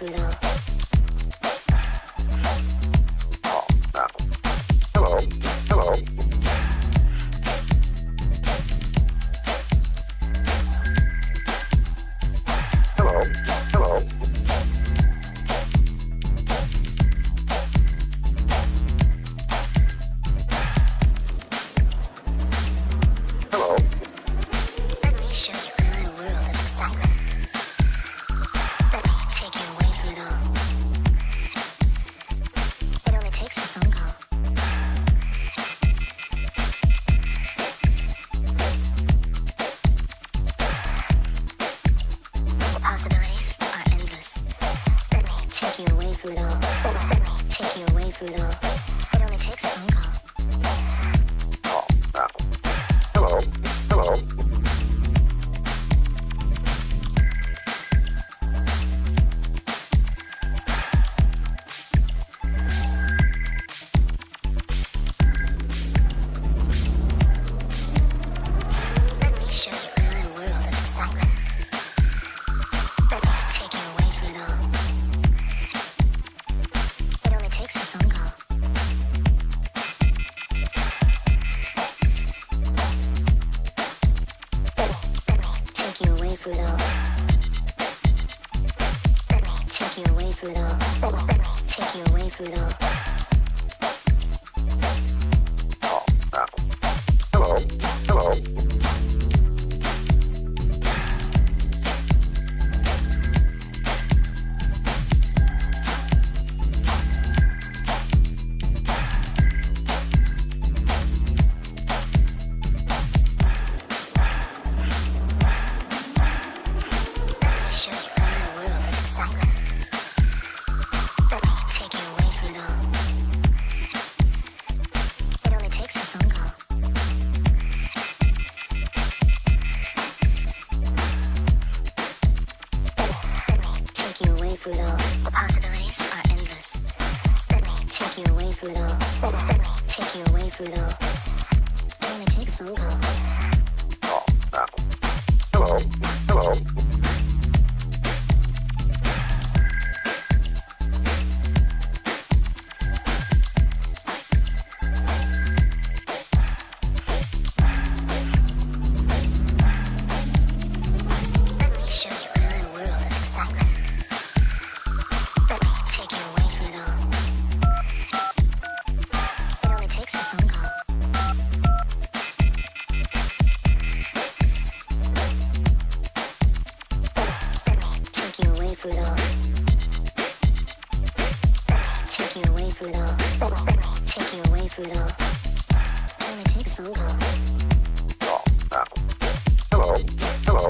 from it all. Hello. Hello. Hello. Hello. Hello. Let me show you another world of excitement. Let me take you away from it all. It only takes a phone call. The possibilities are endless. Let me take you away from it all. Let me take you away from it all. It only takes a phone call. Hello. Hello. Let me show you another world of excitement. Let me take you away from it all. It only takes a phone call. Let me take you away from it all. Let me take you away from it all. Let me take you away from it all. Hello. Hello. Let me show you another world of excitement. Let me take you away from it all. It only takes a phone call. Let me take you away from it all. The possibilities are endless. Let me take you away from it all. Let me take you away from it all. It only takes a phone call. Hello. Hello. Let me show you another world of excitement. Let me take you away from it all. It only takes a phone call. Let me take you away from it all. Let me take you away from it all. Let me take you away from it all. It only takes a phone call. Hello. Hello.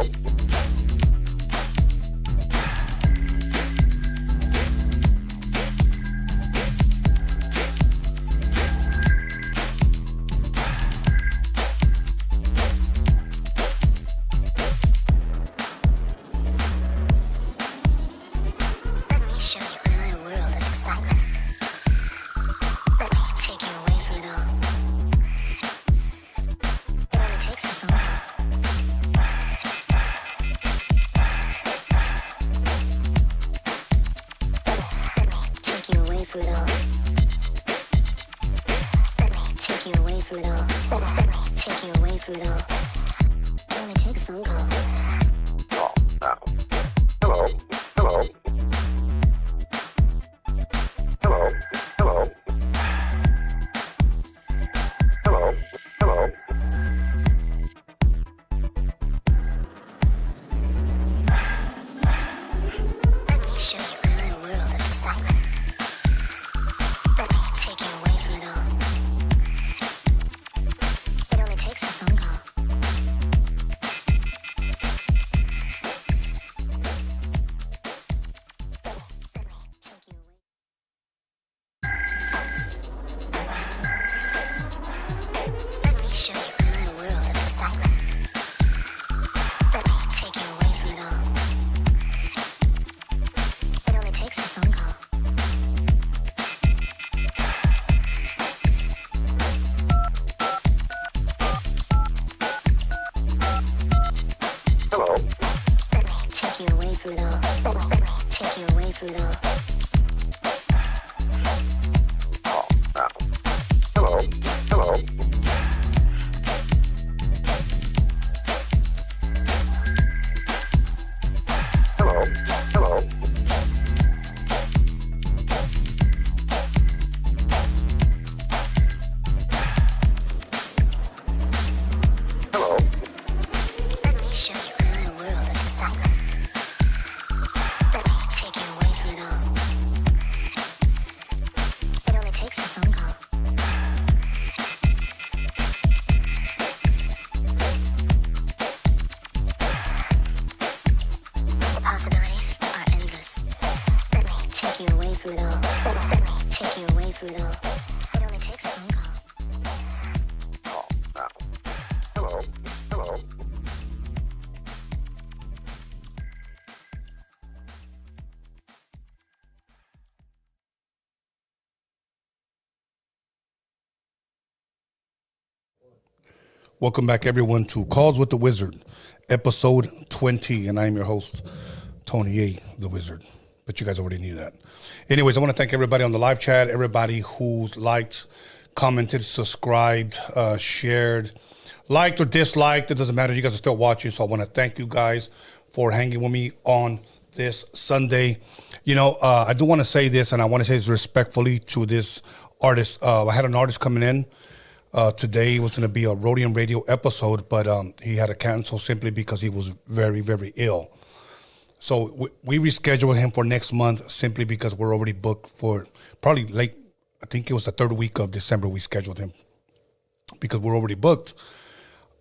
Let me show you another world of excitement. Let me take you away from it all. It only takes a phone call. Let me take you away from it all. Let me take you away from it all. Let me take you away from it all. It only takes a phone call. Hello. Hello. Hello. Hello. Hello. Hello. Let me show you another world of excitement. Let me take you away from it all. It only takes a phone call. from it all. Hello. Hello. Hello. Hello. Hello. Let me show you a new world of excitement. Let me take you away from it all. It only takes a phone call. The possibilities are endless. Let me take you away from it all. Let me take you away from it all. It only takes a phone call. Call now. Hello. Hello. Welcome back, everyone, to Calls with the Wizard, episode 20, and I'm your host, Tony A, the Wizard. But you guys already knew that. Anyways, I want to thank everybody on the live chat, everybody who's liked, commented, subscribed, shared, liked or disliked. It doesn't matter. You guys are still watching, so I want to thank you guys for hanging with me on this Sunday. You know, I do want to say this, and I want to say this respectfully to this artist. I had an artist coming in. Today was going to be a Roadium radio episode, but he had to cancel simply because he was very, very ill. So we rescheduled him for next month simply because we're already booked for probably late. I think it was the third week of December we scheduled him because we're already booked.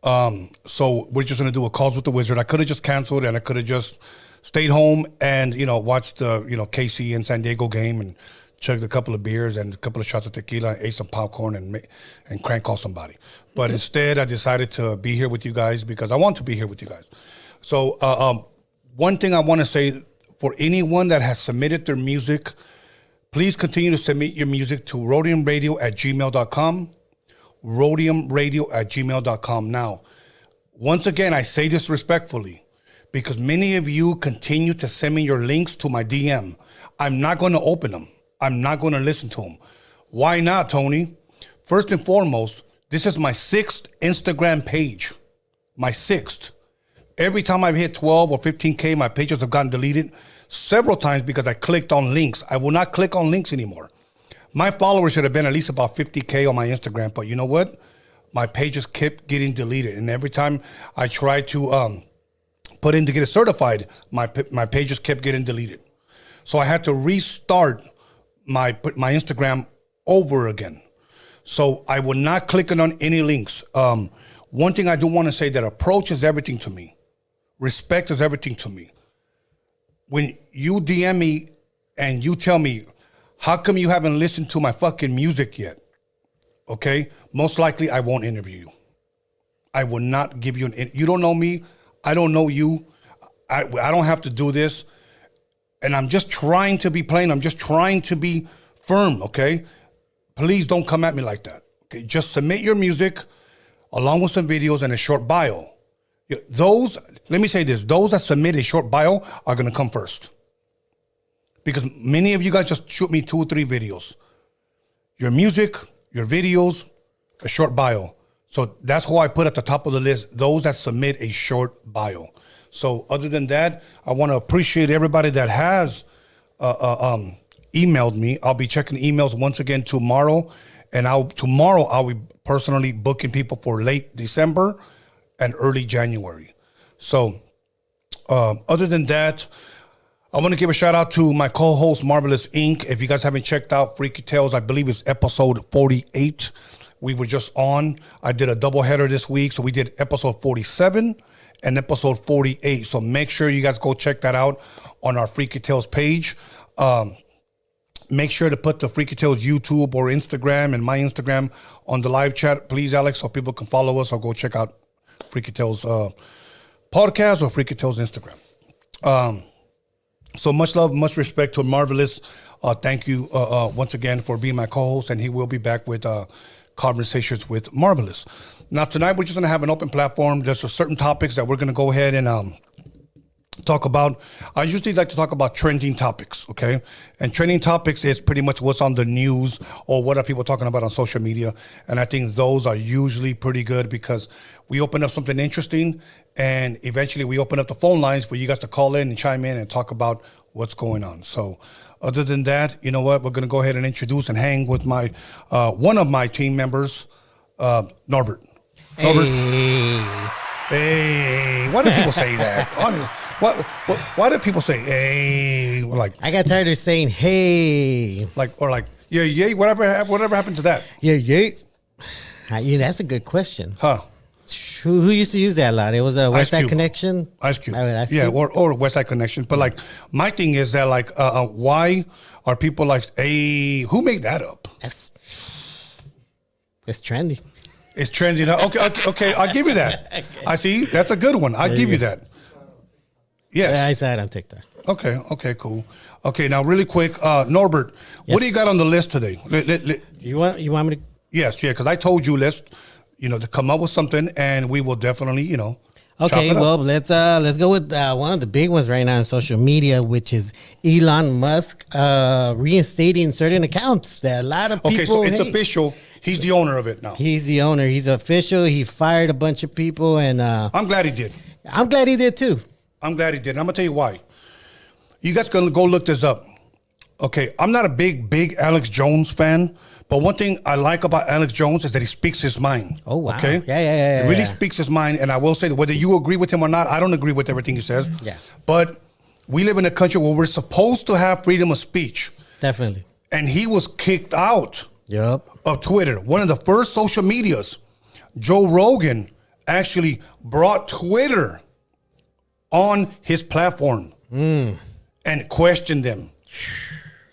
So we're just going to do a Calls with the Wizard. I could have just canceled and I could have just stayed home and, you know, watched the, you know, KC and San Diego game and chugged a couple of beers and a couple of shots of tequila, ate some popcorn and crank call somebody. But instead, I decided to be here with you guys because I want to be here with you guys. So one thing I want to say, for anyone that has submitted their music, please continue to submit your music to roadiumradio@gmail.com, roadiumradio@gmail.com. Now, once again, I say this respectfully because many of you continue to send me your links to my DM. I'm not going to open them. I'm not going to listen to them. Why not, Tony? First and foremost, this is my 6th Instagram page. My 6th. Every time I've hit 12 or 15K, my pages have gotten deleted several times because I clicked on links. I will not click on links anymore. My followers should have been at least about 50K on my Instagram, but you know what? My pages kept getting deleted. And every time I tried to put in to get it certified, my pages kept getting deleted. So I had to restart my Instagram over again. So I will not click on any links. One thing I do want to say, that approach is everything to me. Respect is everything to me. When you DM me and you tell me, how come you haven't listened to my fucking music yet? Okay, most likely I won't interview you. I will not give you you don't know me. I don't know you. I don't have to do this. And I'm just trying to be plain. I'm just trying to be firm, okay? Please don't come at me like that. Okay, just submit your music along with some videos and a short bio. Those, let me say this, those that submit a short bio are gonna come first. Because many of you guys just shoot me 2 or 3 videos. Your music, your videos, a short bio. So that's who I put at the top of the list, those that submit a short bio. So other than that, I want to appreciate everybody that has emailed me. I'll be checking emails once again tomorrow. And tomorrow I'll be personally booking people for late December and early January. So other than that, I want to give a shout out to my co-host, Marvelous Inc. If you guys haven't checked out Freaky Tales, I believe it's episode 48. We were just on. I did a double header this week. So we did episode 47 and episode 48. So make sure you guys go check that out on our Freaky Tales page. Make sure to put the Freaky Tales YouTube or Instagram and my Instagram on the live chat, please, Alex, so people can follow us or go check out Freaky Tales podcast or Freaky Tales Instagram. So much love, much respect to Marvelous. Thank you once again for being my co-host, and he will be back with Conversations with Marvelous. Now, tonight we're just going to have an open platform. There's certain topics that we're going to go ahead and talk about, I usually like to talk about trending topics, okay? And trending topics is pretty much what's on the news or what are people talking about on social media. And I think those are usually pretty good because we open up something interesting and eventually we open up the phone lines for you guys to call in and chime in and talk about what's going on. So other than that, you know what? We're going to go ahead and introduce and hang with my one of my team members, Norbert. Norbert. Hey, why do people say that? Why do people say hey? Like I got tired of saying hey. Like yeah, whatever happened to that? Yeah. That's a good question. Huh? Who used to use that a lot? It was a West Side Connection. Ice Cube. Ice Yeah, Cube? or West Side Connection. But like my thing is that like why are people like hey? Who made that up? It's trendy. It's trendy. Okay. I'll give you that. Okay. I see. That's a good one. I'll give you that. Yes. Yeah, I saw it on TikTok. Okay, cool. Okay, now really quick, Norbert, what do you got on the list today? You want me to? Yes, because I told you to come up with something, and we will definitely, chop Okay, it up. well, let's go with one of the big ones right now on social media, which is Elon Musk reinstating certain accounts that a lot of people. Okay, so it's hate. official. He's the owner of it now. He's the owner. He's official. He fired a bunch of people, and I'm glad he did. I'm glad he did too. I'm glad he did. And I'm gonna tell you why. You guys gonna go look this up. Okay, I'm not a big Alex Jones fan, but one thing I like about Alex Jones is that he speaks his mind. Oh, wow. Okay, Yeah. He really speaks his mind, and I will say that whether you agree with him or not, I don't agree with everything he says. Yeah. But we live in a country where we're supposed to have freedom of speech, Definitely. and he was kicked out Yup. of Twitter. One of the first social medias, Joe Rogan actually brought Twitter on his platform and questioned them.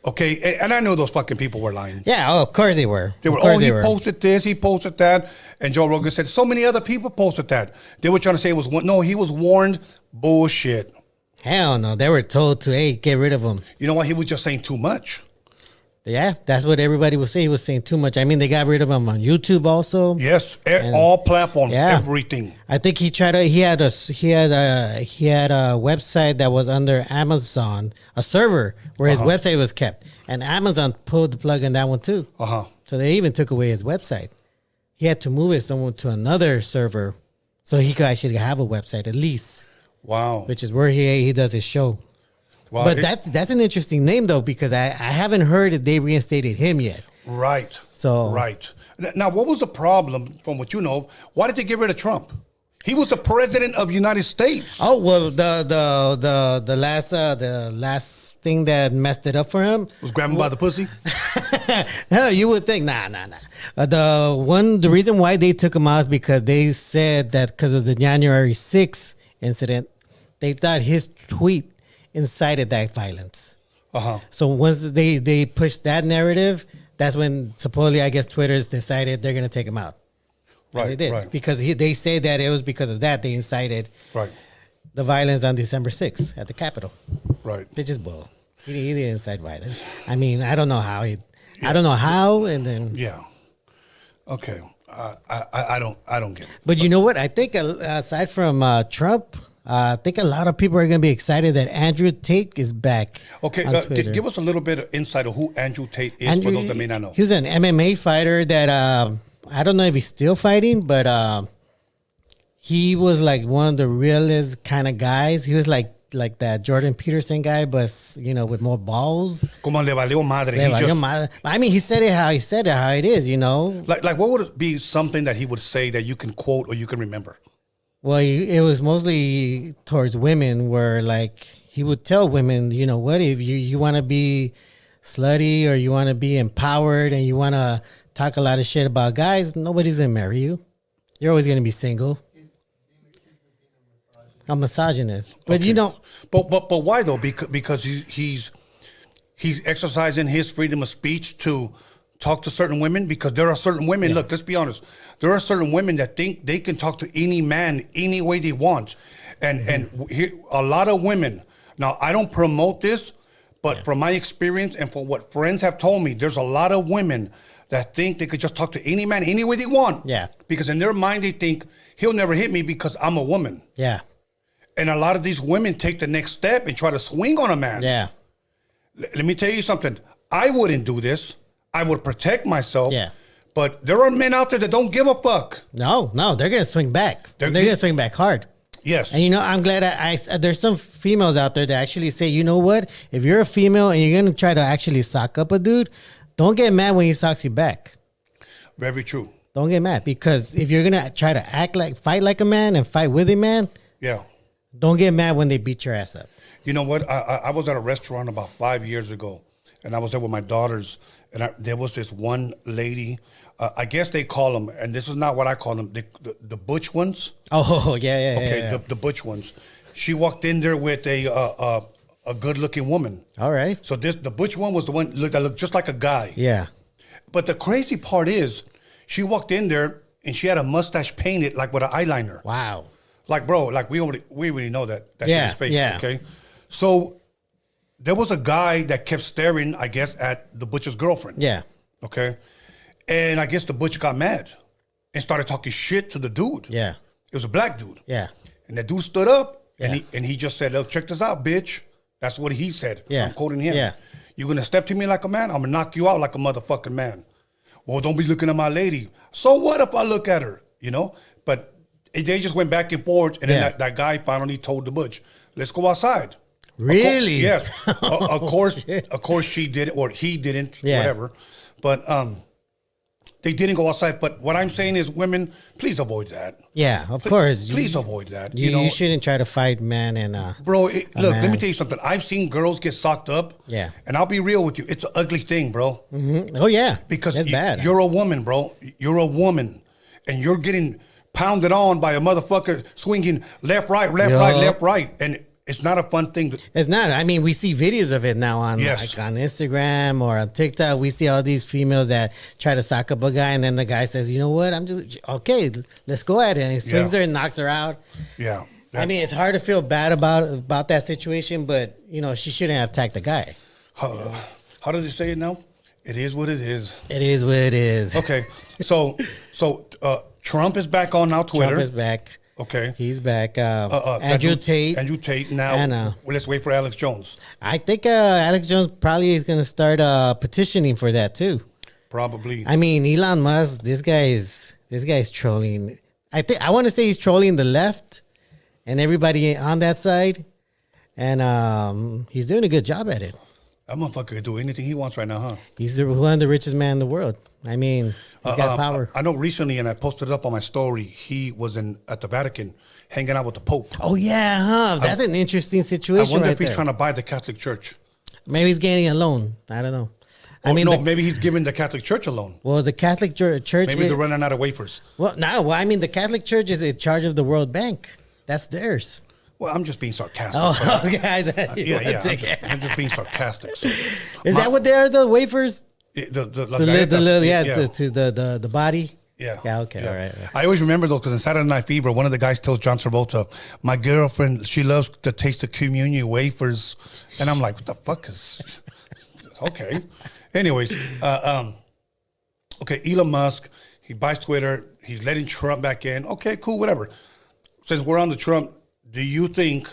Okay, and I know those fucking people were lying. Yeah. Oh, of course they were. They were, posted this, he posted that, and Joe Rogan said, so many other people posted that. They were trying to say he was warned. Bullshit. Hell no. They were told to, hey, get rid of him. You know what? He was just saying too much. Yeah, that's what everybody was saying. He was saying too much. I mean, they got rid of him on YouTube also. Yes, all platforms, Yeah. everything. I think he tried to. He had a website that was under Amazon, a server where his website was kept, and Amazon pulled the plug on that one too. So they even took away his website. He had to move it somewhere to another server, so he could actually have a website at least. Wow. Which is where he does his show. Wow. But that's an interesting name though, because I haven't heard if they reinstated him yet. Right. So right. Now, what was the problem from what you know? Why did they get rid of Trump? He was the president of the United States. Oh well, the last thing that messed it up for him Was grabbing by the pussy? No, you would think nah. The reason why they took him out is because they said that because of the January 6th incident, they thought his tweet incited that violence. So once they pushed that narrative, that's when supposedly I guess Twitter's decided they're gonna take him out. Right. And they did Right. because they say that it was because of that they incited the violence on December 6th at the Capitol. Right. They just bull. He didn't incite violence. I mean, I don't know how I don't know how, and then Yeah. Okay. I don't get it. But you know what? I think aside from Trump, I think a lot of people are going to be excited that Andrew Tate is back. Okay. on Twitter. Give us a little bit of insight of who Andrew Tate is for those that may not know. He was an MMA fighter that I don't know if he's still fighting, but he was like one of the realest kind of guys. He was like that Jordan Peterson guy, but with more balls. Como le valió madre. I mean, he said it how it is, Like what would it be something that he would say that you can quote or you can remember? Well, it was mostly towards women, where like he would tell women, you know what, if you want to be slutty or you want to be empowered and you want to talk a lot of shit about guys, nobody's gonna marry you. You're always gonna be single. A misogynist, but Okay. But why though? Because he's exercising his freedom of speech to talk to certain women, because there are certain women. Yeah. Look, let's be honest. There are certain women that think they can talk to any man any way they want, and here, a lot of women. Now, I don't promote this, but from my experience and from what friends have told me, there's a lot of women that think they could just talk to any man any way they want. Yeah. Because in their mind they think he'll never hit me because I'm a woman. Yeah. And a lot of these women take the next step and try to swing on a man. Yeah. Let me tell you something. I wouldn't do this. I would protect myself. Yeah. But there are men out there that don't give a fuck. No, they're gonna swing back. They're gonna swing back hard. Yes. And I'm glad I there's some females out there that actually say, you know what? If you're a female and you're gonna try to actually sock up a dude, don't get mad when he socks you back. Very true. Don't get mad, because if you're gonna try to fight like a man and fight with a man, Yeah. don't get mad when they beat your ass up. You know what? I was at a restaurant about 5 years ago, and I was there with my daughters, and there was this one lady. I guess they call them, and this is not what I call them, the butch ones. Oh yeah. Okay, yeah. The butch ones. She walked in there with a good-looking woman. All right. So the butch one was the one that looked just like a guy. Yeah. But the crazy part is, she walked in there and she had a mustache painted like with an eyeliner. Wow. Like, bro, like we already know that shit Yeah, is fake. yeah. Okay. So there was a guy that kept staring, I guess, at the butcher's girlfriend. Yeah. Okay. And I guess the butcher got mad and started talking shit to the dude. Yeah. It was a black dude. Yeah. And the dude stood up Yeah. and he just said, "Look, check this out, bitch." That's what he said. Yeah. I'm quoting him. Yeah. "You're gonna step to me like a man, I'm gonna knock you out like a motherfucking man." "Well, don't be looking at my lady." "So what if I look at her?" You know? But they just went back and forth, and Yeah. then that guy finally told the butch, "Let's go outside." Really? Yes. Of course she did it, or he didn't, Yeah. whatever. But they didn't go outside. But what I'm saying is, women, please avoid that. Yeah, of course. Please avoid that. You shouldn't try to fight man and Bro, look, let man. me tell you something. I've seen girls get socked up. Yeah. And I'll be real with you. It's an ugly thing, bro. Oh yeah. Because that's bad. you're a woman, bro. You're a woman. And you're getting pounded on by a motherfucker swinging left, right, left, right. And it's not a fun thing. It's not. I mean, we see videos of it now on Yes. like on Instagram or on TikTok. We see all these females that try to sock up a guy, and then the guy says, "You know what? I'm just okay. Let's go at it." And he swings Yeah. her and knocks her out. Yeah. I mean, it's hard to feel bad about that situation, but she shouldn't have attacked the guy. How do they say it now? It is what it is. It is what it is. Okay. So Trump is back on now Twitter. Trump is back. Okay. He's back. That Andrew dude- Tate. Andrew Tate. Now, And, well, let's wait for Alex Jones. I think Alex Jones probably is going to start petitioning for that too. Probably. I mean, Elon Musk. This guy's trolling. I want to say he's trolling the left and everybody on that side, and he's doing a good job at it. That motherfucker can do anything he wants right now, huh? He's one of the richest man in the world. I mean, he's got power. I know recently, and I posted it up on my story, he was at the Vatican hanging out with the Pope. Oh yeah, huh? That's an interesting I situation. wonder right if he's there. trying to buy the Catholic Church. Maybe he's getting a loan. I don't know. Maybe he's giving the Catholic Church a loan. Well, the Catholic Church. Maybe they're running out of wafers. Well, no. Well, I mean, the Catholic Church is in charge of the World Bank. That's theirs. Well, I'm just being sarcastic. Oh, okay. I'm just being sarcastic. So. Is that what they are? The wafers? The To the body. Yeah. Yeah. Okay. Yeah. All right. I always remember though, because in Saturday Night Fever, one of the guys tells John Travolta, "My girlfriend, she loves to taste the communion wafers," and I'm like, "What the fuck is?" Okay. Anyways, okay. Elon Musk, he buys Twitter. He's letting Trump back in. Okay, cool, whatever. Since we're on the Trump, do you think?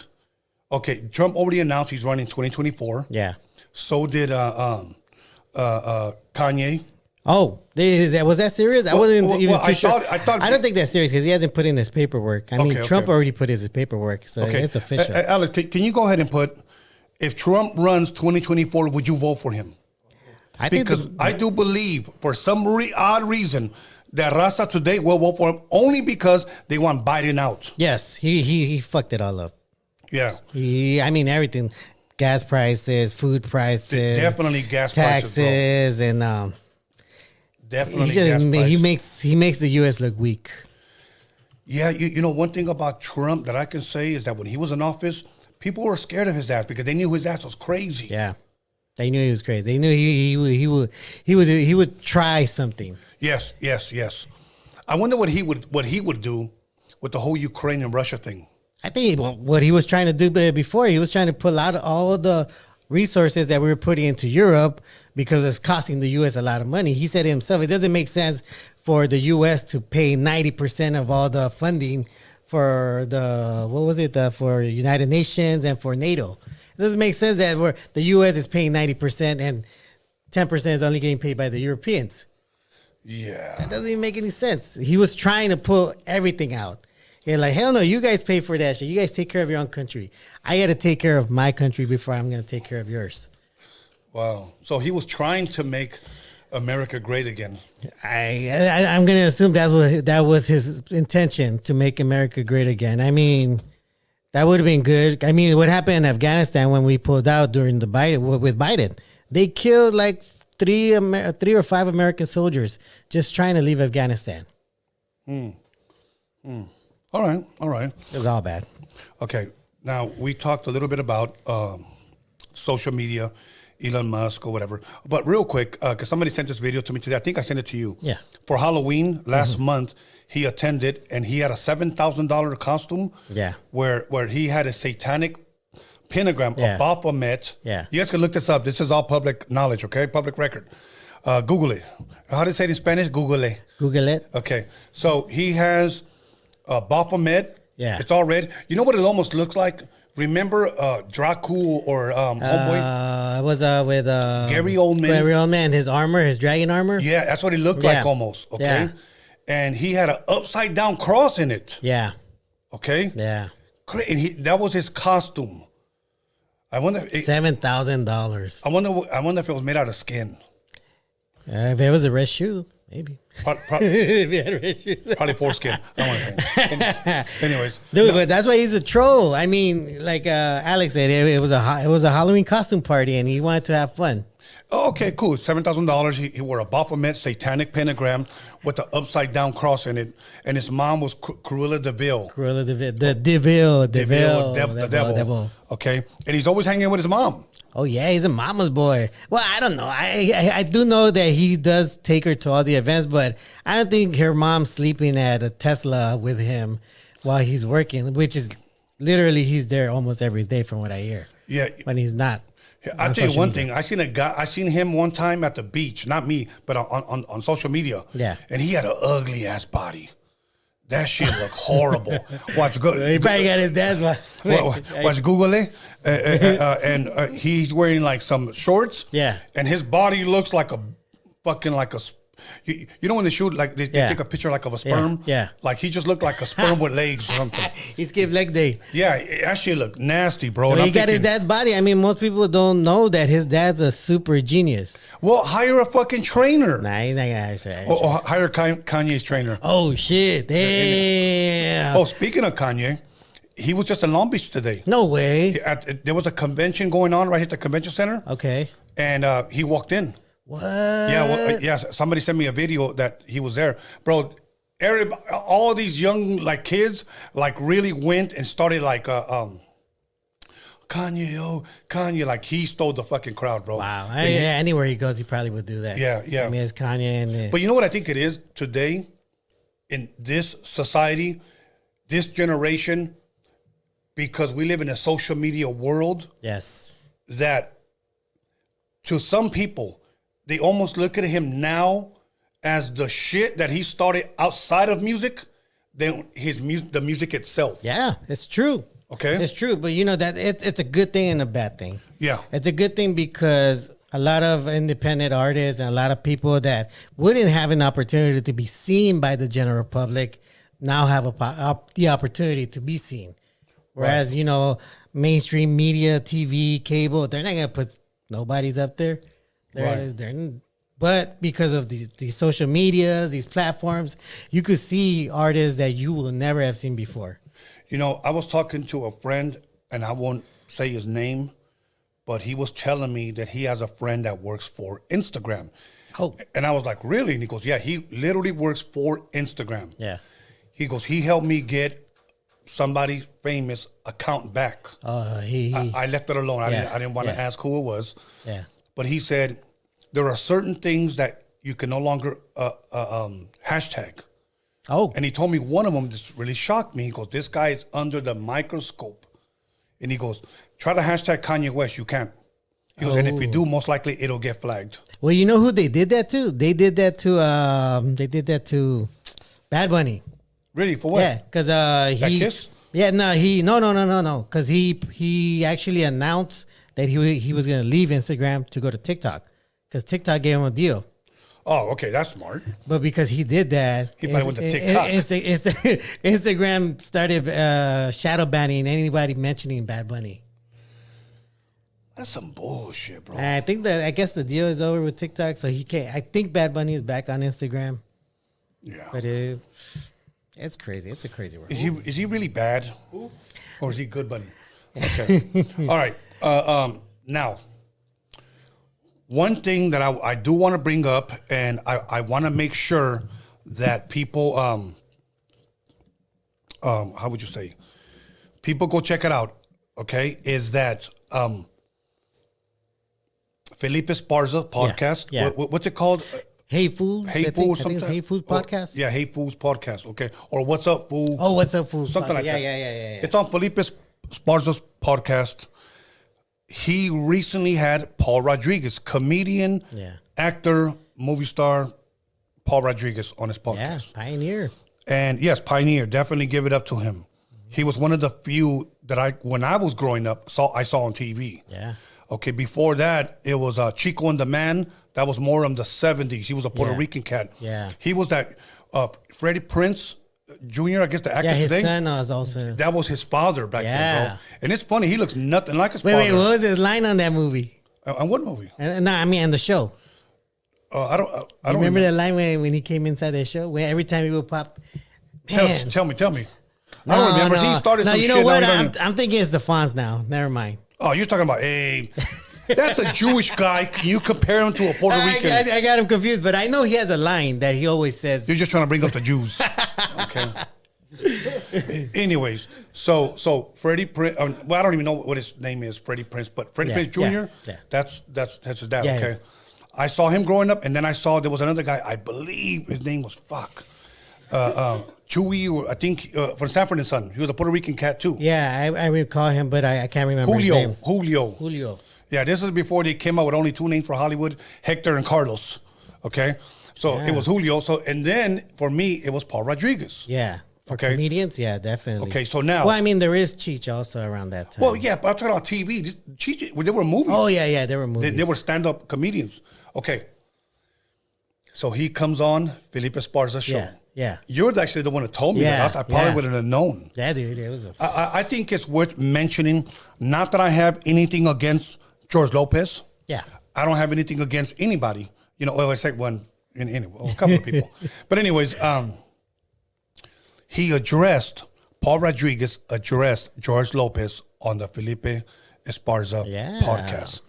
Okay, Trump already announced he's running 2024. Yeah. So did Kanye. Oh, was that serious? I wasn't even well, too sure. I thought- I don't think that's serious because he hasn't put in his paperwork. I mean, Okay, Trump okay. already put his paperwork, so it's official. Alex, can you go ahead and put, if Trump runs 2024, would you vote for him? I think Because I do believe, for some odd reason, that Raza today will vote for him only because they want Biden out. yes, he fucked it all up. Yeah. I mean, everything, gas prices, food prices, Definitely gas prices, bro. taxes, and Definitely gas prices. he makes the U.S. look weak. Yeah, you know, one thing about Trump that I can say is that when he was in office, people were scared of his ass because they knew his ass was crazy. Yeah, they knew he was crazy. They knew he would try something. Yes. I wonder what he would do with the whole Ukraine and Russia thing. I think what he was trying to do before, he was trying to pull out all of the resources that we were putting into Europe because it's costing the U.S. a lot of money. He said himself, it doesn't make sense for the U.S. to pay 90% of all the funding for for United Nations and for NATO. It doesn't make sense that the U.S. is paying 90% and 10% is only getting paid by the Europeans. Yeah. That doesn't even make any sense. He was trying to pull everything out. And like, hell no, you guys pay for that shit. You guys take care of your own country. I got to take care of my country before I'm going to take care of yours. Wow. So he was trying to make America great again. I'm going to assume that was his intention, to make America great again. I mean, that would have been good. I mean, what happened in Afghanistan when we pulled out during with Biden? They killed like three or five American soldiers just trying to leave Afghanistan. All right. It was all bad. Okay. Now, we talked a little bit about social media, Elon Musk or whatever. But real quick, because somebody sent this video to me today. I think I sent it to you. Yeah. For Halloween last month, he attended and he had a $7,000 costume. Yeah. Where he had a satanic pentagram of Baphomet. Yeah. You guys can look this up. This is all public knowledge, okay? Public record. Google it. How do you say it in Spanish? Google it. Google it. Okay. So he has Baphomet. Yeah. It's all red. You know what it almost looks like? Remember Dracul or Homeboy? It was with Gary Oldman. Gary Oldman, his armor, his dragon armor. Yeah, that's what he looked like almost. Okay. Yeah. And he had an upside down cross in it. Yeah. Okay. Yeah. Great. And that was his costume. I wonder if $7,000. I wonder if it was made out of skin. If it was a red shoe, maybe. If he had red shoes. Probably foreskin. I don't want to think. Anyways, Dude, but that's why he's a troll. I mean, like Alex said, it was a Halloween costume party, and he wanted to have fun. oh, okay, cool. $7,000. He wore a Baphomet satanic pentagram with the upside down cross in it, and his mom was Cruella de Vil. Cruella de Vil, the devil. Okay, and he's always hanging with his mom. Oh yeah, he's a mama's boy. Well, I don't know. I do know that he does take her to all the events, but I don't think her mom's sleeping at a Tesla with him while he's working, which is literally he's there almost every day from what I hear. Yeah, when he's not. I'll tell you one thing. I seen him one time at the beach. Not me, but on social media. Yeah, and he had an ugly ass body. That shit looked horrible. Watch, go. He probably got his dad's watch Google it, and he's wearing like some shorts. Yeah, and his body looks like a fucking like a. You know when they shoot like they take a picture like of a sperm. Yeah. Like he just looked like a sperm with legs or something. He skipped leg day. Yeah, that shit looked nasty, bro. Well, he got his dad's body. I mean, most people don't know that his dad's a super genius. Well, hire a fucking trainer. Nah, he's not gonna hire. Or hire Kanye's trainer. Oh shit! Damn. Oh, speaking of Kanye, he was just in Long Beach today. No way. There was a convention going on right at the convention center. Okay. And he walked in. What? Yeah, somebody sent me a video that he was there, bro. All these young like kids like really went and started like Kanye, like he stole the fucking crowd, bro. Wow. Anywhere he goes, he probably would do that. Yeah. I mean, it's Kanye But you know what I think it is today in this society, this generation, because we live in a social media world. Yes. That to some people, they almost look at him now as the shit that he started outside of music than the music itself. Yeah, it's true. Okay. It's true. But you know that it's a good thing and a bad thing. Yeah. It's a good thing because a lot of independent artists and a lot of people that wouldn't have an opportunity to be seen by the general public now have the opportunity to be seen. Whereas, you know, mainstream media, TV, cable, they're not going to put nobody's up there. But because of these social medias, these platforms, you could see artists that you will never have seen before. You know, I was talking to a friend, and I won't say his name, but he was telling me that he has a friend that works for Instagram. Oh. And I was like, really? And he goes, yeah, he literally works for Instagram. Yeah. He goes, he helped me get somebody famous account back. I left it alone. I didn't want to ask who it was. Yeah. But he said there are certain things that you can no longer hashtag. Oh. And he told me one of them just really shocked me. He goes, this guy is under the microscope. And he goes, try to hashtag Kanye West. You can't. He goes, and if you do, most likely it'll get flagged. Well, you know who they did that to? They did that to Bad Bunny. Really? For what? Yeah, because he. kiss? Yeah, no. Because he actually announced that he was gonna leave Instagram to go to TikTok, because TikTok gave him a deal. Oh, okay, that's smart. But because he did that, He probably went to TikTok. Instagram started shadow banning anybody mentioning Bad Bunny. That's some bullshit, bro. And I guess the deal is over with TikTok, so he can't. I think Bad Bunny is back on Instagram, Yeah. but it's crazy. It's a crazy world. Is he really bad? Or is he good, Bunny? Okay. All right. Now, one thing that I do want to bring up, and I want to make sure that people, how would you say? People go check it out, okay? Is that Felipe Esparza podcast? Yeah. What's it called? Hey Fools. Hey I Fools, think it's something. Hey Fools podcast. Yeah, Hey Fools podcast. Okay, or What's Up Fool? Oh, What's Up Fools? Something like that. Yeah. It's on Felipe Esparza's podcast. He recently had Paul Rodriguez, comedian, actor, movie star, Paul Rodriguez on his podcast. Yeah, pioneer. And yes, pioneer. Definitely give it up to him. He was one of the few that when I was growing up, I saw on TV. Yeah. Okay, before that, it was Chico and the Man. That was more in the 70s. He was a Puerto Rican cat. Yeah. He was that Freddie Prinze Jr., I guess the actor Yeah, his today. son was also. That was his father back then, bro. And it's funny, he looks nothing like his father. Wait, what was his line on that movie? On what movie? No, I mean, on the show. I don't remember the line when he came inside the show? When every time he would pop. Man. Tell me. I don't remember. He started some shit. No, you know what? I'm thinking it's the Fonz now. Never mind. Oh, you're talking about that's a Jewish guy. Can you compare him to a Puerto Rican? I got him confused, but I know he has a line that he always says. You're just trying to bring up the Jews. Okay. Anyways, so Freddie Prinze. Well, I don't even know what his name is, Freddie Prinze, but Freddie Prinze Jr. Yeah. That's his dad. Yeah, okay. I saw him growing up, and then I saw there was another guy. I believe his name was Chewy, or I think from Sanford and Son. He was a Puerto Rican cat too. Yeah, I recall him, but I can't remember his name. Julio. Yeah, this is before they came out with only two names for Hollywood: Hector and Carlos. Okay, so it was Julio. So and then for me, it was Paul Rodriguez. Yeah. For comedians, yeah, definitely. Okay, so now. Well, I mean, there is Cheech also around that time. Well, yeah, but I'm talking about TV. Cheech, they were movies. Oh, yeah, they were movies. They were stand-up comedians. Okay. So he comes on Felipe Esparza's show. Yeah. You're actually the one who told me that. I probably wouldn't have known. Yeah, dude. It was I think it's worth mentioning, not that I have anything against George Lopez. Yeah. I don't have anything against anybody. You know, well, except a couple of people. But anyways, Paul Rodriguez addressed George Lopez on the Felipe Esparza podcast.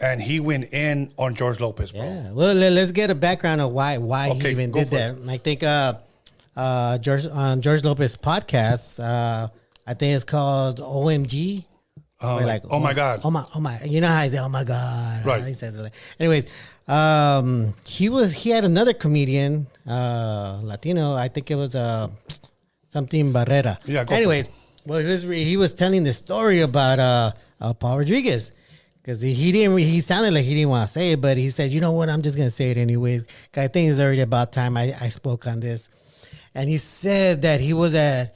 And he went in on George Lopez, bro. Yeah. Well, let's get a background of why he even did that. I think George Lopez podcast, I think it's called OMG. Like, oh my God. Oh my. You know how he said, oh my God. Right. He says it like, anyways, he had another comedian, Latino. I think it was something Barrera. Yeah. Anyways, well, he was telling the story about Paul Rodriguez, because he sounded like he didn't want to say it, but he said, you know what, I'm just gonna say it anyways. I think it's already about time I spoke on this. And he said that he was at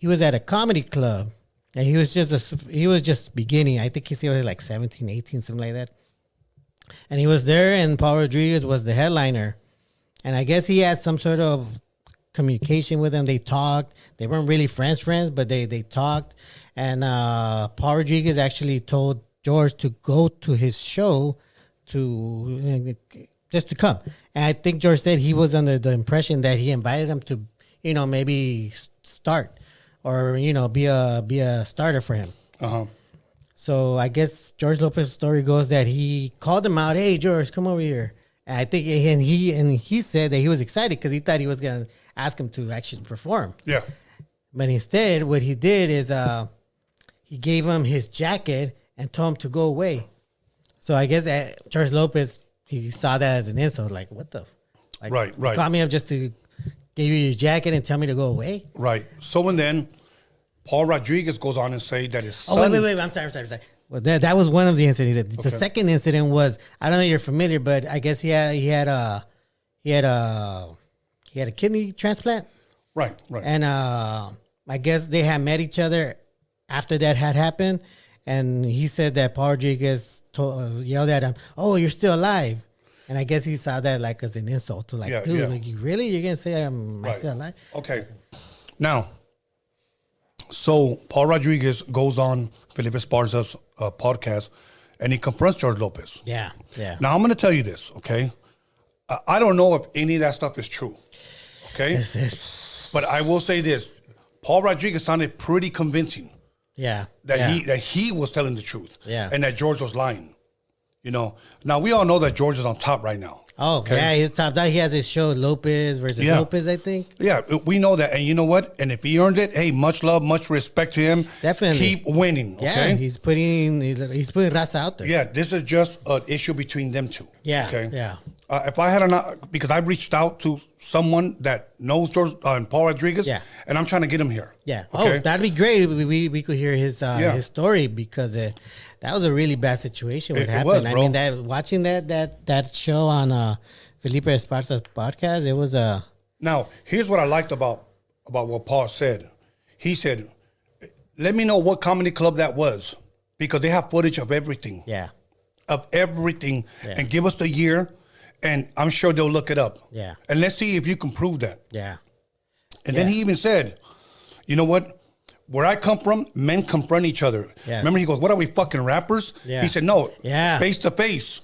a comedy club, and he was just beginning. I think he said he was like 17, 18, something like that. And he was there, and Paul Rodriguez was the headliner. And I guess he had some sort of communication with him. They talked. They weren't really friends, but they talked. And Paul Rodriguez actually told George to go to his show just to come. And I think George said he was under the impression that he invited him to, maybe start or, be a starter for him. Uh-huh. So I guess George Lopez's story goes that he called him out. Hey, George, come over here. And I think he said that he was excited because he thought he was going to ask him to actually perform. Yeah. But instead, what he did is he gave him his jacket and told him to go away. So I guess George Lopez, he saw that as an insult. Like, what the? Like, right. You called me up just to give you your jacket and tell me to go away? Right. So, and then Paul Rodriguez goes on and say that his son... Oh, wait. I'm sorry. Well, that was one of the incidents. The second incident was, I don't know if you're familiar, but I guess he had a kidney transplant. Right. And I guess they had met each other after that had happened. And he said that Paul Rodriguez yelled at him, "Oh, you're still alive." And I guess he saw that like as an insult to like, dude, like, you really? You're going to say I'm still alive? Okay. Now, so Paul Rodriguez goes on Felipe Esparza's podcast and he confronts George Lopez. Yeah. Now, I'm going to tell you this, okay? I don't know if any of that stuff is true, okay? But I will say this. Paul Rodriguez sounded pretty convincing. Yeah. That he was telling the truth. Yeah. And that George was lying. You know, now we all know that George is on top right now. Oh, okay? Yeah, he's top dog. He has his show Lopez versus Lopez, I think. Yeah, we know that. And you know what? And if he earned it, hey, much love, much respect to him. Definitely. Keep winning, okay? Yeah, he's putting Raza out there. Yeah, this is just an issue between them two. Yeah, okay? yeah. If I had because I reached out to someone that knows George and Paul Rodriguez, and I'm trying to get him here. Yeah. Okay? Oh, that'd be great. We could hear his story because that was a really bad situation. What happened? Was, bro. I mean, watching that show on Felipe Esparza's podcast, it was a. Now, here's what I liked about what Paul said. He said, "Let me know what comedy club that was, because they have footage of everything. Yeah. Of everything, and give us the year, and I'm sure they'll look it up. Yeah. And let's see if you can prove that. Yeah. And then he even said, you know what? Where I come from, men confront each other. Yes. Remember, he goes, what are we, fucking rappers? Yeah. He said, no, Yeah. face to face.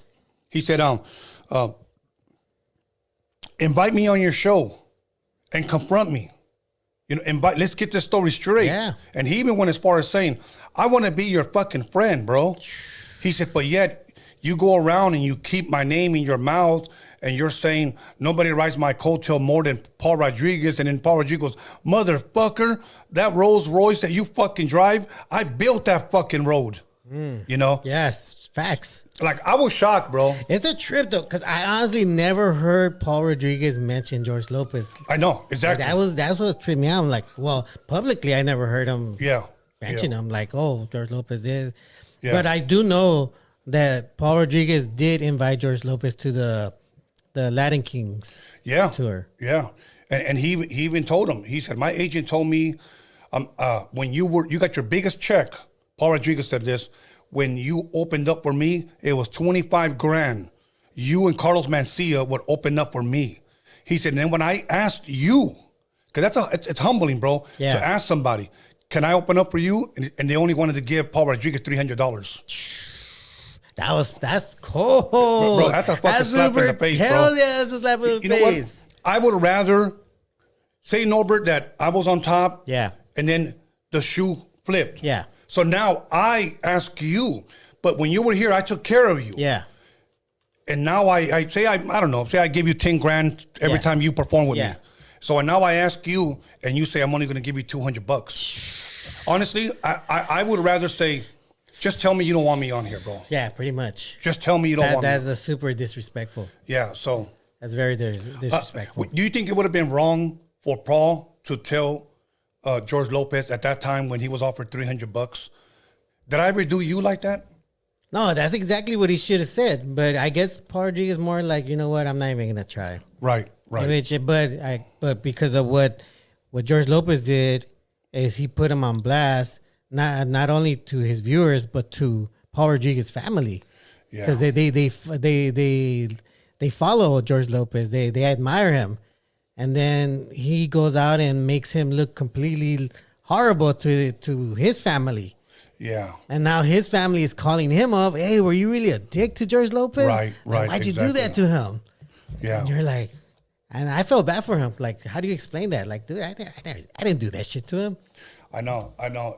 He said, invite me on your show and confront me. You know, let's get this story straight. Yeah. And he even went as far as saying, I want to be your fucking friend, bro. He said, but yet you go around and you keep my name in your mouth and you're saying nobody rides my coattail more than Paul Rodriguez. And then Paul Rodriguez goes, motherfucker, that Rolls Royce that you fucking drive, I built that fucking road. You know? Yes, facts. Like, I was shocked, bro. It's a trip, though, because I honestly never heard Paul Rodriguez mention George Lopez. I know, exactly. That's what tripped me out. I'm like, well, publicly, I never heard him mention him. Like, oh, George Lopez is. Yeah. But I do know that Paul Rodriguez did invite George Lopez to the Latin Kings tour. Yeah. And he even told him, he said, my agent told me when you got your biggest check, Paul Rodriguez said this, when you opened up for me, it was 25 grand. You and Carlos Mencia would open up for me. He said, and then when I asked you, because it's humbling, bro, to ask somebody, can I open up for you? And they only wanted to give Paul Rodriguez $300. That's cold. Bro, that's a fucking slap in the face, bro. Hell yeah, that's a slap in the face. You know what? I would rather say, Norbert, that I was on top. Yeah. And then the shoe flipped. Yeah. So now I ask you, but when you were here, I took care of you. Yeah. And now I say, I don't know, say I give you 10 grand every time you perform with me. So now I ask you, and you say, I'm only going to give you $200. Honestly, I would rather say, just tell me you don't want me on here, bro. Yeah, pretty much. Just tell me you don't want me. That's a super disrespectful. Yeah, so. That's very disrespectful. Do you think it would have been wrong for Paul to tell George Lopez at that time when he was offered $300? Did I ever do you like that? No, that's exactly what he should have said. But I guess Paul Rodriguez is more like, you know what, I'm not even gonna try. Right. But because of what George Lopez did, is he put him on blast, not only to his viewers but to Paul Rodriguez's family, because they follow George Lopez, they admire him. And then he goes out and makes him look completely horrible to his family. Yeah. And now his family is calling him up. Hey, were you really a dick to George Lopez? Right. Why'd you do that to him? Yeah. And you're like, and I felt bad for him. Like, how do you explain that? Like, dude, I didn't do that shit to him. I know.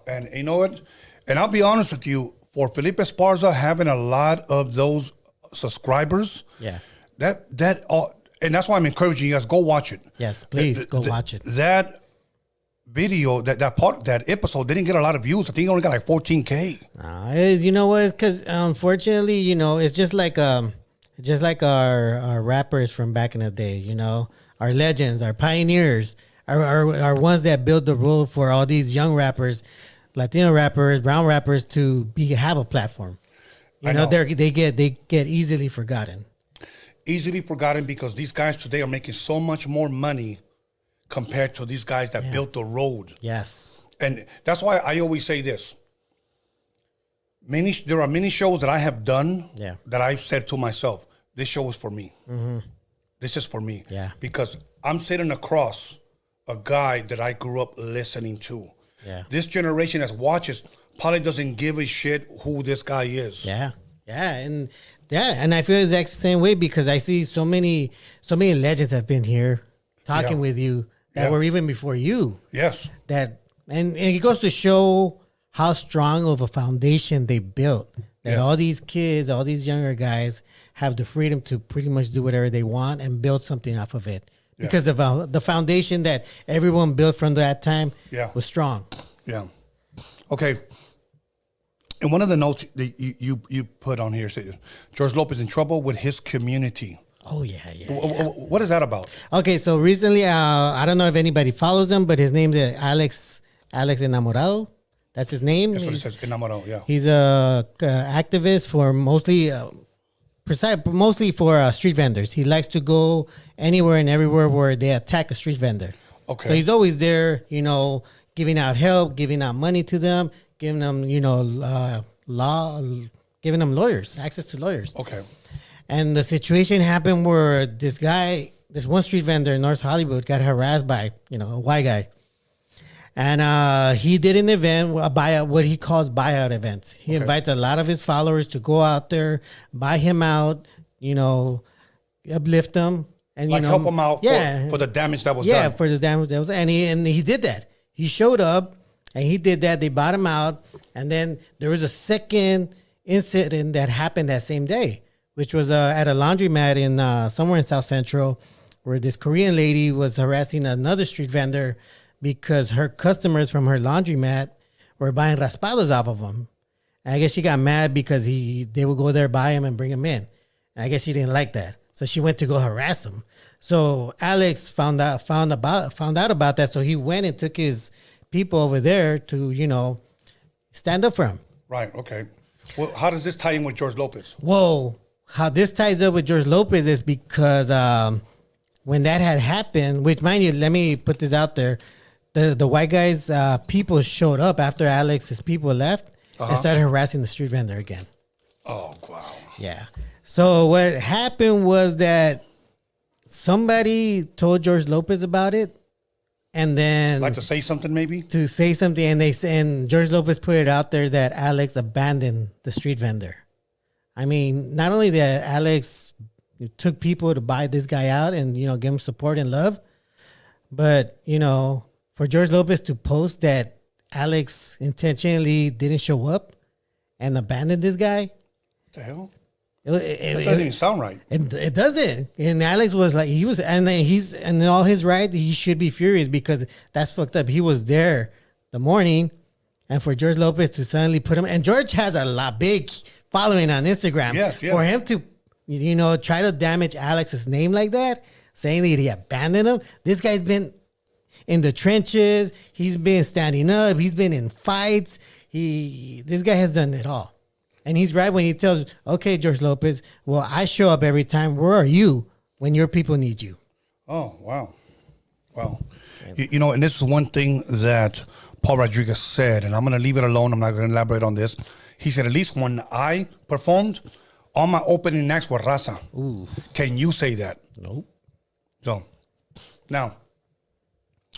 And you know what? And I'll be honest with you, for Felipe Esparza having a lot of those subscribers. Yeah. And that's why I'm encouraging you guys, go watch it. Yes, please go watch it. That video, that episode didn't get a lot of views. I think it only got like 14K. You know what? Because unfortunately, you know, it's just like our rappers from back in the day. You know, our legends, our pioneers, our ones that built the road for all these young rappers, Latino rappers, brown rappers to have a platform. You know, they get easily forgotten. Easily forgotten because these guys today are making so much more money compared to these guys that built the road. Yes. And that's why I always say this. There are many shows that I have done that I've said to myself, this show is for me. This is for me. Yeah. Because I'm sitting across a guy that I grew up listening to. Yeah. This generation that watches probably doesn't give a shit who this guy is. Yeah. And I feel the exact same way because I see so many legends have been here talking with you that were even before you. Yes. And it goes to show how strong of a foundation they built. That all these kids, all these younger guys have the freedom to pretty much do whatever they want and build something off of it. Yeah. Because the foundation that everyone built from that time was strong. Yeah. Okay. And one of the notes that you put on here says George Lopez in trouble with his community. Oh, yeah. What is that about? Okay, so recently, I don't know if anybody follows him, but his name is Alex Enamorado. That's his name. That's what it says, Enamorado, yeah. He's a activist for mostly for street vendors. He likes to go anywhere and everywhere where they attack a street vendor. Okay. So he's always there, giving out help, giving out money to them, giving them, giving them lawyers, access to lawyers. Okay. And the situation happened where this one street vendor in North Hollywood got harassed by, a white guy. And he did an event, what he calls buyout events. He invites a lot of his followers to go out there, buy him out, uplift them. And, help him out for the damage that was done. Yeah, for the damage that was done. And he did that. He showed up and he did that. They bought him out. And then there was a second incident that happened that same day, which was at a laundromat in somewhere in South Central, where this Korean lady was harassing another street vendor because her customers from her laundromat were buying raspados off of him. And I guess she got mad because they would go there, buy him, and bring him in. And I guess she didn't like that, so she went to go harass him. So Alex found out about that, so he went and took his people over there to stand up for him. Right. Okay. Well, how does this tie in with George Lopez? Whoa. How this ties up with George Lopez is because when that had happened, which mind you, let me put this out there, the white guys' people showed up after Alex's people left and started harassing the street vendor again. Oh, wow. Yeah. So what happened was that somebody told George Lopez about it, and then Like to say something, maybe? to say something, and George Lopez put it out there that Alex abandoned the street vendor. I mean, not only that Alex took people to buy this guy out and, give him support and love, but, for George Lopez to post that Alex intentionally didn't show up and abandoned this guy. What the hell? It That doesn't even sound right. It doesn't. And Alex was like, and in all his right, he should be furious because that's fucked up. He was there the morning, and for George Lopez to suddenly put him, and George has a big following on Instagram. Yes. For him to, try to damage Alex's name like that, saying that he abandoned him. This guy's been in the trenches. He's been standing up. He's been in fights. This guy has done it all. And he's right when he tells, okay, George Lopez, well, I show up every time. Where are you when your people need you? Oh, wow. Wow. And this is one thing that Paul Rodriguez said, and I'm going to leave it alone. I'm not going to elaborate on this. He said, at least when I performed, all my opening acts were Raza. Ooh. Can you say that? Nope. So, now,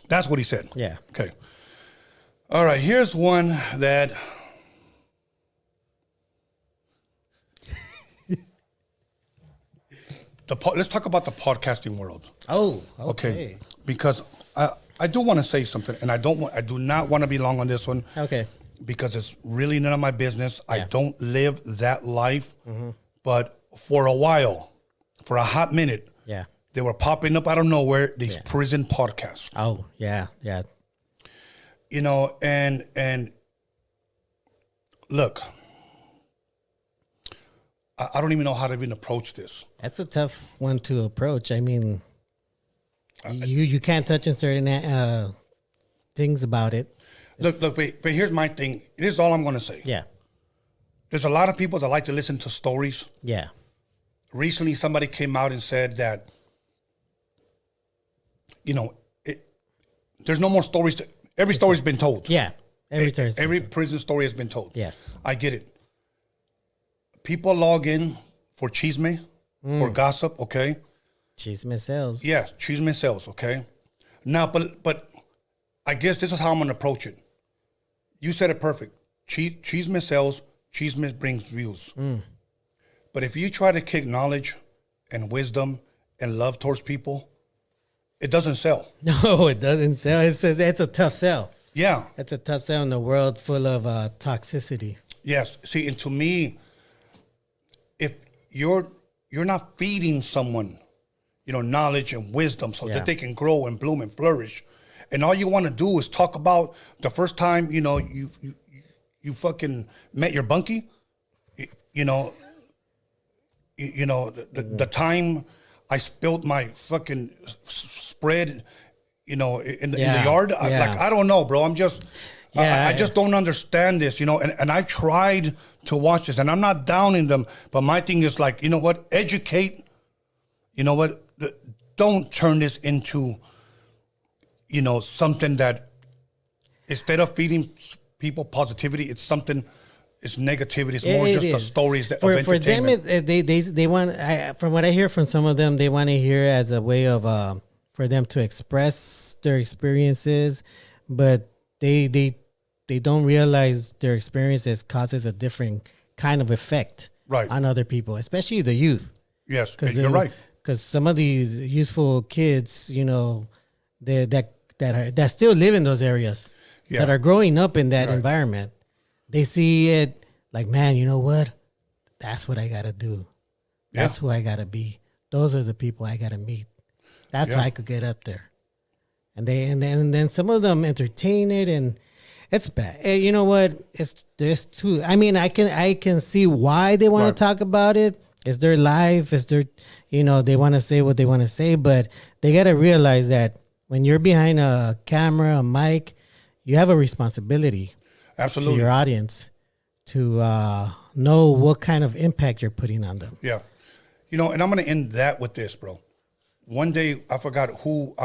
that's what he said. Yeah. Okay. All right, here's one that... let's talk about the podcasting world. Oh, okay. Because I do want to say something, and I do not want to be long on this one. Okay. Because it's really none of my business. Yeah. I don't live that life. Mm-hmm. But for a while, for a hot minute, yeah, they were popping up out of nowhere, these prison podcasts. Oh, yeah. And look, I don't even know how to even approach this. That's a tough one to approach. I mean, you can't touch on certain things about it. Look, but here's my thing. This is all I'm going to say. Yeah. There's a lot of people that like to listen to stories. Yeah. Recently, somebody came out and said that, there's no more stories. Every story's been told. Yeah. Every prison story has been told. Yes. I get it. People log in for chisme, for gossip, okay? Chisme sells. Yes, chisme sells, okay? Now, but I guess this is how I'm going to approach it. You said it perfect. Chisme sells, chisme brings views. But if you try to kick knowledge and wisdom and love towards people, it doesn't sell. No, it doesn't sell. It says it's a tough sell. Yeah. It's a tough sell in a world full of toxicity. Yes. See, and to me, if you're not feeding someone, knowledge and wisdom so that they can grow and bloom and flourish, and all you want to do is talk about the first time, you fucking met your bunkie, the time I spilled my fucking spread, in the yard. I don't know, bro. I'm just, I just don't understand this, and I've tried to watch this, and I'm not downing them, but my thing is like, you know what? Educate. You know what? Don't turn this into, something that instead of feeding people positivity, it's something. It's negativity. It's more just the stories that for them. They want. From what I hear from some of them, they want to hear as a way of for them to express their experiences, but they don't realize their experiences causes a different kind of effect on other people, especially the youth. Yes, you're right. Because some of these youthful kids, that still live in those areas, that are growing up in that environment. They see it like, man, you know what? That's what I got to do. That's who I got to be. Those are the people I got to meet. That's how I could get up there. And then some of them entertain it, and it's bad. And you know what? There's two. I mean, I can see why they want to talk about it. It's their life. It's their, they want to say what they want to say, but they got to realize that when you're behind a camera, a mic, you have a responsibility. Absolutely. To your audience to know what kind of impact you're putting on them. Yeah. And I'm going to end that with this, bro. One day, I forgot who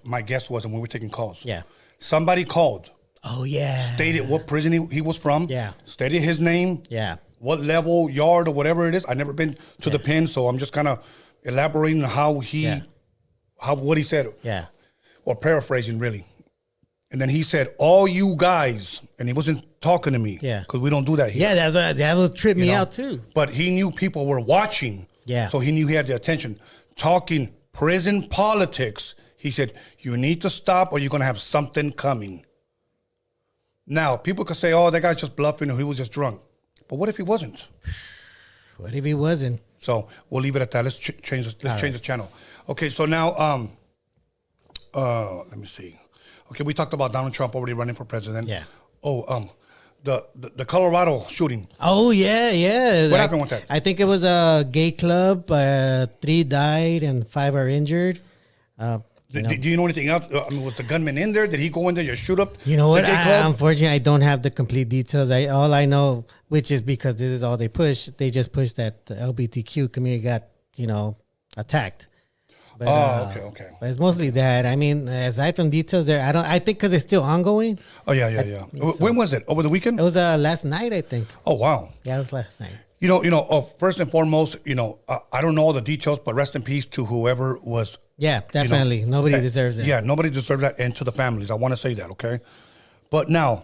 my guest was, and we were taking calls. Yeah. Somebody called. Oh, yeah. Stated what prison he was from. Yeah. Stated his name. Yeah. What level, yard, or whatever it is. I've never been to the pen, so I'm just kind of elaborating on what he said. Yeah. Or paraphrasing, really. And then he said, all you guys, and he wasn't talking to me. Yeah. Because we don't do that here. Yeah, that would trip me out too. But he knew people were watching. Yeah. So he knew he had the attention. Talking prison politics, he said, you need to stop or you're going to have something coming. Now, people could say, oh, that guy's just bluffing or he was just drunk. But what if he wasn't? What if he wasn't? So we'll leave it at that. Let's change the channel. Okay, so now, let me see. Okay, we talked about Donald Trump already running for president. Yeah. Oh, the Colorado shooting. Oh, yeah. What happened with that? I think it was a gay club. 3 died and 5 are injured. Do you know anything else? Was the gunman in there? Did he go in there just shoot up? You know what? The gay club? Unfortunately, I don't have the complete details. All I know, which is because this is all they push. They just push that the LGBTQ community got attacked. But, okay. But it's mostly that. I mean, aside from details, there, I think because it's still ongoing. Oh yeah. When was it? Over the weekend? It was last night, I think. Oh wow. Yeah, it was last night. First and foremost, I don't know all the details, but rest in peace to whoever was. Yeah, definitely. Nobody deserves it. Yeah, nobody deserves that, and to the families. I want to say that, okay? But now,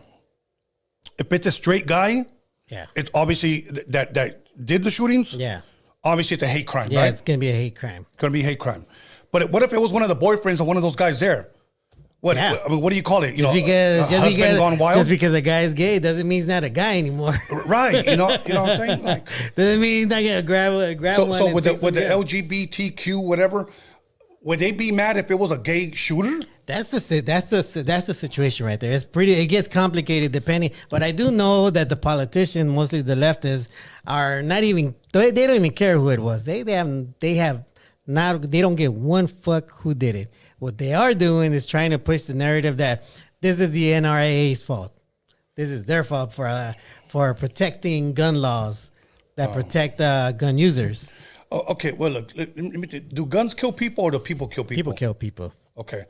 if it's a straight guy, it's obviously that did the shootings. Yeah. Obviously, it's a hate crime, yeah, right? it's going to be a hate crime. Going to be a hate crime. But what if it was one of the boyfriends of one of those guys there? What? Yeah. I mean, what do you call it? Just because gone wild? Just because a guy is gay doesn't mean he's not a guy anymore. Right. You know what I'm saying? Like, doesn't mean he's not going to grab one. So with the LGBTQ, whatever, would they be mad if it was a gay shooter? That's the situation right there. It gets complicated depending. But I do know that the politicians, mostly the leftists, are not even. They don't even care who it was. They don't give one fuck who did it. What they are doing is trying to push the narrative that this is the NRA's fault. This is their fault for protecting gun laws that protect gun users. Oh, okay, well, look, do guns kill people or do people kill people? People kill people. Okay.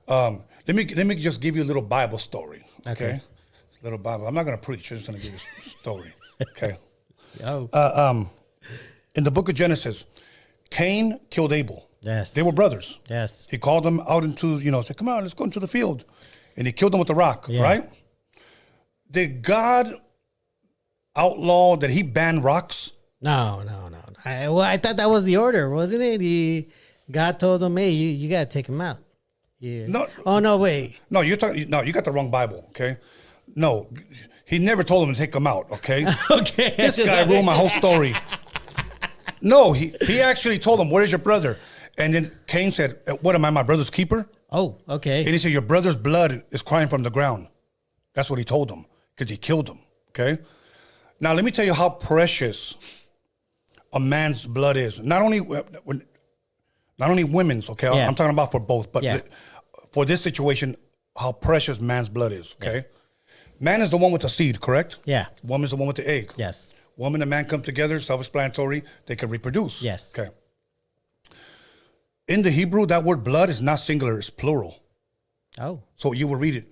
Let me just give you a little Bible story. Okay. Little Bible. I'm not going to preach. I'm just going to give you a story. Okay. In the book of Genesis, Cain killed Abel. Yes. They were brothers. Yes. He called them out into, said, come on, let's go into the field. And he killed them with a rock, right? Did God outlaw, that he banned rocks? No. I thought that was the order, wasn't it? God told him, hey, you got to take him out. Yeah. No. Oh, no, wait. No, you got the wrong Bible, okay? No, he never told them to take them out, okay? Okay. This guy ruined my whole story. No, he actually told him, where's your brother? And then Cain said, what am I, my brother's keeper? Oh, okay. And he said, your brother's blood is crying from the ground. That's what he told them, because he killed him, okay? Now, let me tell you how precious a man's blood is. Not only women's, okay? Yeah. I'm talking about for both, but for this situation, how precious man's blood is, okay? Yeah. Man is the one with the seed, correct? Yeah. Woman is the one with the egg. Yes. Woman and man come together, self-explanatory, they can reproduce. Yes. Okay. In the Hebrew, that word blood is not singular, it's plural. Oh. So you will read it.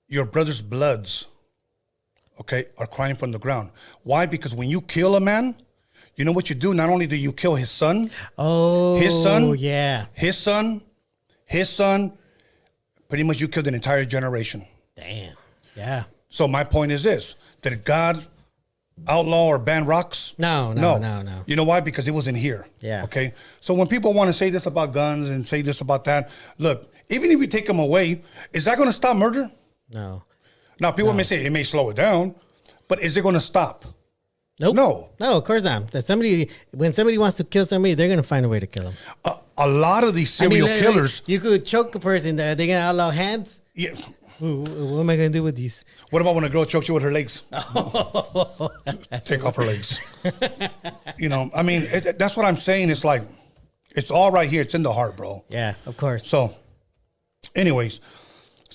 Your brother's bloods, okay, are crying from the ground. Why? Because when you kill a man, you know what you do? Not only do you kill his son, his son, pretty much you killed an entire generation. Damn. Yeah. So my point is this, did God outlaw or ban rocks? No. You know why? Because it was in here. Yeah. Okay. So when people want to say this about guns and say this about that, look, even if you take them away, is that going to stop murder? No. Now, people may say it may slow it down, but is it going to stop? Nope. No. No, of course not. When somebody wants to kill somebody, they're going to find a way to kill them. A lot of these serial killers. You could choke a person. They're going to outlaw hands? Yeah. What am I going to do with these? What about when a girl chokes you with her legs? Take off her legs. I mean, that's what I'm saying. It's like, it's all right here. It's in the heart, bro. Yeah, of course. So, anyways,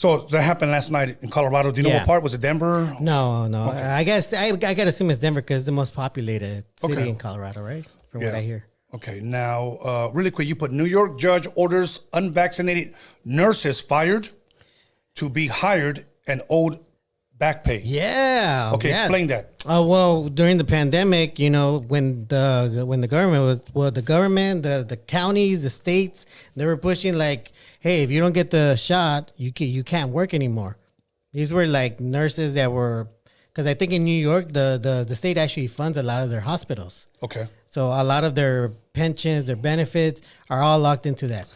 that happened last night in Colorado. Do you know what part? Was it Denver? No. Okay. I guess I got to assume it's Denver because it's the most populated city in Colorado, right? From what I hear. Okay, now, really quick, you put New York judge orders unvaccinated nurses fired to be hired and owed back pay. Yeah. Okay, explain that. Well, during the pandemic, when the government the counties, the states, they were pushing like, hey, if you don't get the shot, you can't work anymore. These were like nurses that were, because I think in New York, the state actually funds a lot of their hospitals. Okay. So a lot of their pensions, their benefits are all locked into that.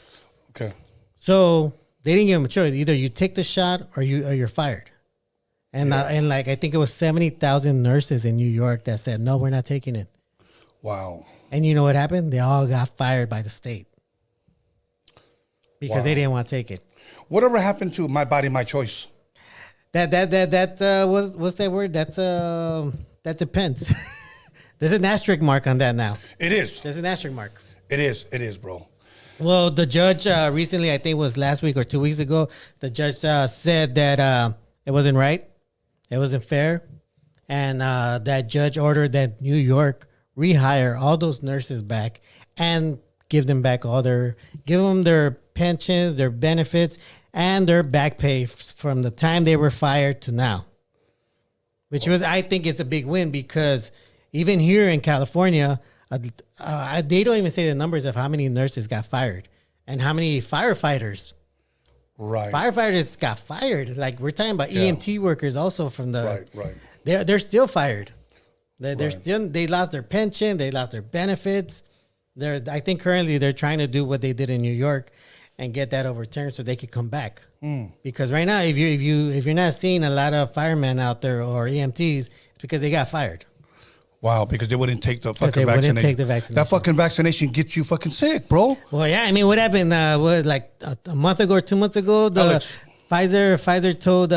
Okay. So they didn't give them a choice. Either you take the shot or you're fired. And I think it was 70,000 nurses in New York that said, no, we're not taking it. Wow. And you know what happened? They all got fired by the state because they didn't want to take it. Whatever happened to my body, my choice? What's that word? That depends. There's an asterisk mark on that now. It is. There's an asterisk mark. It is, bro. Well, the judge recently, I think it was last week or 2 weeks ago, the judge said that it wasn't right. It wasn't fair. And that judge ordered that New York rehire all those nurses back and give them back give them their pensions, their benefits, and their back pay from the time they were fired to now. I think it's a big win because even here in California, they don't even say the numbers of how many nurses got fired and how many firefighters. Right. Firefighters got fired. Like we're talking about EMT workers also from the. Right. They're still fired. They lost their pension. They lost their benefits. I think currently they're trying to do what they did in New York and get that overturned so they could come back. Because right now, if you're not seeing a lot of firemen out there or EMTs, it's because they got fired. Wow, because they wouldn't take the fucking vaccination. Wouldn't take the vaccination. That fucking vaccination gets you fucking sick, bro. Well, yeah. I mean, what happened? Like a month ago or 2 months ago, Pfizer told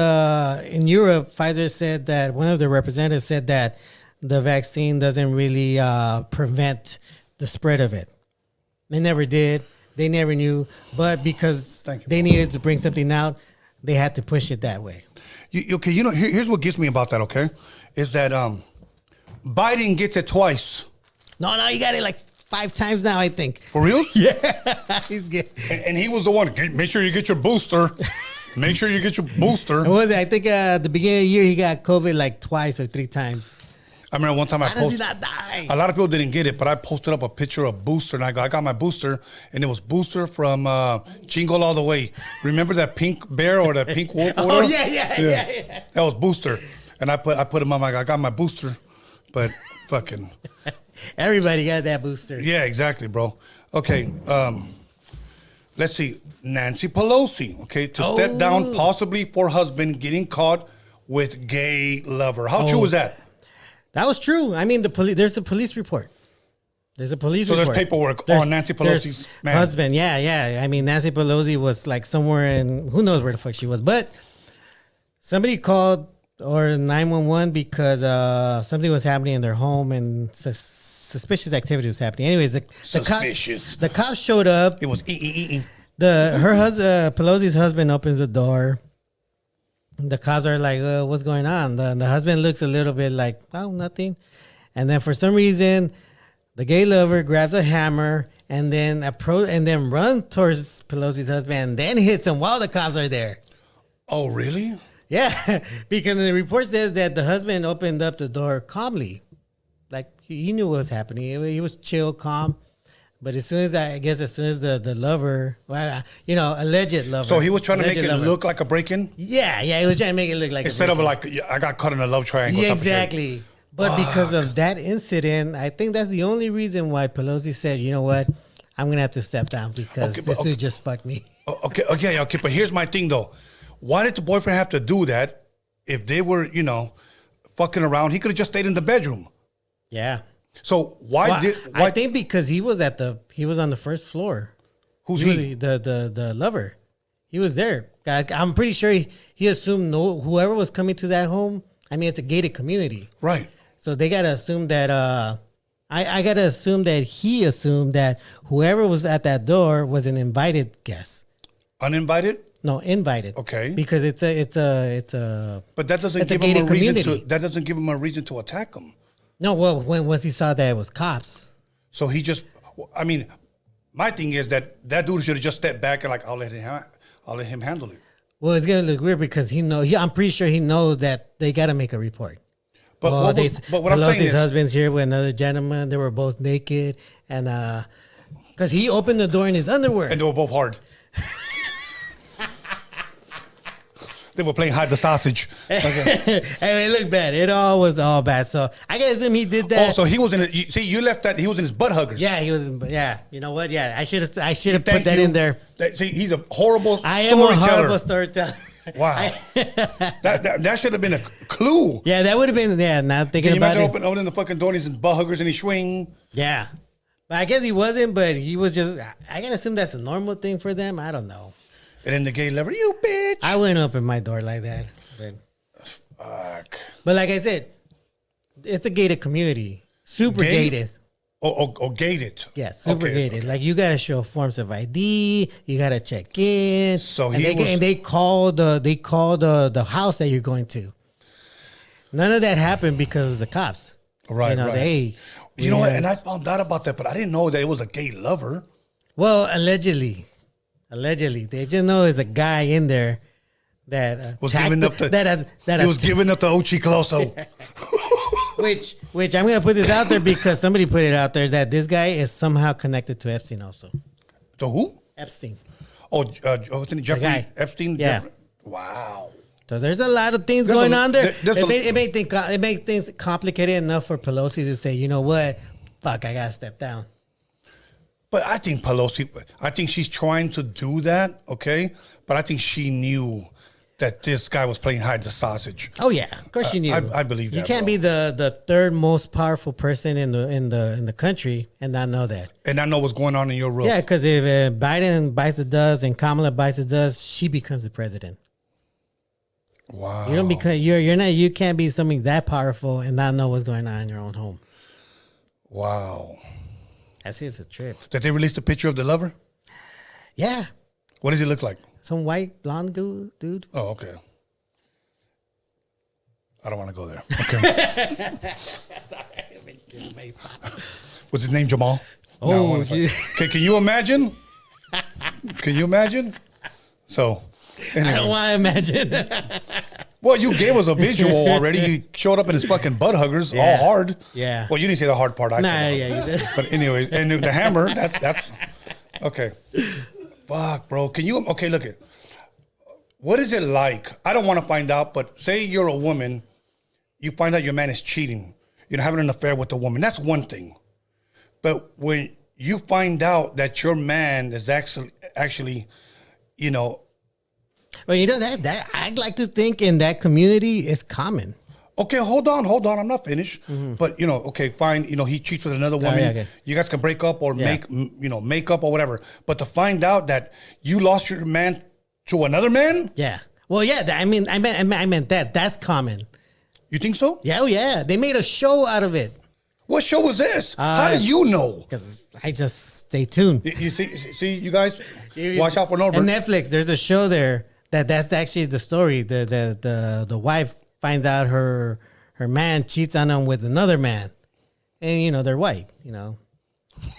in Europe, Pfizer said that one of the representatives said that the vaccine doesn't really prevent the spread of it. They never did. They never knew. But because they needed to bring something out, they had to push it that way. Okay, here's what gets me about that, okay? Is that Biden gets it twice. No, you got it like 5 times now, I think. For real? Yeah, he's good. And he was the one. Make sure you get your booster. Make sure you get your booster. What was it? I think at the beginning of the year, he got COVID like 2 or 3 times. I remember one time How does he not die? A lot of people didn't get it, but I posted up a picture of booster, and I got my booster, and it was booster from Jingle All the Way. Remember that pink bear or that pink wolf? Or Oh, whatever? yeah. That was booster, and I put him on I got my booster, but fucking Everybody got that booster. yeah, exactly, bro. Okay, let's see. Nancy Pelosi, okay, to step down possibly for husband getting caught with gay lover. How true is that? That was true. I mean, there's a police report. There's a police So report. there's paperwork on Nancy Pelosi's man. husband. Yeah. I mean, Nancy Pelosi was like somewhere in, who knows where the fuck she was. But somebody called or 911 because something was happening in their home and suspicious activity was happening. Anyways, the cops showed up. It was Her husband, Pelosi's husband, opens the door. The cops are like, "What's going on?" The husband looks a little bit like, "Oh, nothing," and then for some reason, the gay lover grabs a hammer and then runs towards Pelosi's husband and then hits him while the cops are there. Oh, really? Yeah, because the report says that the husband opened up the door calmly, like he knew what was happening. He was chill, calm. But as soon as the lover, alleged lover. So he was trying to make it lover. look like a break-in? Yeah, he was trying to make it look like Instead of like, I got caught in a love triangle. yeah, type of shit. exactly. But because of that incident, I think that's the only reason why Pelosi said, you know what, I'm going to have to step down because this dude just fucked me. Okay. But here's my thing, though. Why did the boyfriend have to do that if they were, fucking around? He could have just stayed in the bedroom. Yeah. So why? I think because he was on the first floor. Who's he? The lover. He was there. I'm pretty sure he assumed whoever was coming to that home. I mean, it's a gated community, Right. so they gotta assume that. I gotta assume that he assumed that whoever was at that door was an invited guest. Uninvited? No, invited. Okay. Because it's a. But that doesn't It's a give him a gated reason community. that doesn't give him a reason to attack him. No, well, once he saw that it was cops. So he just, I mean, my thing is that dude should have just stepped back and like, I'll let him handle it. Well, it's gonna look weird because I'm pretty sure he knows that they gotta make a report. But what I'm saying Pelosi's is, husband's here with another gentleman. They were both naked, and because he opened the door in his underwear. and they were both hard. They were playing hide the sausage. Okay. Hey, it looked bad. It all was all bad. So I guess him he did that. Oh, so he was in it. See, you left that. He was in his butt huggers. Yeah, he was. Yeah, you know what? Yeah, I should have Thank put that you. in there. See, he's a horrible I am a storyteller. horrible storyteller. Wow. that should have been a clue. Yeah, that would have been. Yeah, now thinking Can you about imagine it. opening the fucking door and he's in butt huggers and he swing? Yeah, but I guess he wasn't. But he was just. I gotta assume that's a normal thing for them. I don't know. And then the gay lover, you bitch. I wouldn't open my door like that. Fuck. But like I said, it's a gated community. Super Gated? gated. Or gated. Yeah, super Okay, gated. okay. Like you gotta show forms of ID. You gotta check in. So they call the house that you're going to. None of that happened because of the cops. Right, right. You know what? And I found out about that, but I didn't know that it was a gay lover. Well, allegedly, they just know there's a guy in there that Was giving up he was giving up the Ochicloso. which I'm gonna put this out there because somebody put it out there that this guy is somehow connected to Epstein also. To who? Epstein. What's in Jeffrey guy. Epstein? Yeah. Jeffrey? Wow. So there's a lot of things There's going a- on there. there's It made things complicated enough for Pelosi to say, you know what, fuck, I gotta step down. But I think she's trying to do that, okay? But I think she knew that this guy was playing hide the sausage. Oh yeah, of course you knew. I believe that. You can't bro. be the third most powerful person in the country and not know that. And I know what's going on in your roof. Yeah, because if Biden bites the dust and Kamala bites the dust, she becomes the president. Wow. You don't because you can't be something that powerful and not know what's going on in your own home. Wow. I see it's a trip. Did they release the picture of the lover? Yeah, What does he look like? some white blonde dude. Oh, okay. I don't want to go there. Okay. What's his name, Jamal? Oh, Can you imagine? Can you imagine? So, anyway. I don't want to imagine. Well, you gave us a visual already. You showed up in his fucking butt huggers, Yeah. all hard. Yeah. Well, you didn't say the hard part. I Nah, said. yeah, you said. But anyway, and the hammer. That's okay. Fuck, bro. Can you? Okay, look it. What is it like? I don't want to find out, but say you're a woman, you find out your man is cheating, having an affair with a woman. That's one thing. But when you find out that your man is actually, Well, that I'd like to think in that community it's common. okay, hold on. I'm not finished. But okay, fine. He cheats with another woman. yeah, okay. You guys can break up or make up or whatever. But to find out that you lost your man to another man, Yeah. Well, yeah. I meant that. That's common. you think so? Yeah. Oh, yeah. They made a show out of it. What show was this? How do you know? Because I just stay tuned. You see, you guys, watch out for Norbert. On Netflix, there's a show there that's actually the story. The wife finds out her man cheats on him with another man, and they're white.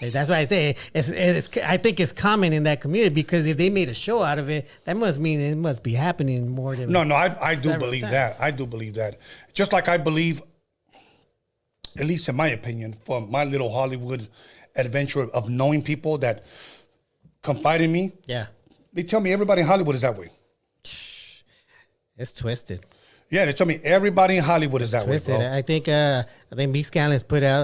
That's why I say I think it's common in that community, because if they made a show out of it, that must mean it must be happening more than No, I do several believe times. that. I do believe that. Just like I believe, at least in my opinion, from my little Hollywood adventure of knowing people that confide in me, Yeah, they tell me everybody in Hollywood is that way. it's twisted. Yeah, they tell me everybody in Hollywood is that way, Twisted. bro. I think B-SKANLESS put out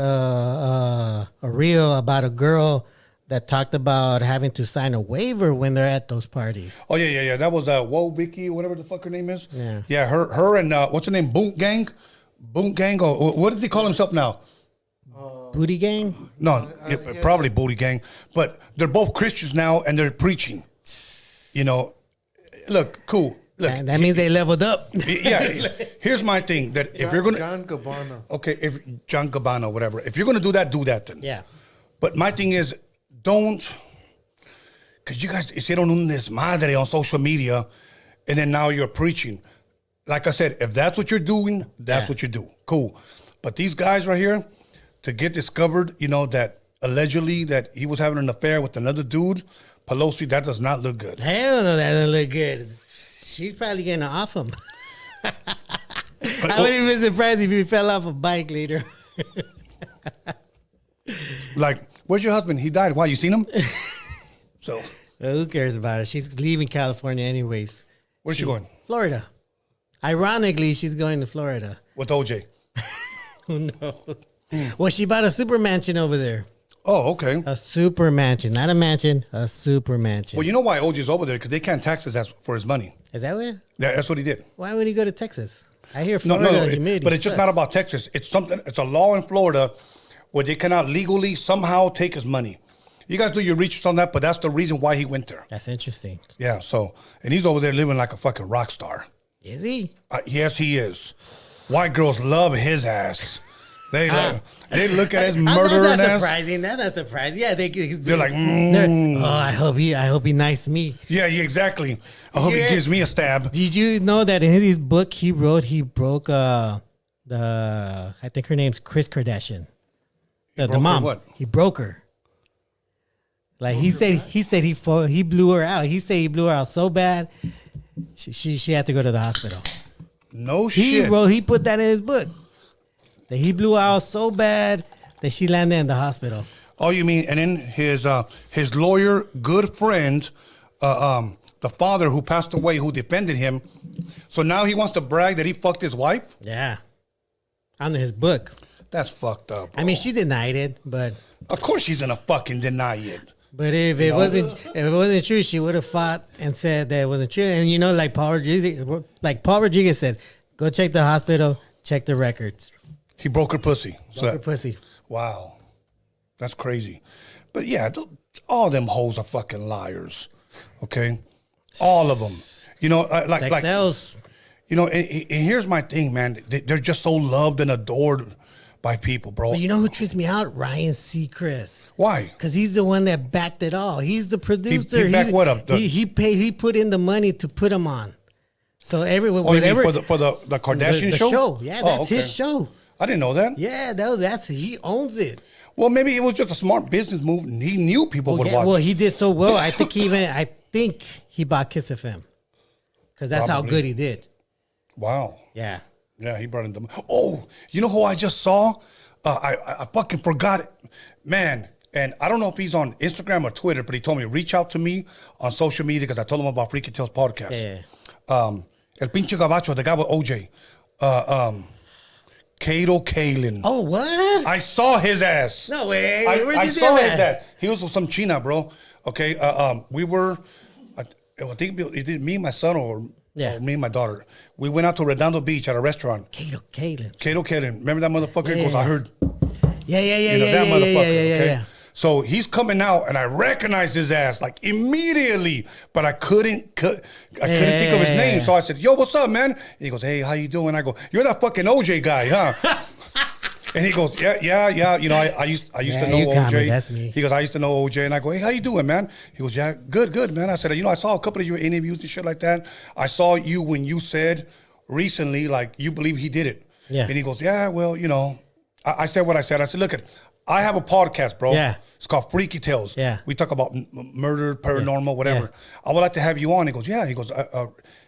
a reel about a girl that talked about having to sign a waiver when they're at those parties. Oh yeah. That was Whoa Vicky, whatever the fuck her name is. Yeah. Her and what's her name? Boot Gang, or what does he call himself now? Booty gang? No, probably Booty Gang. But they're both Christians now, and they're preaching. Look, cool. Look, And that means they leveled up. yeah. Here's my thing: that if you're gonna, John Gabbana. okay, if John Gabbana, whatever, if you're gonna do that then. Yeah. But my thing is, don't, because you guys hicieron un desmadre on social media, and then now you're preaching. Like I said, if that's what you're doing, that's what you do. Cool. But these guys right here, to get discovered, that allegedly that he was having an affair with another dude, Pelosi, that does not look good. Hell no, that doesn't look good. She's probably getting off him. I wouldn't be surprised if he fell off a bike later. Like, where's your husband? He died. Why? You seen him? So, Well, who cares about it? She's leaving California anyways. where's she going? Florida. Ironically, she's going to Florida. With OJ. Who knows? Well, she bought a super mansion over there. Oh, okay. A super mansion. Not a mansion, a super mansion. Well, you know why OJ's over there? Because they can't tax his ass for his money. Is that what? Yeah, that's what he did. Why would he go to Texas? I hear No, Florida humidity but it's just not sucks. about Texas. It's something. It's a law in Florida where they cannot legally somehow take his money. You guys do your research on that, but that's the reason why he went there. That's interesting. Yeah. So, and he's over there living like a fucking rock star. Is he? Yes, he is. White girls love his ass. They look at his murdering That's not ass. surprising. That's not surprising. Yeah, They're like, oh, I hope he nice me. yeah, exactly. I hope he Yeah. gives me a stab. Did you know that in his book he broke I think her name's Kris Kardashian. The broke her mom. what? He broke her. Like he said he blew her out. He said he blew her out so bad she had to go to the hospital. No shit. He put that in his book. That he blew her out so bad that she landed in the hospital. Oh, you mean, and then his lawyer, good friend, the father who passed away, who defended him. So now he wants to brag that he fucked his wife? Yeah. On his book. That's fucked up, bro. I mean, she denied it, but Of course she's gonna fucking deny it. if it wasn't true, she would have fought and said that it wasn't true. And like Paul Rodriguez says, go check the hospital, check the records. He broke her pussy. Broke her pussy. Wow. That's crazy. But yeah, all them hoes are fucking liars. Okay? All of them. Sex sells. And here's my thing, man. They're just so loved and adored by people, bro. But you know who trips me out? Ryan Seacrest. Why? Because he's the one that backed it all. He's the producer. He backed what up? He put in the money to put him on. So everyone, Oh, you mean whatever for the Kardashian the show? show. Yeah, that's okay. his show. I didn't know that. Yeah, he owns it. Well, maybe it was just a smart business move, and he knew people would watch. Well, he did so well. I think he bought Kiss FM because that's how good he did. Wow. Yeah. Yeah, he brought in the. Oh, you know who I just saw? I fucking forgot it, man. And I don't know if he's on Instagram or Twitter, but he told me reach out to me on social media because I told him about Freaky Tales podcast. Yeah. El pinche Camacho, the guy with OJ, Kato Kaelin. Oh, what? I saw his ass. No way. I Where'd you see saw him his at? ass. He was with some China, bro. Okay, we were. I think it did me, my son, or me and my daughter. We went out to Redondo Beach at a restaurant. Kato Kaelin. Kato Kaelin. Remember that motherfucker? Yeah. Because I heard. Yeah. That motherfucker. Yeah. So he's coming out, and I recognized his ass like immediately, but I couldn't think of his name. So I said, "Yo, what's up, man?" And he goes, "Hey, how you doing?" I go, "You're that fucking OJ guy, huh?" And he goes, yeah. You know, I used to know OJ. That's me. He goes, I used to know OJ, and I go, "Hey, how you doing, man?" He goes, "Yeah, good, man." I said, "You know, I saw a couple of your interviews and shit like that. I saw you when you said recently, like, you believe he did it." Yeah. And he goes, "Yeah, well, you know," I said what I said. I said, "Look, I have a podcast, bro. Yeah. It's called Freaky Tales. Yeah. We talk about murder, paranormal, whatever. Yeah. I would like to have you on." He goes, "Yeah." He goes,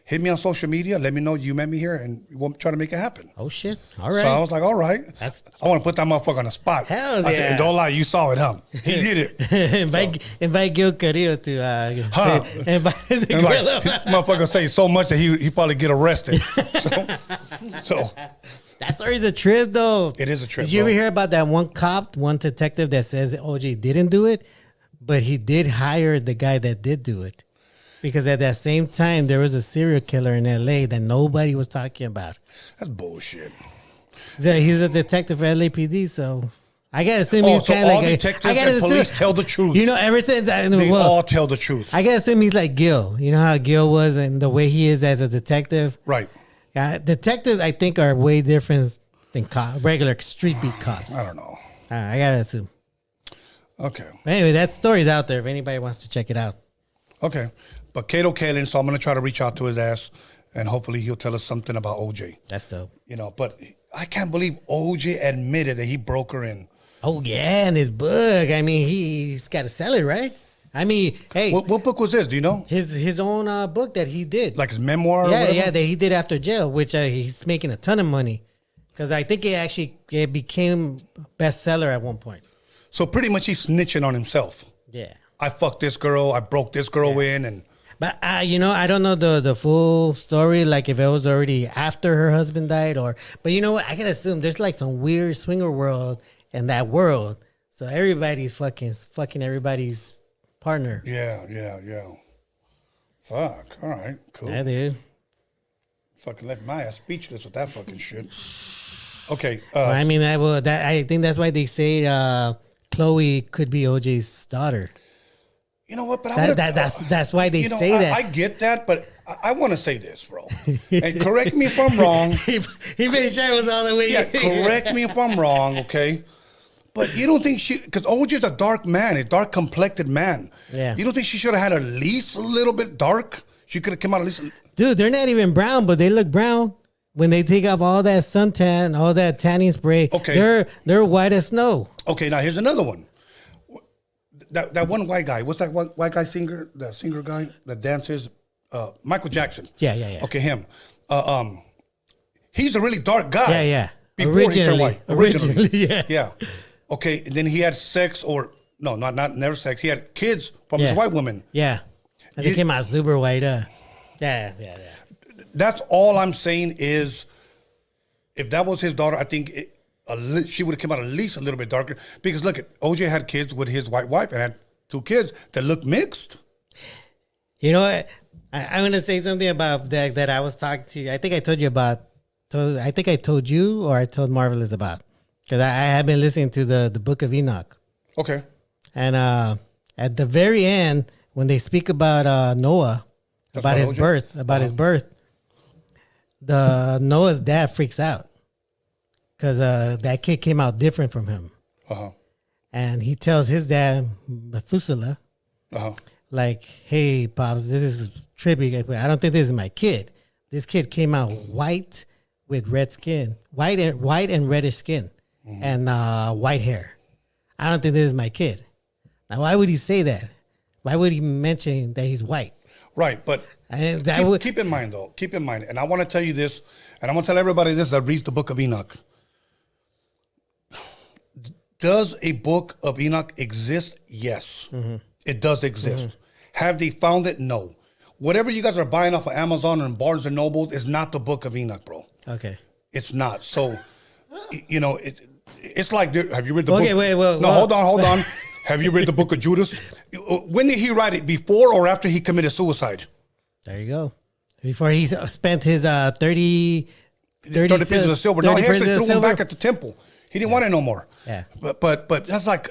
"Hit me on social media. Let me know you met me here, and we'll try to make it happen." Oh, shit. All right. So I was like, "All right." I want to put that motherfucker on the spot. Hell I yeah. said, "And don't lie, you saw it, huh?" He did it. invite Gil Carrillo to Huh. invite the And gorilla. like, motherfucker say so much that he probably get arrested. so That story's a trip, though. It is a trip, Did you bro. ever hear about that one detective that says that OJ didn't do it, but he did hire the guy that did do it? Because at that same time, there was a serial killer in LA that nobody was talking about. that's bullshit. So he's a detective for LAPD, so I gotta assume he's so kind of all like detectives and police tell the truth. You know, ever since They all tell the truth. I gotta assume he's like Gil. You know how Gil was and the way he is as a detective. Right. Detectives, I think, are way different than regular street beat cops. I don't know. I gotta assume. Okay. But anyway, that story's out there if anybody wants to check it out. Okay. But Kato Kaelin, so I'm going to try to reach out to his ass, and hopefully he'll tell us something about OJ. That's dope. You know, but I can't believe OJ admitted that he broke her in. Oh yeah, and his book. I mean, he's got to sell it, right? I mean, hey, What book was this? Do you know? his own book that he did. Like his memoir? or Yeah, whatever? that he did after jail, which he's making a ton of money. Because I think it became bestseller at one point. So pretty much he's snitching on himself. Yeah. I fucked this girl. I broke this girl in, and But, you know, I don't know the full story, like if it was already after her husband died or... But you know what? I can assume there's like some weird swinger world in that world. So everybody's fucking everybody's partner. yeah. Fuck. All right. Cool. Yeah, dude. Fucking left my ass speechless with that fucking shit. Okay. Well, I mean, I think that's why they say Chloe could be OJ's daughter. You know what? But That's why they say that. I get that, but I want to say this, bro. And correct me if I'm wrong. he made sure it was all the way. Yeah, correct me if I'm wrong, okay? But you don't think because OJ's a dark man, a dark complected man. Yeah. You don't think she should have had at least a little bit dark? She could have come out at least. Dude, they're not even brown, but they look brown when they take off all that suntan, all that tanning spray. Okay. They're white as snow. Okay, now here's another one. That one white guy. What's that one white guy singer? That singer guy that dances? Michael Jackson. Yeah. Okay, him. He's a really dark guy. Yeah. Before he turned white. Originally, yeah. Yeah. Okay, and then he had sex not never sex. He had kids from his white woman. Yeah. And they came out super white. Yeah. That's all I'm saying is, if that was his daughter, I think she would have come out at least a little bit darker. Because look, OJ had kids with his white wife and had 2 kids that looked mixed. You know what? I'm going to say something about that I was talking to you. I think I told you about. I think I told you or I told Marvelous about. Because I have been listening to the Book of Enoch. Okay. And at the very end, when they speak about Noah, about his birth, the Noah's dad freaks out because that kid came out different from him. Uh-huh. And he tells his dad, Methuselah, like, "Hey, Pops, this is trippy. I don't think this is my kid. This kid came out white with red skin, white and reddish skin, and white hair. I don't think this is my kid. Now, why would he say that? Why would he mention that he's white? Right, but And that keep in mind, though. Keep in mind, and I want to tell you this, and I want to tell everybody this that reads the book of Enoch. Does a book of Enoch exist? Yes, it does exist. Have they found it? No. Whatever you guys are buying off of Amazon and Barnes and Nobles is not the book of Enoch, bro. Okay. It's not. So, you know, it's like, have you read the Okay, book? wait, well, no, well- hold on. Have you read the book of Judas? When did he write it? Before or after he committed suicide? There you go. Before he spent his 30 pieces of silver. No, he 30 actually pieces of threw them silver. back at the temple. He didn't want it no more. Yeah. But that's like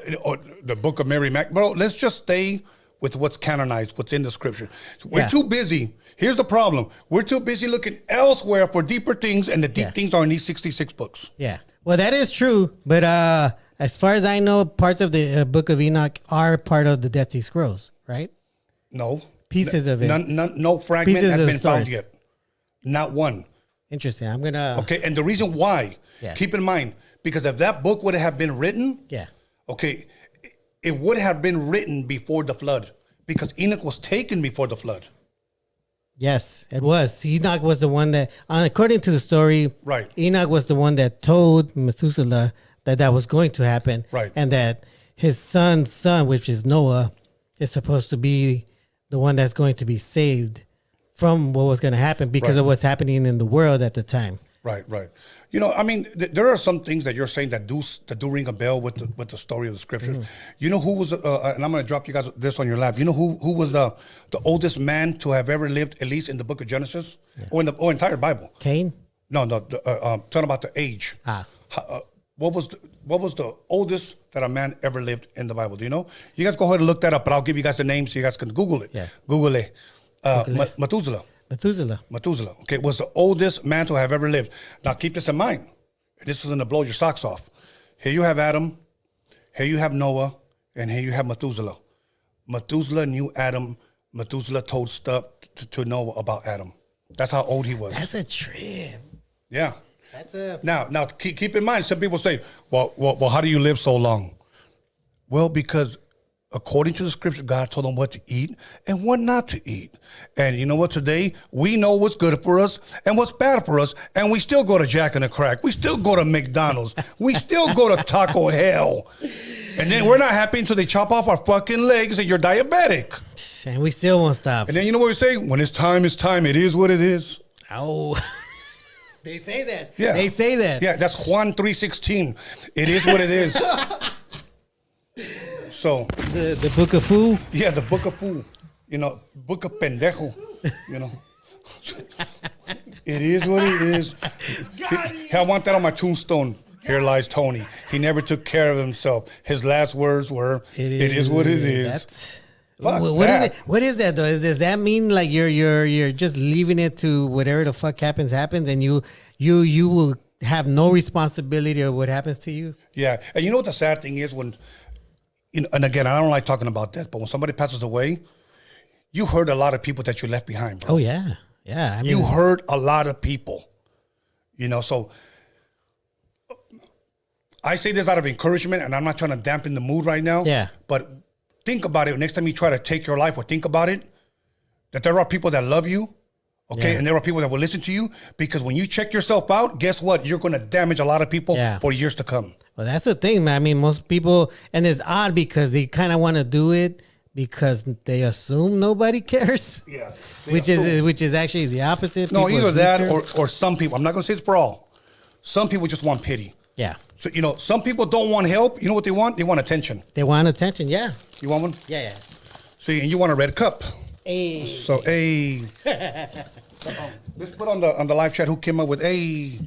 the book of Mary Mac. Bro, let's just stay with what's canonized, what's in the scripture. We're too busy. Here's the problem. We're too busy looking elsewhere for deeper things, and the deep things are in these 66 books. Yeah. Well, that is true. But as far as I know, parts of the Book of Enoch are part of the Dead Sea Scrolls, right? No. Pieces of it. No fragment Pieces has of been found stories. yet. Not one. Interesting. I'm going to... Okay, and the reason why, keep in mind, because if that book would have been written, okay, it would have been written before the flood, because Enoch was taken before the flood. Yes, it was. Enoch was the one that, according to the story, Right. Enoch was the one that told Methuselah that was going to happen. Right. And that his son's son, which is Noah, is supposed to be the one that's going to be saved from what was going to happen because of what's happening in the world at the time. Right. You know, I mean, there are some things that you're saying that do ring a bell with the story of the scriptures. You know who was, and I'm going to drop you guys this on your lap. You know who was the oldest man to have ever lived, at least in the book of Genesis, or in the entire Bible? Cain? No, talking about the age. What was the oldest that a man ever lived in the Bible? Do you know? You guys go ahead and look that up, but I'll give you guys the name so you guys can Google it. Yeah. Google it. Methuselah. Methuselah, okay, was the oldest man to have ever lived. Now, keep this in mind. This is going to blow your socks off. Here you have Adam, here you have Noah, and here you have Methuselah. Methuselah knew Adam. Methuselah told stuff to Noah about Adam. That's how old he was. That's a trip. Yeah. That's a... Now keep in mind, some people say, well, how do you live so long? Well, because according to the scripture, God told them what to eat and what not to eat. And you know what? Today, we know what's good for us and what's bad for us. And we still go to Jack and the Crack. We still go to McDonald's. We still go to Taco Hell. And then we're not happy until they chop off our fucking legs and you're diabetic. And we still won't stop. And then you know what we say? When it's time, it's time. It is what it is. Oh. They say that. Yeah. They say that. Yeah, that's Juan 3:16. It is what it is. So the book of fool. yeah, the book of fool, you know, book of pendejo, you know. It is what it is. I want that on my tombstone. Here lies Tony. He never took care of himself. His last words were, "It is what it is." That's, Fuck what that. is it? What is that though? Does that mean like you're just leaving it to whatever the fuck happens, and you will have no responsibility of what happens to you? Yeah, and you know what the sad thing is when, you know, and again, I don't like talking about death, but when somebody passes away, you hurt a lot of people that you left behind, bro. Oh yeah. I mean, You hurt a lot of people, you know. So I say this out of encouragement, and I'm not trying to dampen the mood right now. Yeah. But think about it. Next time you try to take your life, or think about it, that there are people that love you, okay, Yeah. and there are people that will listen to you. Because when you check yourself out, guess what? You're going to damage a lot of people for years to come. Well, that's the thing, man. I mean, most people, and it's odd because they kind of want to do it because they assume nobody cares. Yeah. Which is actually the opposite. No, People either do that care. or some people. I'm not going to say it's for all. Some people just want pity. Yeah. So, you know, some people don't want help. You know what they want? They want attention. They want attention. Yeah. You want one? Yeah. See, and you want a red cup. Hey. So, let's put on the live chat who came up with a.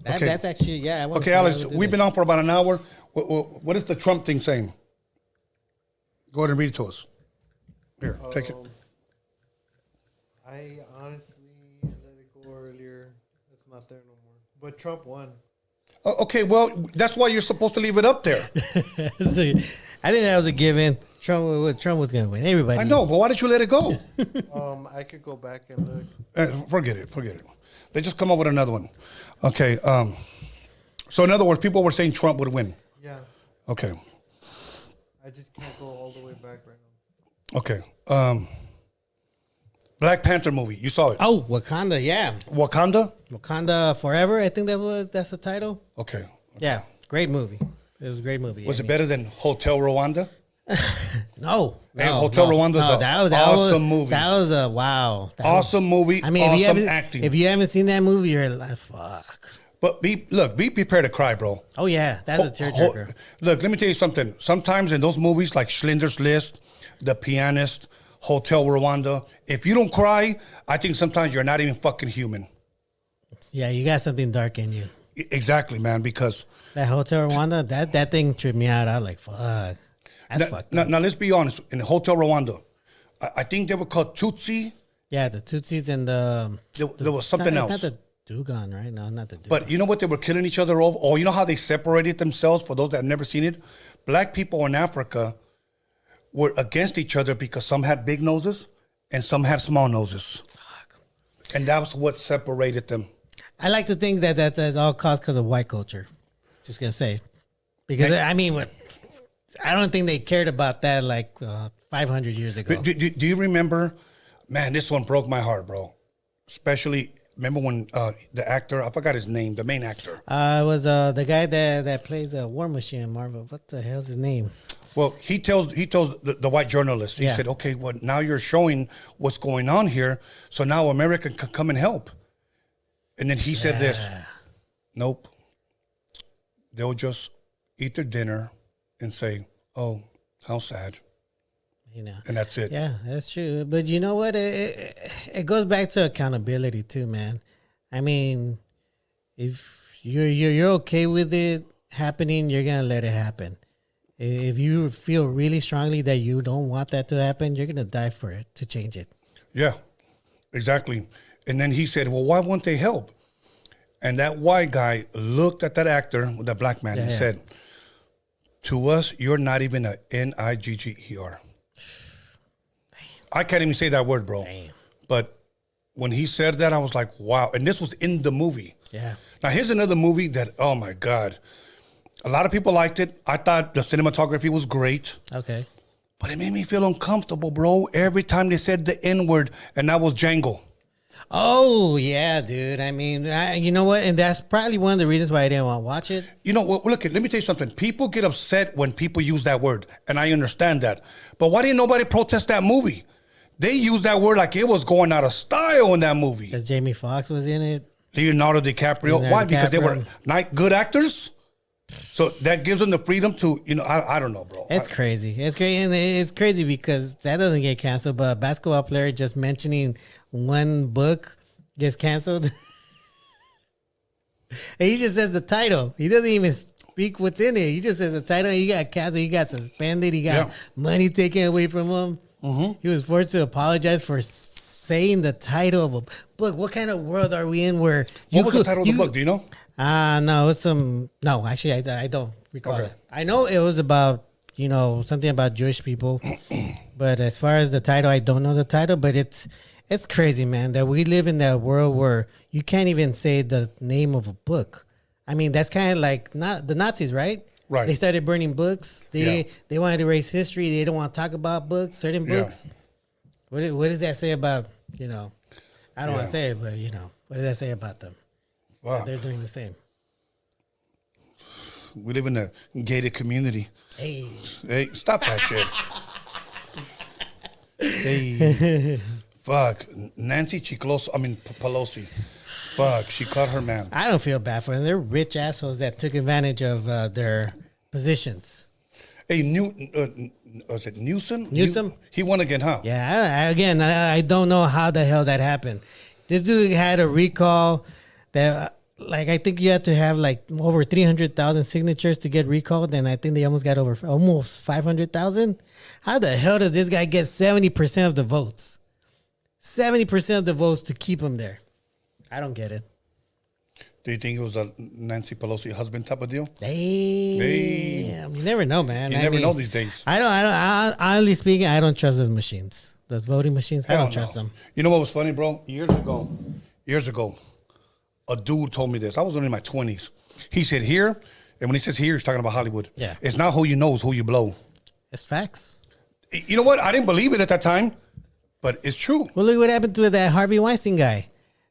Okay. That's actually, yeah. Okay, Alex, we've been on for about an hour. What is the Trump thing saying? Go ahead and read it to us. Here, take it. I honestly let it go earlier. It's not there no more. But Trump won. Okay, well, that's why you're supposed to leave it up there. So, I think that was a given. Trump was going to win. Everybody. I know, but why did you let it go? I could go back and look. Forget it. Let's just come up with another one. Okay. So in other words, people were saying Trump would win. Yeah. Okay. I just can't go all the way back right now. Okay. Black Panther movie. You saw it. Oh, Wakanda, yeah. Wakanda? Wakanda Forever, I think that's the title. Okay. Yeah, great movie. It was a great movie. Was it better than Hotel Rwanda? No. Hey, Hotel Rwanda's an awesome movie. That was a wow. Awesome movie. I mean, awesome acting. If you haven't seen that movie, you're like, fuck. But be prepared to cry, bro. Oh, yeah. That's a tearjerker. Look, let me tell you something. Sometimes in those movies like Schindler's List, The Pianist, Hotel Rwanda, if you don't cry, I think sometimes you're not even fucking human. Yeah, you got something dark in you. Exactly, man, because... That Hotel Rwanda, that thing tripped me out. I was like, fuck. That's fucked up. Now, let's be honest. In Hotel Rwanda, I think they were called Tutsi. Yeah, the Tutsis and the... There was something else. Not the Dugan, right? No, not the Dugan. But you know what they were killing each other over? Or you know how they separated themselves, for those that have never seen it? Black people in Africa were against each other because some had big noses and some had small noses. Fuck. And that was what separated them. I like to think that that's all caused because of white culture. Just going to say. Because, I mean, I don't think they cared about that like 500 years ago. Do you remember? Man, this one broke my heart, bro. Especially... Remember when the actor, I forgot his name, the main actor. It was the guy that plays War Machine in Marvel. What the hell's his name? Well, he tells the white journalist, he said, okay, well, now you're showing what's going on here, so now America can come and help. And then he said this, nope. They'll just eat their dinner and say, oh, how sad. You know, and that's it. Yeah, that's true. But you know what? It goes back to accountability too, man. I mean, if you're okay with it happening, you're gonna let it happen. If you feel really strongly that you don't want that to happen, you're gonna die for it to change it. Yeah, exactly. And then he said, "Well, why won't they help?" And that white guy looked at that actor, that black man, and said, "To us, you're not even a Nigger." I can't even say that word, bro. Damn. But when he said that, I was like, wow. And this was in the movie. Yeah. Now, here's another movie that, oh, my God. A lot of people liked it. I thought the cinematography was great. Okay. But it made me feel uncomfortable, bro, every time they said the N-word, and that was Django. Oh, yeah, dude. I mean, you know what? And that's probably one of the reasons why I didn't want to watch it. You know, well, look, let me tell you something. People get upset when people use that word, and I understand that. But why didn't nobody protest that movie? They used that word like it was going out of style in that movie. Because Jamie Foxx was in it. Leonardo DiCaprio. Why? Because they were good actors? So that gives them the freedom to, you know, I don't know, bro. It's crazy. It's crazy. And it's crazy because that doesn't get canceled, but a basketball player just mentioning one book gets canceled. And he just says the title. He doesn't even speak what's in it. He just says the title. He got canceled. He got suspended. He got money taken away from him. Mm-hmm. He was forced to apologize for saying the title of a book. What kind of world are we in where... What was the title of the book? Do you know? No, it's no, actually, I don't recall it. I know it was about, you know, something about Jewish people. But as far as the title, I don't know the title. But it's crazy, man, that we live in that world where you can't even say the name of a book. I mean, that's kind of like not the Nazis, right? Right. They started burning books. They wanted to erase history. They don't want to talk about books, certain books. What does that say about, you know, I don't want to say it, but, you know, what does that say about them? Wow. They're doing the same. We live in a gated community. Hey, stop that shit. Hey. Fuck. Nancy Pelosi. Fuck, she caught her man. I don't feel bad for them. They're rich assholes that took advantage of their positions. Hey, was it Newsom? Newsom? He won again, huh? Yeah, I don't know how the hell that happened. This dude had a recall that, like, I think you had to have, like, over 300,000 signatures to get recalled, and I think they almost got almost 500,000. How the hell does this guy get 70% of the votes? 70% of the votes to keep him there. I don't get it. Do you think it was a Nancy Pelosi husband type of deal? Hey. You never know, man. You never know these days. Honestly speaking, I don't trust those machines. Those voting machines, I don't trust them. You know what was funny, bro? Years ago, a dude told me this. I was only in my 20s. He said here, and when he says here, he's talking about Hollywood. Yeah. It's not who you know, it's who you blow. It's facts. You know what? I didn't believe it at that time, but it's true. Well, look what happened to that Harvey Weinstein guy.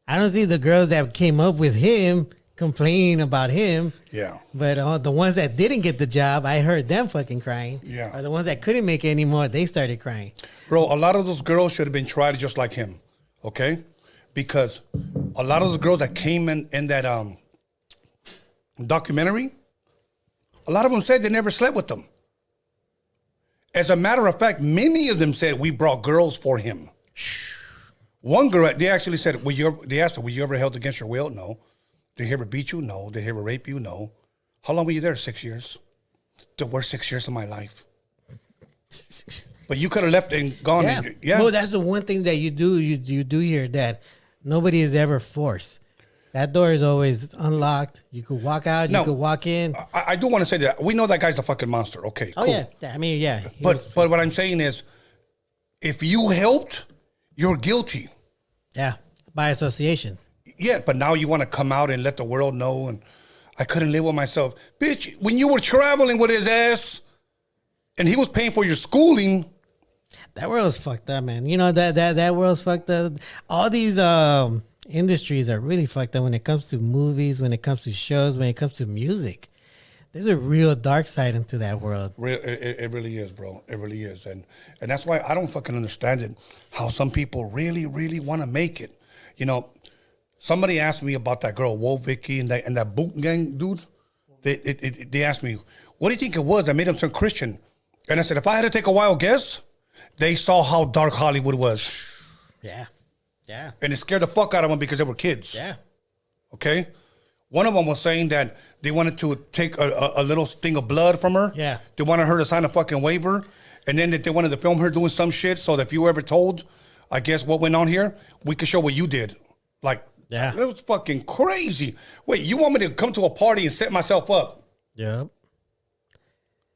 I don't see the girls that came up with him complaining about him. Yeah. But the ones that didn't get the job, I heard them fucking crying. Yeah. Or the ones that couldn't make it anymore, they started crying. Bro, a lot of those girls should have been tried just like him, okay? Because a lot of those girls that came in that documentary, a lot of them said they never slept with them. As a matter of fact, many of them said we brought girls for him. One girl, they actually said, they asked her, were you ever held against your will? No. Did he ever beat you? No. Did he ever rape you? No. How long were you there? 6 years. The worst 6 years of my life. But you could have left and gone. Yeah. Well, that's the one thing that you do here, that nobody is ever forced. That door is always unlocked. You could walk out. You could walk in. I do want to say that. We know that guy's a fucking monster. Okay, Oh, cool. yeah. I mean, yeah. But what I'm saying is, if you helped, you're guilty. Yeah, by association. Yeah, but now you want to come out and let the world know, and I couldn't live with myself. Bitch, when you were traveling with his ass, and he was paying for your schooling. That world's fucked up, man. You know, that world's fucked up. All these industries are really fucked up when it comes to movies, when it comes to shows, when it comes to music. There's a real dark side into that world. It really is, bro. It really is. And that's why I don't fucking understand it, how some people really, really want to make it. You know, somebody asked me about that girl, Wolf Vicky, and that boot gang dude. They asked me, what do you think it was that made them turn Christian? And I said, if I had to take a wild guess, they saw how dark Hollywood was. Yeah. Yeah. And it scared the fuck out of them because they were kids. Yeah. Okay? One of them was saying that they wanted to take a little thing of blood from her. Yeah. They wanted her to sign a fucking waiver. And then that they wanted to film her doing some shit so that if you were ever told, I guess, what went on here, we could show what you did. Like, Yeah. it was fucking crazy. Wait, you want me to come to a party and set myself up? Yep.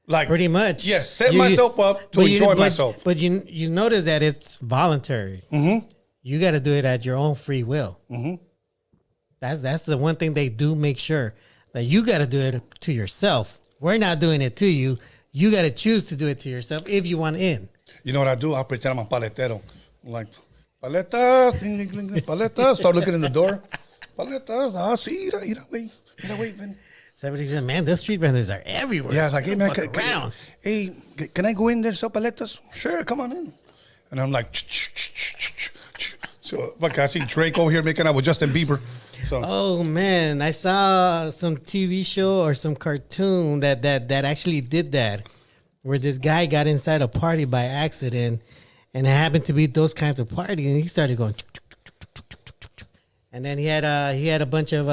Like, Pretty much. yes, set myself up to but enjoy myself. But you notice that it's voluntary. Mm-hmm. You got to do it at your own free will. Mm-hmm. That's the one thing they do make sure, that you got to do it to yourself. We're not doing it to you. You got to choose to do it to yourself if you want in. You know what I do? I'll pretend I'm a paletero. I'm like, paletas, ding, ding, ding, ding, paletas. Start looking in the door. Paletas, sí, wait, man. Somebody said, man, those street vendors are everywhere. Yeah, I was like, hey, man, can I go in there and sell paletas? Sure, come on in. And I'm like, so like I see Drake over here making out with Justin Bieber. So Oh man, I saw some TV show or some cartoon that actually did that, where this guy got inside a party by accident, and it happened to be those kinds of parties, and he started going, and then he had a bunch of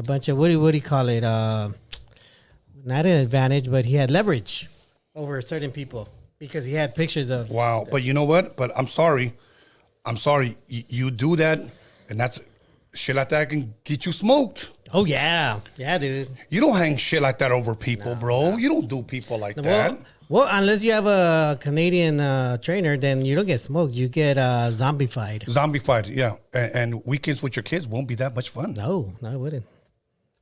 what do you call it? Not an advantage, but he had leverage over certain people because he had pictures of. wow. But you know what? But I'm sorry. You do that, and that's shit like that can get you smoked. Oh yeah, dude. You don't hang shit like that over people, bro. You don't do people like that. Well, unless you have a Canadian trainer, then you don't get smoked. You get zombified. Zombified, yeah. And weekends with your kids won't be that much fun. No, it wouldn't.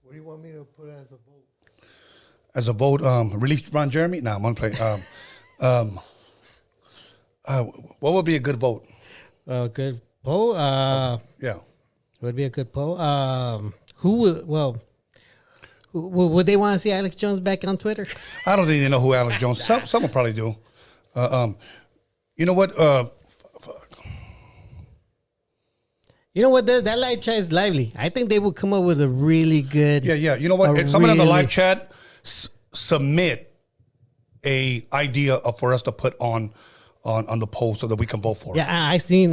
What do you want me to put as a vote? As a vote, release Ron Jeremy? No, I'm gonna play. What would be a good vote? Good poll. Yeah. Would be a good poll. Would they want to see Alex Jones back on Twitter? I don't even know who Alex Jones. Some will probably do. You know what? You know what? That live chat is lively. I think they will come up with a really good. Yeah. You know what? If somebody on the live chat submit a idea for us to put on the poll so that we can vote for it. Yeah, I see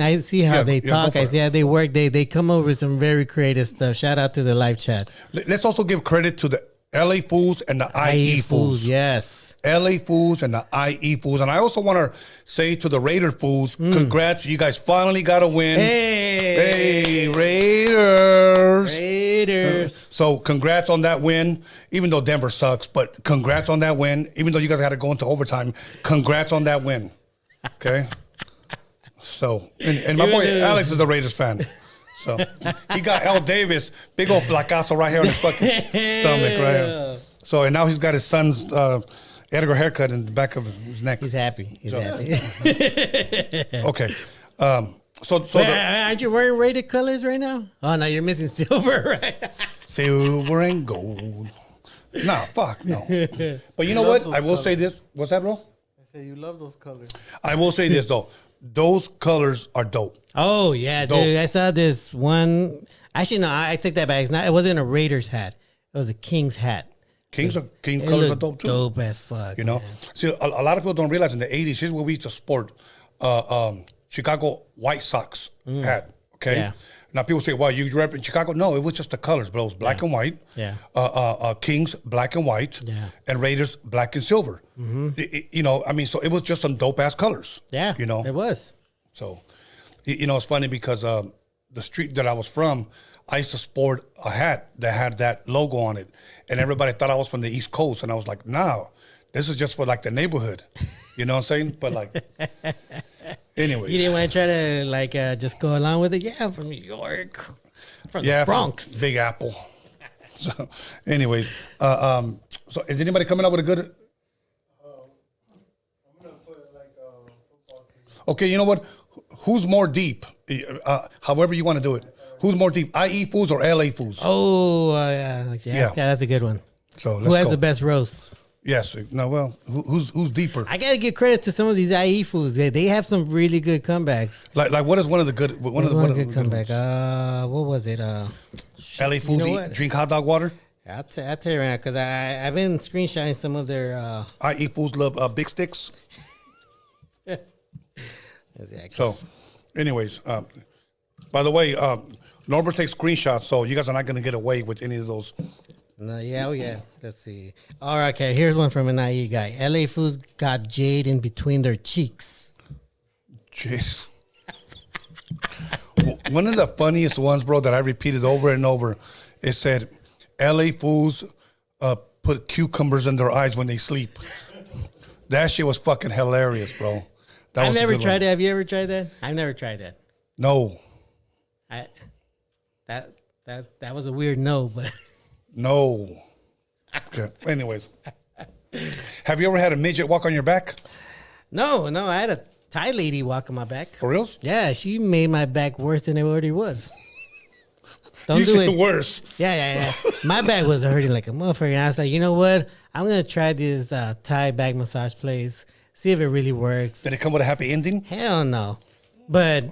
how they talk. I see how they work. They come up with some very creative stuff. Shout out to the live chat. Let's also give credit to the LA Fools and the IE Fools. Yes. LA Fools and the IE Fools. And I also want to say to the Raider Fools, congrats. You guys finally got a win. Hey, Raiders. So congrats on that win, even though Denver sucks, but congrats on that win. Even though you guys had to go into overtime, congrats on that win. Okay? So, and my boy Alex is a Raiders fan. So he got L. Davis, big old placazo right here on his fucking stomach right here. So, and now he's got his son's He had a haircut in the back of his neck. He's happy. He's So- happy. Okay. So Wait, the aren't you wearing rated colors right now? Oh, no, you're missing silver, right? silver and gold. Nah, fuck no. But you know loves what? those I will say colors. this. What's that, bro? I say you love those colors. I will say this though. Those colors are dope. Oh, yeah, Dope. dude. I saw this one. Actually, no, I take that back. It wasn't a Raiders hat. It was a Kings hat. King It colors are looked dope too. dope as fuck. You know, man. see, a lot of people don't realize in the '80s, here's what we used to sport: Chicago White Sox hat. Okay, Yeah. now people say, "Well, you rep in Chicago?" No, it was just the colors, bro. It was black and white. Yeah. Kings black and white. Yeah. And Raiders black and silver. You know, I mean, so it was just some dope ass colors. Yeah, you know, it was. so you know, it's funny because the street that I was from, I used to sport a hat that had that logo on it, and everybody thought I was from the East Coast, and I was like, "No, this is just for like the neighborhood." You know what I'm saying? But like, anyways, You didn't want to try to like just go along with it. Yeah, I'm from New York, from the Bronx. from Big Apple. So, anyways, so is anybody coming up with a good? I'm gonna put like a football team. Okay, you know what? Who's more deep? However you want to do it. Who's more deep? IE foods or LA foods? Oh, yeah, that's a good one. So Who has the best roast? Yes. No. Well, who's deeper? I gotta give credit to some of these IE foods. They have some really good comebacks. Like what is one of the good? One of the One one good of the comeback. ones? What was it? LA foods know eat, what? drink hot dog water. I'll tell you right now because I've been screenshotting some of their. IE foods love big sticks. So, anyways, by the way, Norbert takes screenshots, so you guys are not going to get away with any of those. No, yeah, oh yeah. Let's see. All right, okay. Here's one from an IE guy. LA foods got jade in between their cheeks. Jeez. One of the funniest ones, bro, that I repeated over and over, it said, LA fools put cucumbers in their eyes when they sleep. That shit was fucking hilarious, bro. That I've was a never good tried one. that. Have you ever tried that? I've never tried that. No, That was a weird no, but no. Okay. Anyways, have you ever had a midget walk on your back? no. I had a Thai lady walk on my back. For reals? Yeah, she made my back worse than it already was. Don't You do said it. worse. Yeah. My back was hurting like a motherfucker. And I was like, you know what? I'm going to try this Thai back massage place, see if it really works. Did it come with a happy ending? Hell no. But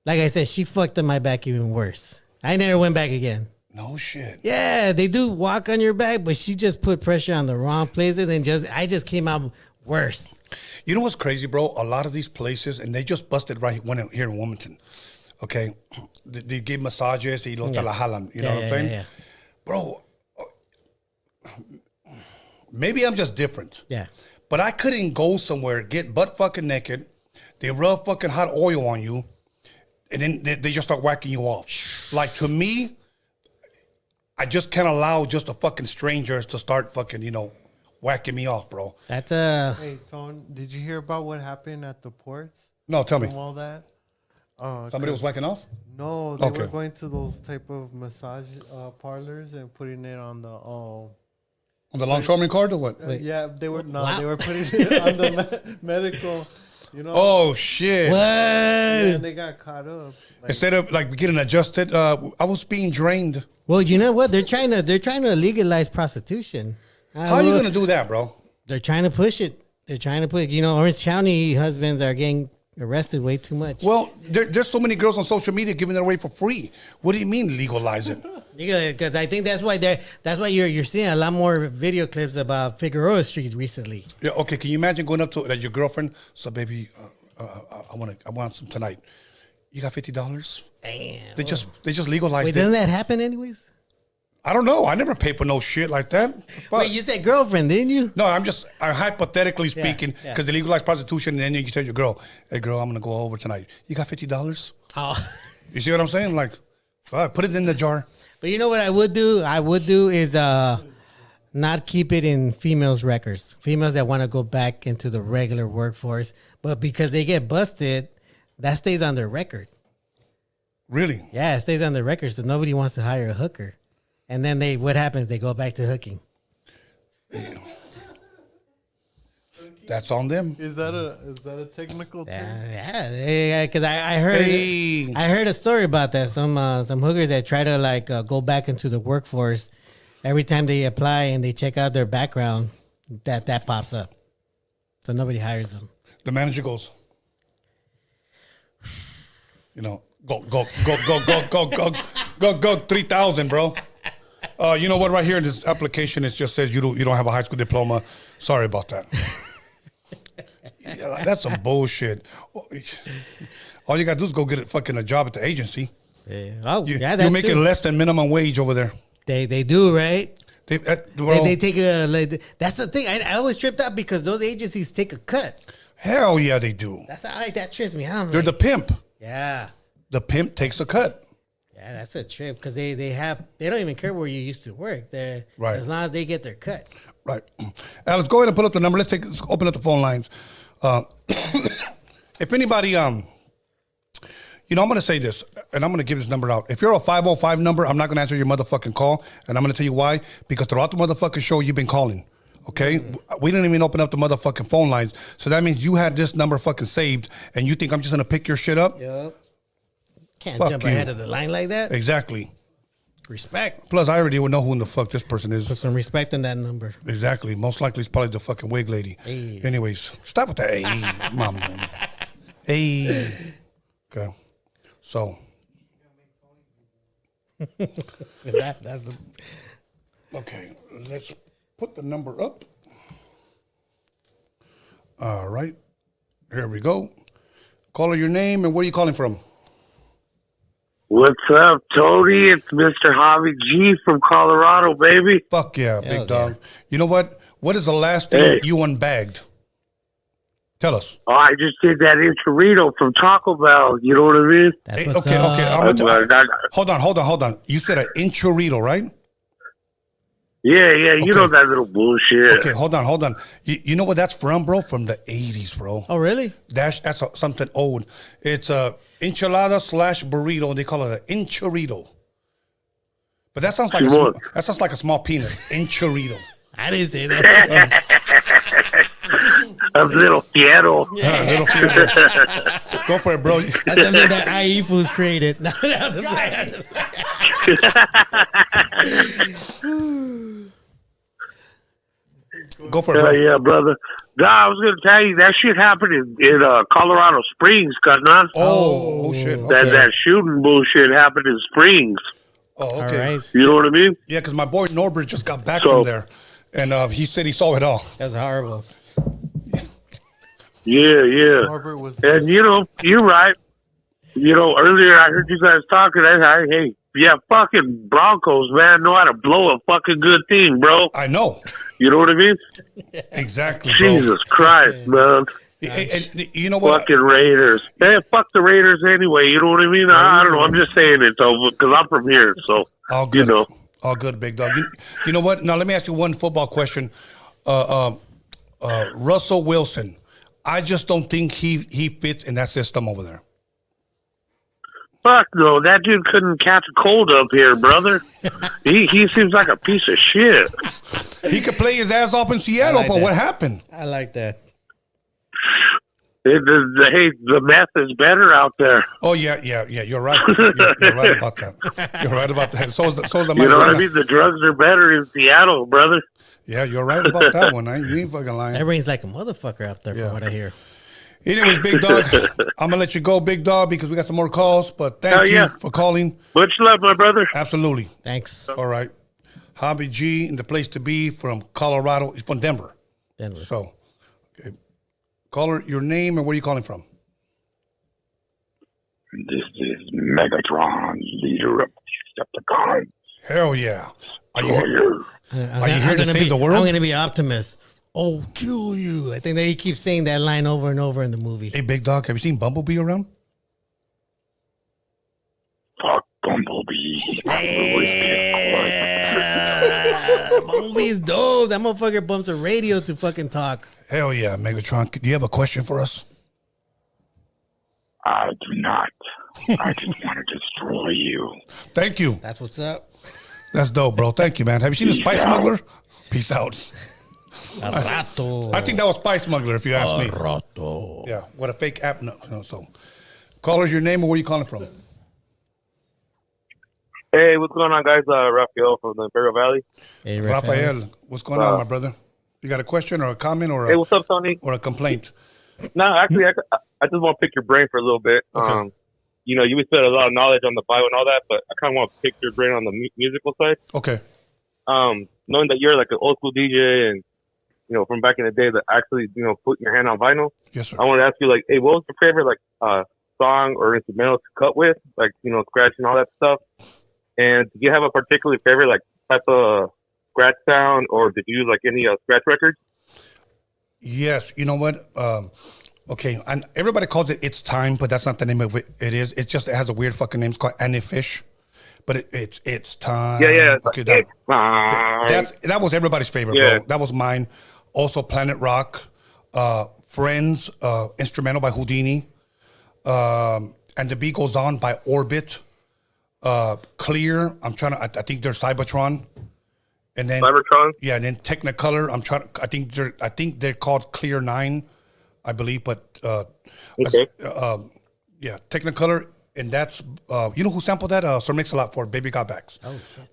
like I said, she fucked up my back even worse. I never went back again. No shit. Yeah, they do walk on your back, but she just put pressure on the wrong places and I just came out worse. You know what's crazy, bro? A lot of these places, and they just busted right here in Wilmington. Okay, they give massages, y los la jalan. You know what I'm saying, Yeah. bro? Maybe I'm just different. Yeah. But I couldn't go somewhere, get butt fucking naked. They rub fucking hot oil on you, and then they just start whacking you off. Like, to me, I just can't allow just a fucking strangers to start fucking, whacking me off, bro. That's Hey, Tone, did you hear about what happened at the ports? No, tell me. From all that? Somebody was whacking off? No, they Okay. were going to those type of massage parlors and putting it on the On the longshoreman card or what? yeah, they were Wow. they were putting it on the medical, Oh, shit. what? and they got caught up. Like, Instead of like getting adjusted, I was being drained. Well, you know what? They're trying to legalize prostitution. How are you gonna do that, bro? They're trying to push it. They're trying to put. Orange County husbands are getting arrested way too much. Well, there's so many girls on social media giving it away for free. What do you mean legalize it? Because I think that's why you're seeing a lot more video clips about Figueroa Street recently. Yeah, okay, can you imagine going up to your girlfriend? So, baby, I want some tonight. You got $50? Damn. They just legalized Wait, it. doesn't that happen anyways? I don't know. I never paid for no shit like that. Fuck. Wait, you said girlfriend, didn't you? No, I'm hypothetically speaking, yeah. because they legalize prostitution, and then you tell your girl, "Hey, girl, I'm gonna go over tonight. You got $50? Oh. You see what I'm saying? Like, fuck, put it in the jar. But you know what I would do? I would do is not keep it in females' records. Females that want to go back into the regular workforce, but because they get busted, that stays on their record. Really? Yeah, it stays on their record, so nobody wants to hire a hooker. And then what happens? They go back to hooking. That's on them. Is that a technical term? Yeah, because I heard Hey. I heard a story about that. Some hookers that try to like go back into the workforce, every time they apply and they check out their background, that pops up, so nobody hires them. The manager goes, go 3,000, bro. You know what? Right here in this application, it just says you don't have a high school diploma. Sorry about that. Yeah, that's some bullshit. All you gotta do is go get a job at the agency. Yeah. Oh, You're that's making true. less than minimum wage over there. They do, right? Bro, They take that's the thing. I always tripped out because those agencies take a cut. hell yeah, they do. That trips me out. They're the pimp. Yeah. The pimp takes a cut. Yeah, that's a trip because they don't even care where you used to work. They're Right. as long as they get their cut. Right. Alex, go ahead and pull up the number. Let's open up the phone lines. If anybody, I'm going to say this, and I'm going to give this number out. If you're a 505 number, I'm not going to answer your motherfucking call, and I'm going to tell you why. Because throughout the motherfucking show, you've been calling, okay? We didn't even open up the motherfucking phone lines, so that means you had this number fucking saved, and you think I'm just going to pick your shit up? Yep. Can't Fuck jump you. ahead of the line like that. Exactly. Respect. Plus, I already would know who in the fuck this person Put is. some respect in that number. Exactly. Most likely, it's probably the fucking wig lady. Hey. Anyways, stop with the hey, mama. Hey. Okay. So. That's the Okay, let's put the number up. All right, here we go. Caller, your name and where are you calling from? What's up, Tony? It's Mr. Harvey G from Colorado, baby. Fuck yeah, Hells big dog. You know what? What is the last thing Hey. you unbagged? Tell us. Oh, I just did that enchilada from Taco Bell. You know what I mean? that's Hey, what's okay. up. Hold on. You said an enchilada, right? Yeah, you know Okay. that little bullshit. Okay, hold on. You know what that's from, bro? From the 80s, bro. Oh, really? That's something old. It's a enchilada / burrito. They call it an enchilada. But that sounds like a small penis. Enchilada. I didn't say that. A little fiero. Little finger. Go for it, bro. That's something that IE Foods created. No, that was a plan. Go for it, bro. Yeah, brother. No, I was going to tell you, that shit happened in Colorado Springs, carnal. Oh, shit. That Okay. that shooting bullshit happened in Springs. Oh, All okay. right. You know what I mean? Yeah, because my boy Norbert just got back So- from there. And he said he saw it all. That's horrible. Yeah. Norbert was And you're right. Earlier I heard you guys talking. Hey, yeah, fucking Broncos, man, know how to blow a fucking good thing, bro. I know. You know what I mean? Exactly, bro. Jesus Christ, man. And you know what? Fucking Raiders. Hey, fuck the Raiders anyway. You know what I mean? I don't know. I'm just saying it though, because I'm from here. So All good. You know. All good, big dog. You know what? Now, let me ask you one football question. Russell Wilson. I just don't think he fits in that system over there. fuck no, that dude couldn't catch a cold up here, brother. he seems like a piece of shit. He could play his ass off in Seattle, like but that. what happened? I like that. Hey, the meth is better out there. Oh, yeah. You're right. You're right about that. You're right about that. So is the You know what I marijuana. mean? The drugs are better in Seattle, brother. Yeah, you're right about that one. You ain't fucking lying. That rain's like a motherfucker up there, Yeah. from what I hear. Anyways, big dog, I'm going to let you go, big dog, because we got some more calls. But thank Hell you yeah. for calling. Much love, my brother. Absolutely. Thanks. All right. Harvey G in the place to be from Colorado. He's from Denver. Denver. So, okay. Caller, your name and where are you calling from? This is Megatron, leader of Decepticon. Hell yeah. Are you Warrior. Are you here to save the world? I'm going to be Optimus. Oh, kill you. I think that he keeps saying that line over and over in the movie. Hey, big dog, have you seen Bumblebee around? Fuck Bumblebee. Bumblebee's dope. That motherfucker bumps a radio to fucking talk. Hell yeah, Megatron. Do you have a question for us? I do not. I just want to destroy you. Thank you. That's what's up. That's dope, bro. Thank you, man. Have you seen The Spice Peace out. Smuggler? Peace out. A rato. I think that was Spice Smuggler, if you ask me. Rato. Yeah, what a fake app. No, so, caller, your name and where you calling from? Hey, what's going on, guys? Raphael from the Imperial Valley. Hey, Raphael, what's going on, my brother? You got a question or a comment or Hey, what's up, Tony? or a complaint? No, actually, I just want to pick your brain for a little bit. Okay. You know, you spent a lot of knowledge on the Bible and all that, but I kind of want to pick your brain on the musical side. Okay. Knowing that you're like an old school DJ and, you know, from back in the day that actually, you know, putting your hand on vinyl. Yes, sir. I want to ask you, like, hey, what was your favorite, like, song or instrumental to cut with? Like, you know, scratching all that stuff. And do you have a particular favorite, like, type of scratch sound, or did you use, like, any scratch records? Yes, you know what? Okay, and everybody calls it It's Time, but that's not the name of it. It is. It has a weird fucking name. It's called Annie Fish, but it's Time. Yeah. Okay, It's that was everybody's favorite, Yeah. bro. That was mine. Also, Planet Rock, Friends, instrumental by Houdini, and the beat goes on by Orbit. Clear. I think they're Cybertron. And then Cybertron? Yeah, and then Technicolor. I think they're called Clear 9, I believe, but Okay. yeah, Technicolor, and that's you know who sampled that? Sir Mix-a-Lot for Baby Got Backs. Oh shit.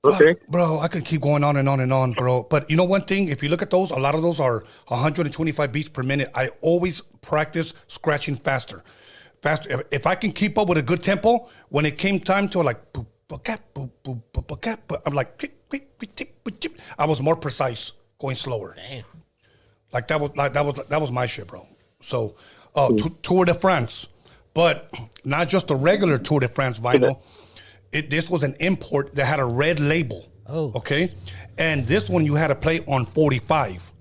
Okay. Fuck, bro, I could keep going on and on and on, bro. But you know one thing, if you look at those, a lot of those are 125 beats per minute. I always practice scratching faster. If I can keep up with a good tempo, when it came time to like boop, boop, cap, boop, boop, boop, boop, cap, I'm like I was more precise going slower. Damn. Like that was my shit, bro. So Tour de France, but not just a regular Tour de France vinyl. This was an import that had a red label. Oh. Okay. And this one you had to play on 45.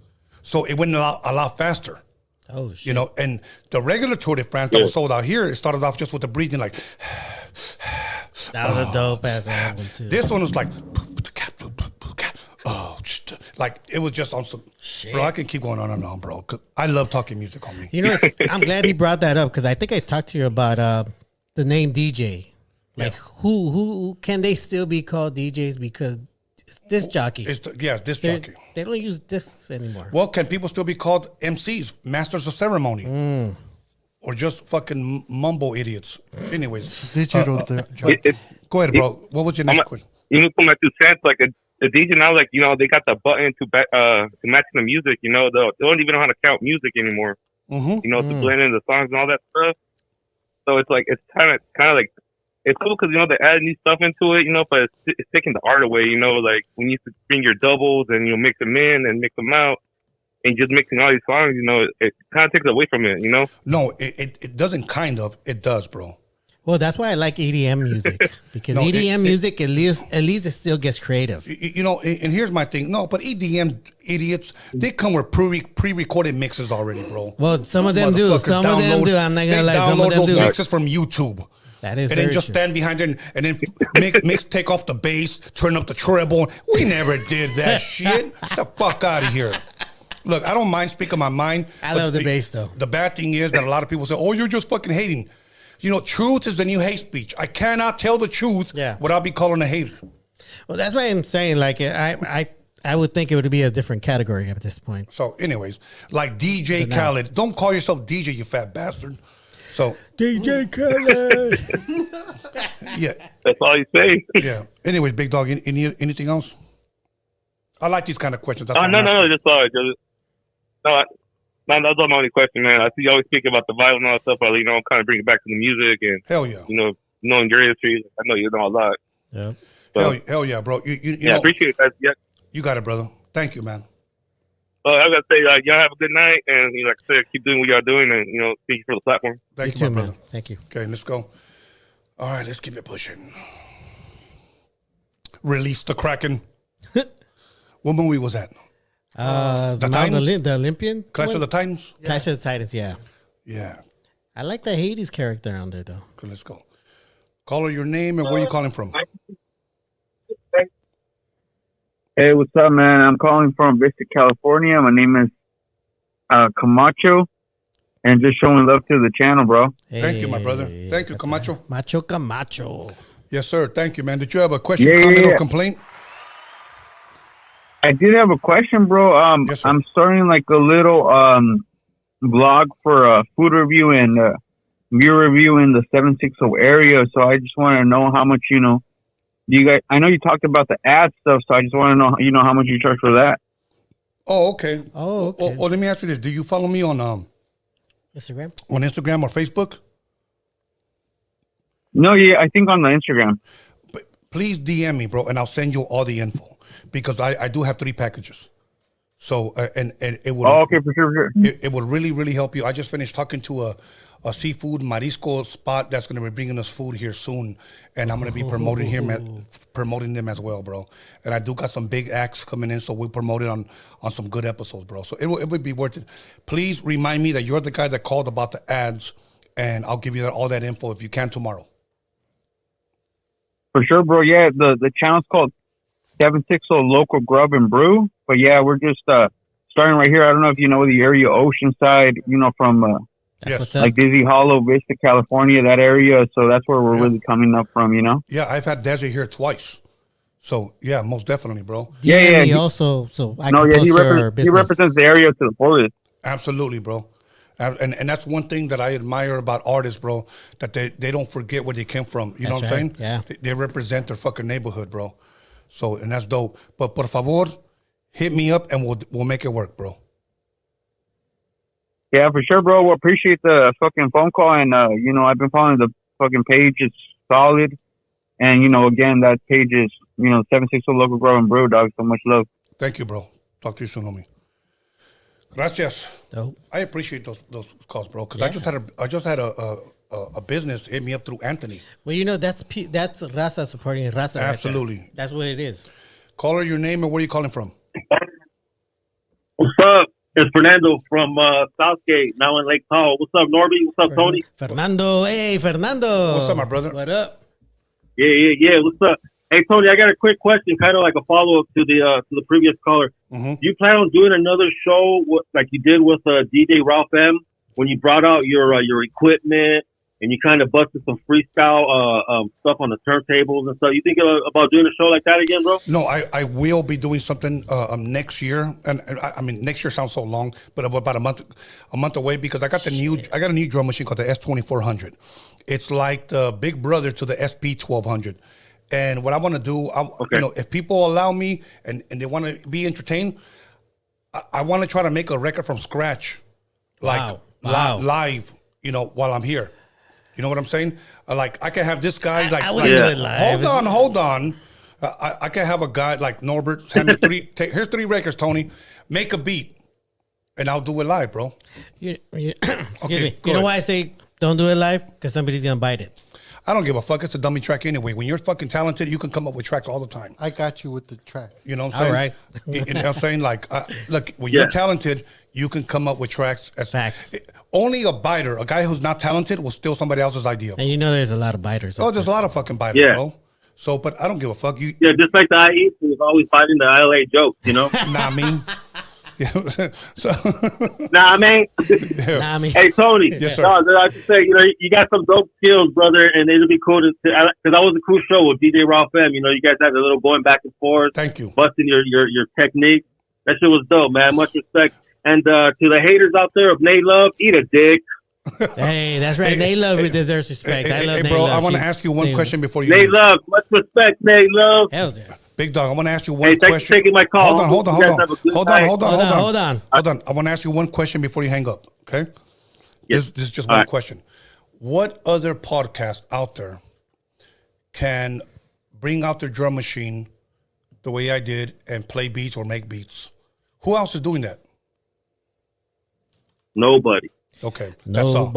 So it went a lot faster. Oh shit. You know, and the regular Tour de France that was sold out here, it started off just with the breathing like That was a dope ass album too. this one was like like it was just on some Shit. bro. I can keep going on and on, bro. 'Cause I love talking music on me. You know, I'm glad he brought that up because I think I talked to you about the name DJ. Like, who can they still be called DJs because this jockey? It's this They're- jockey. They don't use this anymore. Well, can people still be called MCs, masters of ceremony, or just fucking mumble idiots? Anyways, Digital. go ahead, bro. What was your next question? You know, put my 2 cents, like the DJ now, like, you know, they got the button to match the music, you know, they don't even know how to count music anymore, Mm-hmm. you know, to blend in the songs and all that stuff. So it's like, it's kind of like, it's cool because, you know, they add new stuff into it, you know, but it's taking the art away, you know, like when you used to bring your doubles and, you know, mix them in and mix them out and just mixing all these songs, you know, it kind of takes away from it, you know? No, it doesn't kind of. It does, bro. Well, that's why I like EDM music because No, EDM music at least it still gets creative. You know, and here's my thing. No, but EDM idiots, they come with pre-recorded mixes already, bro. Well, some of them do. Motherfuckers Some of them do. I'm not they gonna lie. Some of download them those do. mixes from YouTube. That is And very then just true. stand behind it and then mix, take off the bass, turn up the treble. We never did that shit. Get the fuck out of here. Look, I don't mind speaking my mind. I but love the bass, though. The bad thing is that a lot of people say, oh, you're just fucking hating. You know, truth is the new hate speech. I cannot tell the truth without be calling a hater. Well, that's why I'm saying, like, I would think it would be a different category at this point. So, anyways, like DJ Khaled. Don't call yourself DJ, you fat bastard. So, DJ Khaled. yeah. That's all you say. Yeah. Anyways, big dog, anything else? I like these kind of questions. That's why No, I'm asking. just no, that's not my only question, man. I see you always speak about the Bible and all that stuff, but, you know, kind of bring it back to the music and, Hell yeah. you know, knowing your history. I know you know a lot. Yeah. So, Hell yeah, bro. You yeah, know, appreciate that. Yeah. you got it, brother. Thank you, man. I gotta say, y'all have a good night, and, you know, like I said, keep doing what y'all doing, and, you know, thank you for the platform. Thank You you, too, my man. brother. Thank you. Okay, let's go. All right, let's keep it pushing. Release the Kraken. What movie was that? The Titans? the Olympian Clash one? of the Titans? Clash of the Titans. Yeah, Yeah. I like the Hades character on there though. Okay, let's go. Caller, your name and where you calling from? Hey, what's up, man? I'm calling from Vista, California. My name is Camacho, and just showing love to the channel, bro. Thank you, my brother. Hey, Thank you, that's Camacho. right. Macho Camacho. Yes, sir. Thank you, man. Did you have a question, Yeah, comment, yeah. or complaint? I did have a question, bro. Yes, sir. I'm starting like a little blog for food review and beer review in the 760 area. So I just want to know how much, you know, you guys. I know you talked about the ad stuff, so I just want to know, you know, how much you charge for that. Oh, okay. Oh, okay. Oh, let me ask you this: do you follow me on Instagram? Instagram or Facebook? No, yeah, I think on the Instagram. But please DM me, bro, and I'll send you all the info because I do have 3 packages. So and it will. Oh, okay, for sure. It will really help you. I just finished talking to a seafood marisco spot that's going to be bringing us food here soon, and I'm going to be promoting them as well, bro. And I do got some big acts coming in, so we'll promote it on some good episodes, bro. So it would be worth it. Please remind me that you're the guy that called about the ads, and I'll give you all that info if you can tomorrow. For sure, bro. Yeah, the channel's called 760 Local Grub and Brew. But yeah, we're just starting right here. I don't know if you know the area Oceanside, you know, from Yes. like Dizzy Hollow, Vista, California, that area. So that's where we're really coming up from, you know? Yeah, I've had Desi here twice. So yeah, most definitely, bro. Yeah. He also, so I No, can yeah, post he your business. represents the area to the fullest. Absolutely, bro. And that's one thing that I admire about artists, bro, that they don't forget where they came from. You know That's what I'm right, saying? yeah. They represent their fucking neighborhood, bro. So, and that's dope. But por favor, hit me up and we'll make it work, bro. Yeah, for sure, bro. Well, appreciate the fucking phone call. And, you know, I've been following the fucking page. It's solid. And, you know, again, that page is, you know, 760 Local Grub and Brew, dog. So much love. Thank you, bro. Talk to you soon, homie. Gracias. Dope. I appreciate those calls, bro. Because I just had a business hit me up through Anthony. Well, you know, that's Raza supporting Raza. Absolutely. Right there. That's what it is. Caller, your name and where you calling from? What's up? It's Fernando from Southgate, now in Lake Powell. What's up, Norby? What's up, Tony? Fernando. Hey, Fernando. What's up, my brother? What up? Yeah. What's up? Hey, Tony, I got a quick question, kind of like a follow-up to the previous caller. Mm-hmm. Do you plan on doing another show like you did with DJ Ralph M when you brought out your equipment and you kind of busted some freestyle stuff on the turntables and stuff? You think about doing a show like that again, bro? No, I will be doing something next year, and I mean next year sounds so long, but about a month away because I got a new drum machine called the S2400. It's like the big brother to the SP1200. And what I want to do, you know, if people allow me and they want to be entertained, I want to try to make a record from scratch, like live, you know, while I'm here. You know what I'm saying? Like I can have this guy like, I wouldn't do it live. Hold on. I can have a guy like Norbert. Hand me here's 3 records, Tony. Make a beat, and I'll do it live, bro. Excuse me. You know why I say don't do it live? Because somebody's gonna bite it. I don't give a fuck. It's a dummy track anyway. When you're fucking talented, you can come up with tracks all the time. I got you with the track. You know what I'm saying? All right. You know what I'm saying? Like, look, when you're talented, you can come up with tracks. Facts. Only a biter, a guy who's not talented, will steal somebody else's idea. And you know there's a lot of biters. Oh, there's a lot of fucking biters, bro. So, but I don't give a fuck. Yeah, just like the IE was always fighting the LA jokes, you know? Nah, I mean. So, Nah, man. Hey, Tony. Yes, sir. No, I just say, you know, you got some dope skills, brother, and it'll be cool to, because that was a cool show with DJ Ralph M. You know, you guys had a little going back and forth. Thank you. Busting your technique. That shit was dope, man. Much respect. And to the haters out there of Nate Love, eat a dick. Hey, that's right. Nate Love deserves respect. I love Nate bro, Love. I want to ask you one question before you. Nate Love, much respect, Nate Love. Hell yeah. Big dog, I want to ask you one question. question. For taking my call. Hold on. Hold on. I want to ask you one question before you hang up. Okay. This is just one question. What other podcast out there can bring out their drum machine the way I did and play beats or make beats? Who else is doing that? Nobody. Okay. That's all.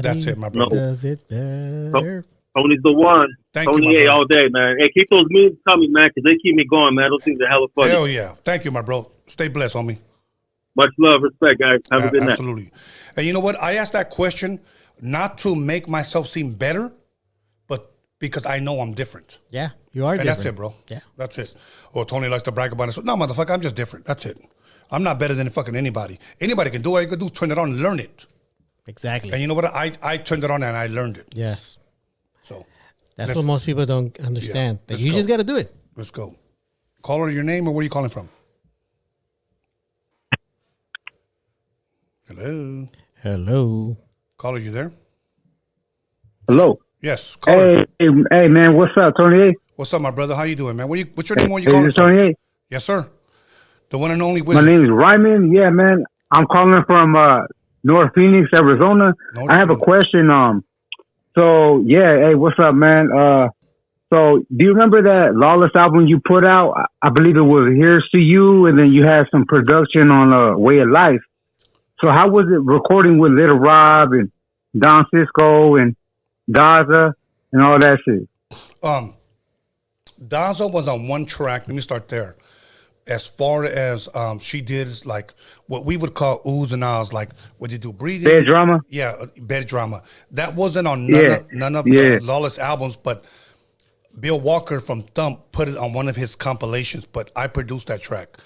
That's it, my brother. Does it better. Tony's the one. Thank Tony you, A all day, man. Hey, keep those memes coming, man, because they keep me going, man. Those things are hella funny. Hell yeah. Thank you, my bro. Stay blessed, homie. Much love, respect, guys. Have a good night. Absolutely. And you know what? I asked that question not to make myself seem better, but because I know I'm different. Yeah, you are and different. That's it, bro. Yeah. That's it. Or Tony likes to brag about it. No, motherfucker, I'm just different. That's it. I'm not better than fucking anybody. Anybody can do what you can do, turn it on and learn it. Exactly. And you know what? I turned it on and I learned it. Yes. So that's what most people don't understand. Yeah, you just got to do it. Let's go. Caller, your name or where are you calling from? Hello. Hello. Caller, you there? Hello. Yes. Caller. Hey, man. What's up, Tony A? What's up, my brother? How you doing, man? What's your name? Where you Hey, calling this is from? Tony A. Yes, sir. The one and only My wizard. name is Ryman. Yeah, man. I'm calling from North Phoenix, Arizona. North I have a Phoenix. question. So yeah, hey, what's up, man? So do you remember that Lawless album you put out? I believe it was Here's to You, and then you had some production on Way of Life. So how was it recording with Little Rob and Don Cisco and Daza and all that shit? Daza was on one track. Let me start there. As far as she did like what we would call oohs and ahs, like what you do, breathing. Bed drama? Yeah, bed drama. That wasn't on none of Yeah. the Lawless albums, but Bill Walker from Thump put it on one of his compilations, but I produced that track.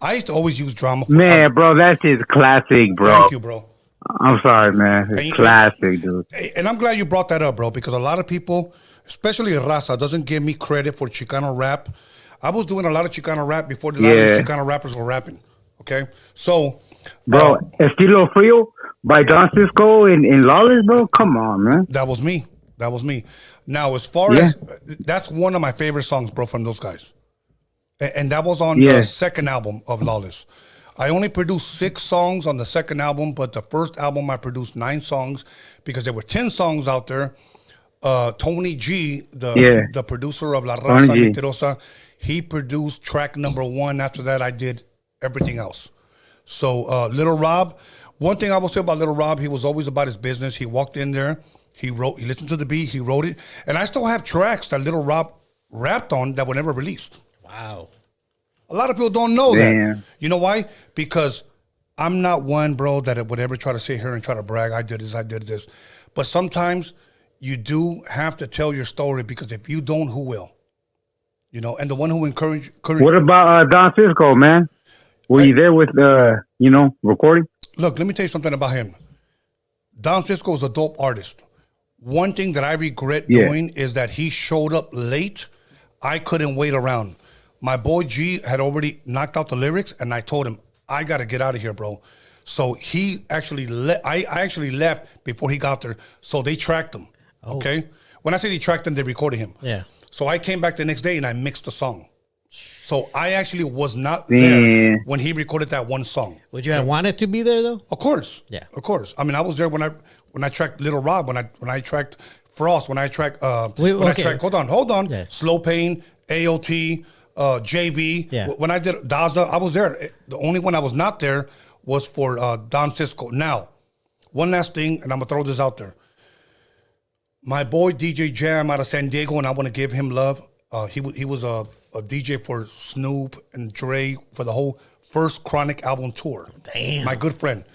I used to always use drama for Man, bro, that's just classic, bro. Thank you, bro. I'm sorry, man. It's And- classic, dude. And I'm glad you brought that up, bro, because a lot of people, especially Raza, doesn't give me credit for Chicano rap. I was doing a lot of Chicano rap before a lot of these Chicano rappers were rapping. Okay? So, Bro, Estilo Frio by Don Cisco and Lawless, bro? Come on, man. that was me. That was me. Now, as far as, that's one of my favorite songs, bro, from those guys. And that was on the second album of Lawless. I only produced 6 songs on the second album, but the first album I produced 9 songs because there were 10 songs out there. Tony G, the producer of La Raza Mentirosa, he produced track number 1. After that, I did everything else. So Little Rob, one thing I will say about Little Rob, he was always about his business. He walked in there, he listened to the beat, he wrote it. And I still have tracks that Little Rob rapped on that were never released. Wow. A lot of people don't know that. You know why? Because I'm not one, bro, that would ever try to sit here and try to brag. I did this. But sometimes you do have to tell your story because if you don't, who will? You know, and the one who encouraged. What about Don Cisco, man? Were you there with, recording? Look, let me tell you something about him. Don Cisco is a dope artist. One thing that I regret doing is that he showed up late. I couldn't wait around. My boy G had already knocked out the lyrics, and I told him, I got to get out of here, bro. So he actually I actually left before he got there. So they tracked him. Okay? When I say they tracked him, they recorded him. Yeah. So I came back the next day and I mixed the song. So I actually was not there when he recorded that one song. Would you have wanted to be there though? Of course. Yeah. Of course. I mean, I was there when I tracked Little Rob, when I tracked Frost, when I tracked hold on. Yeah. Slow Pain, AOT, JB. Yeah. When I did Daza, I was there. The only one I was not there was for Don Cisco. Now, one last thing, and I'm gonna throw this out there. My boy DJ Jam out of San Diego, and I want to give him love. He was a DJ for Snoop and Dre for the whole first Chronic album tour. Damn. My good friend.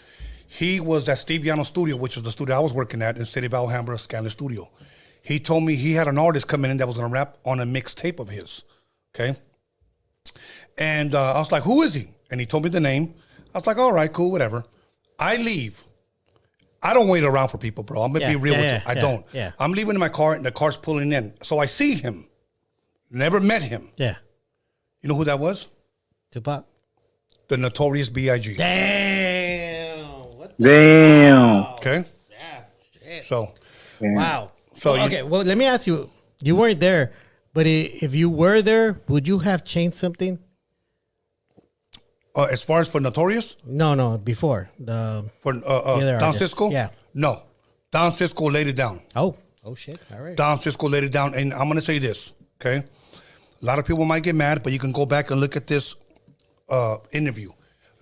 He was at Steve Yano's studio, which is the studio I was working at in City of Alhambra, Scanless Studio. He told me he had an artist coming in that was going to rap on a mixtape of his. Okay? And I was like, who is he? And he told me the name. I was like, all right, cool, whatever. I leave. I don't wait around for people, bro. I'm going to be real with you. I don't. Yeah. I'm leaving in my car, and the car's pulling in. So I see him. Never met him. Yeah. You know who that was? Tupac. The Notorious B.I.G. Damn. Damn. Okay? Yeah. Shit. So. Wow. So okay, well, let me ask you. You weren't there, but if you were there, would you have changed something? As far as for Notorious? No, before. For other Don artists. Cisco? Yeah. No. Don Cisco laid it down. Oh shit. All right. Don Cisco laid it down. And I'm going to say this, okay? A lot of people might get mad, but you can go back and look at this interview.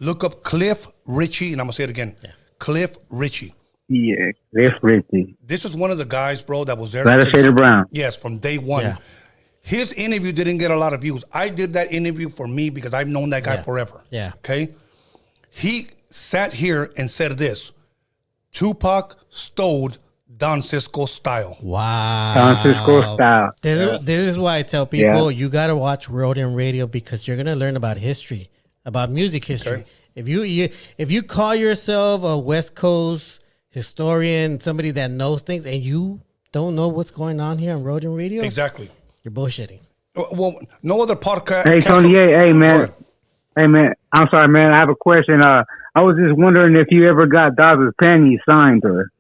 Look up Cliff Richie, and I'm going to say it again. Yeah. Cliff Richie. Yeah, Cliff Richie. This is one of the guys, bro, that was there. Gladiator Brown. Yes, from day one. Yeah. His interview didn't get a lot of views. I did that interview for me because I've known that guy forever. Yeah. Okay? He sat here and said this. Tupac stole Don Cisco style. Wow. Don Cisco style. This is why I tell people you got to watch Roadium Radio because you're going to learn about history, about music history. Okay. If you call yourself a West Coast historian, somebody that knows things, and you don't know what's going on here on Roadium Radio, Exactly. you're bullshitting. Well, no other podcast. Hey, Tony, hey, man. Hey man, I'm sorry, man. I have a question. I was just wondering if you ever got Daza's panties signed to her.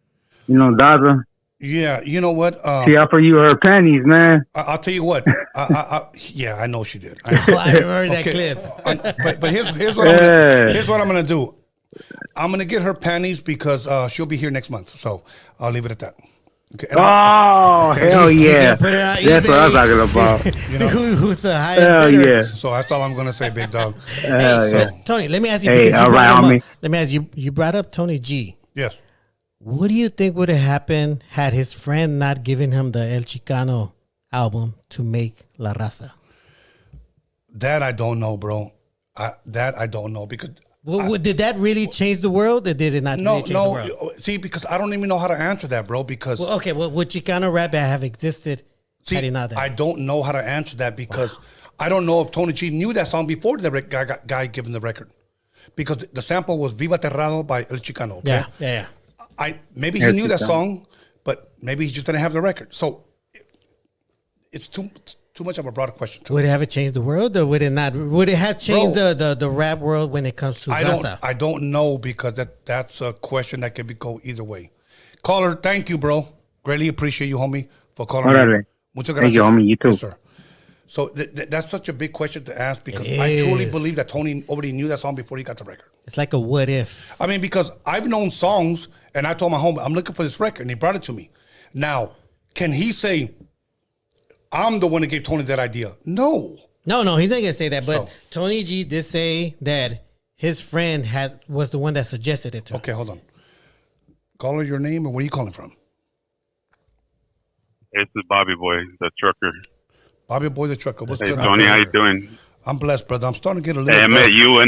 You know, Daza. Yeah, you know what? She offered you her panties, man. I'll tell you what. Yeah, I know she did. I remember that clip. But here's what I'm gonna do. I'm gonna get her panties because she'll be here next month. So I'll leave it at that. Okay. Hell yeah! That's what I'm talking about. You know? Who's the highest Hell bidder? yeah! So that's all I'm gonna say, big dog. Tony, let me ask you. Hey, because all right, homie. Let me ask you. You brought up Tony G. Yes. What do you think would have happened had his friend not given him the El Chicano album to make La Raza? That I don't know, bro. I don't know because. Did that really change the world, or did it not really change the world? See, because I don't even know how to answer that, bro. Because would Chicano rap have existed had he not that? I don't know how to answer that because I don't know if Tony G knew that song before the guy given the record, because the sample was "Viva Terrado" by El Chicano. Okay? Yeah. Maybe he knew that song, but maybe he just didn't have the record. So it's too much of a broad question. Would it have changed the world, or would it not? Would it have changed the rap world when it comes to Raza? I don't know because that's a question that could go either way. Caller, thank you, bro. Greatly appreciate you, homie, for calling. Muchas gracias. Thank you, homie. You too. Yes, sir. So that's such a big question to ask because I truly believe that Tony already knew that song before he got the record. It's like a what if. I mean, because I've known songs, and I told my homie, I'm looking for this record, and he brought it to me. Now, can he say, I'm the one that gave Tony that idea? No, he's not gonna say that. But Tony G did say that his friend was the one that suggested it to him. Okay, hold on. Caller, your name and where are you calling from? This is Bobby Boy, the trucker. Bobby Boy, the trucker. What's hey, good? Tony, how you doing? I'm blessed, brother. I'm starting to get a little. Hey, I met you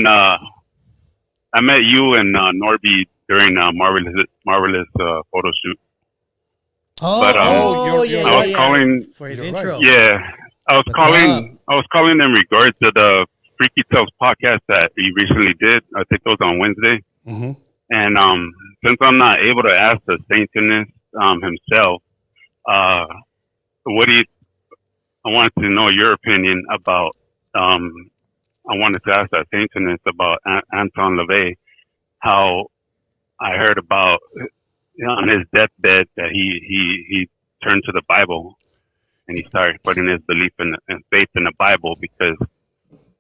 and Norby during marvelous photo shoot. I was calling for his intro. Yeah, I was calling in regards to the Freaky Tales podcast that he recently did. I think it was on Wednesday. Mm-hmm. And since I'm not able to ask the Satanist himself, I wanted to know your opinion about. I wanted to ask that Satanist about Anton LaVey, how I heard about on his deathbed that he turned to the Bible and he started putting his belief and faith in the Bible because,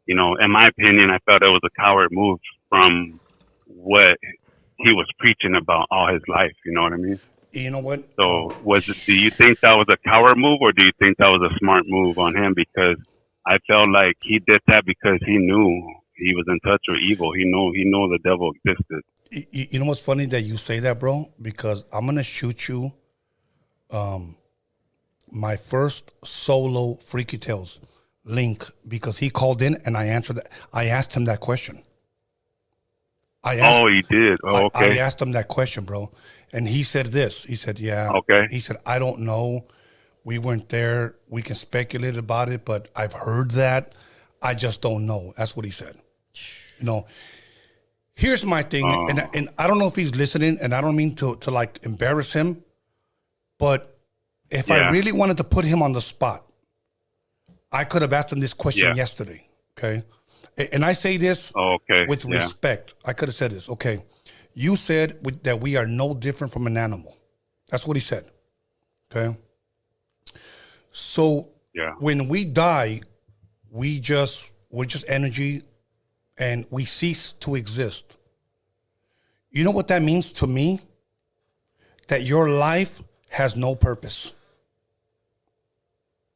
you know, in my opinion, I felt it was a coward move from what he was preaching about all his life. You know what I mean? You know what? So do you think that was a coward move or do you think that was a smart move on him? Because I felt like he did that because he knew he was in touch with evil. He knew the devil existed. You know what's funny that you say that, bro? Because I'm gonna shoot you my first solo Freaky Tales link because he called in and I answered that. I asked him that question. He did. Okay. I asked him that question, bro, and he said this. He said, "Yeah." Okay. He said, "I don't know. We weren't there. We can speculate about it, but I've heard that. I just don't know." That's what he said. You know. Here's my thing, and I don't know if he's listening, and I don't mean to like embarrass him, but if I really wanted to put him on the spot, I could have asked him this question yesterday, okay? And I say this with respect. I could have said this, okay? You said that we are no different from an animal. That's what he said, okay? So when we die, we're just energy, and we cease to exist. You know what that means to me? That your life has no purpose.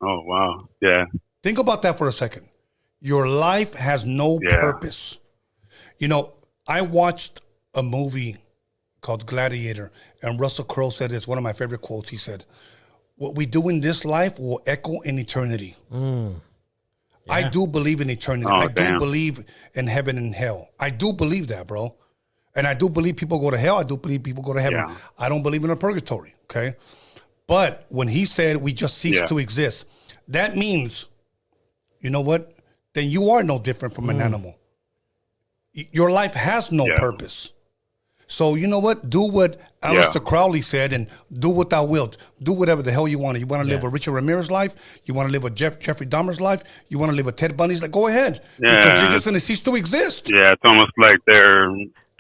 Oh, wow. Yeah. Think about that for a second. Your life has no purpose. You know, I watched a movie called Gladiator, and Russell Crowe said this, one of my favorite quotes. He said, "What we do in this life will echo in eternity." I do believe in eternity. I do believe in heaven and hell. I do believe that, bro. And I do believe people go to hell. I do believe people go to heaven. Yeah. I don't believe in a purgatory, okay? But when he said we just cease to exist, that means, you know what? Then you are no different from an animal. Your life has no purpose. So you know what? Do what Aleister Crowley said, and do what thou wilt. Do whatever the hell you want. You want to live a Richard Ramirez life? You want to live a Jeffrey Dahmer's life? You want to live a Ted Bundy's life? Go ahead. Yeah. Because you're just going to cease to exist. Yeah, it's almost like they're.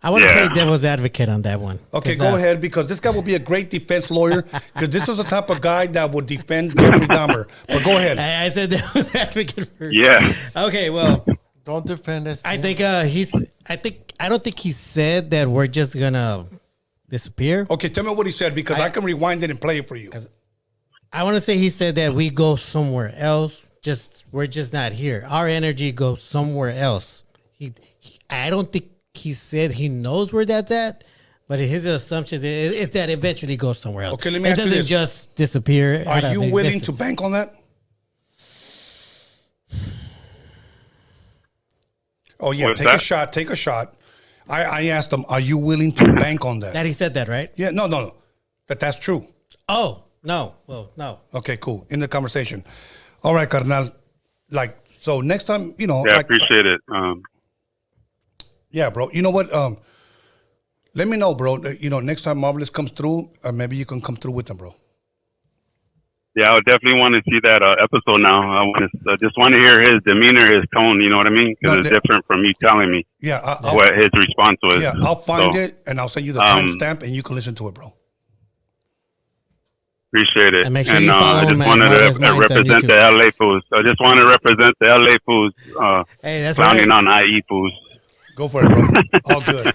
I want to play devil's advocate on that one. Okay, go ahead, because this guy will be a great defense lawyer, because this is the type of guy that would defend Jeffrey Dahmer. But go ahead. I said devil's advocate first. Yeah. Okay, well. Don't defend us. I think I don't think he said that we're just gonna disappear. Okay, tell me what he said, because I can rewind it and play it for you. I want to say he said that we go somewhere else. We're just not here. Our energy goes somewhere else. I don't think he said he knows where that's at, but his assumption is that eventually goes somewhere else. Okay, let me ask you doesn't this. just disappear. Are you willing to bank on that? Oh, yeah, What's take that? a shot. Take a shot. I asked him, are you willing to bank on that? That he said that, right? Yeah, no. That's true. Oh, no. Well, no. Okay, cool. In the conversation. All right, carnal. Like, so next time, Yeah, like, appreciate it. yeah, bro. You know what? Let me know, bro. Next time Marvelous comes through, maybe you can come through with them, bro. Yeah, I would definitely want to see that episode now. I just want to hear his demeanor, his tone, you know what I mean? Because it's different from you telling me what his response was. Yeah, I'll find it, and I'll send you the timestamp, and you can listen to it, bro. Appreciate it. And make sure you follow I just him at wanted Marvelous to Minds on represent the YouTube. LA fools. I just want to represent the LA fools Hey, that's clowning right. on IE fools. Go for it, bro. All good.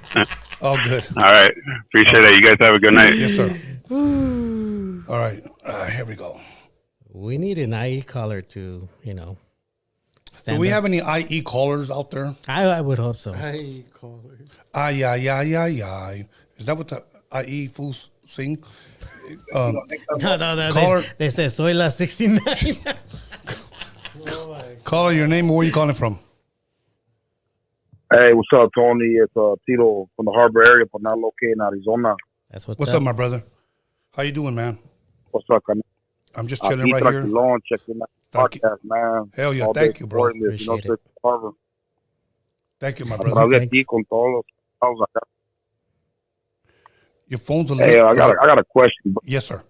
All good. All right. Appreciate it. You guys have a good night. Yes, sir. All right. Here we go. We need an IE caller to, stand Do we up. have any IE callers out there? I would hope so. Hey, caller. Ay. Is that what the IE fools sing? No. Caller, They said, soy la 69. caller, your name, where are you calling from? Hey, what's up, Tony? It's Tito from the Harbor area, but not located in Arizona. That's What's up, my brother? How you doing, man? What's up, man? I'm just chilling right here. Checking out the podcast, man. Hell yeah, All thank day you, bro. supporting this, Appreciate it. Harbor. Thank you, my Pero brother. hablé aquí con todos los- Your phone's a Hey, little... I got a question. Yes, sir.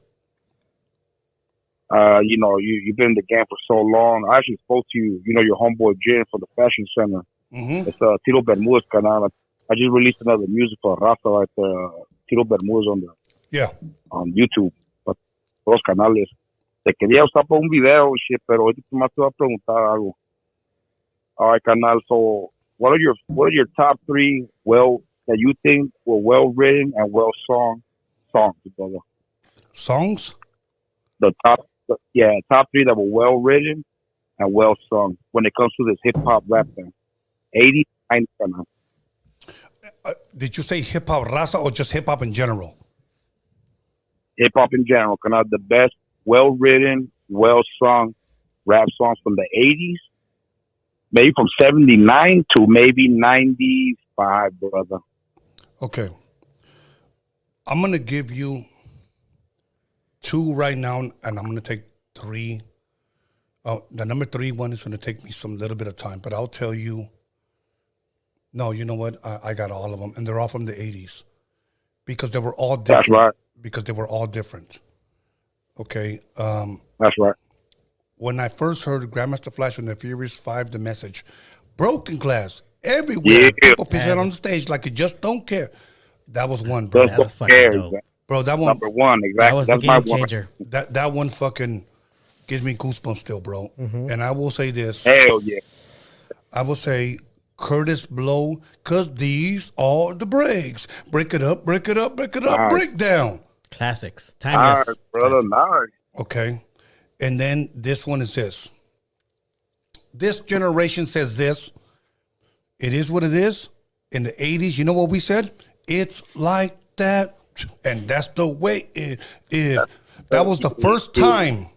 You've been in the game for so long. I actually spoke to you, your homeboy Jen from the Fashion Center. Mm-hmm. It's Tito Bermudez canal. I just released another music for Rafa at Tito Bermudez on YouTube. Los canales. Te quería usar para un video, shit, pero ahorita más te voy a preguntar algo. All right, canal. So, what are your top three that you think were well written and well songs, brother? Songs? The top three that were well written and well sung when it comes to this hip hop rap thing. 80, 90, canal. Did you say hip hop raza or just hip hop in general? Hip hop in general, canal. The best well written, well sung rap songs from the 80s, maybe from 79 to maybe 95, brother. Okay. I'm going to give you two right now, and I'm going to take three. The number 3 one is going to take me some little bit of time, but I'll tell you. No, you know what? I got all of them, and they're all from the 80s because they were all different. That's right. Because they were all different. Okay. That's right. When I first heard Grandmaster Flash and the Furious 5, the message, broken glass everywhere. Yeah. People pissing on the stage like you just don't care. That was one, bro. That was fucking dope. Bro, that one. Number one, exactly. That was That's the my game changer. That one fucking gives me goosebumps still, bro. Mm-hmm. And I will say this. Hell yeah. I will say Curtis Blow, because these are the breaks. Break it up, break it up, break it up, Nice. break down. Classics. Timeless. Nice, brother. Nice. Okay. And then this one is this. This generation says this. It is what it is. In the 80s, you know what we said? It's like that. And that's the way it is. That was the first time.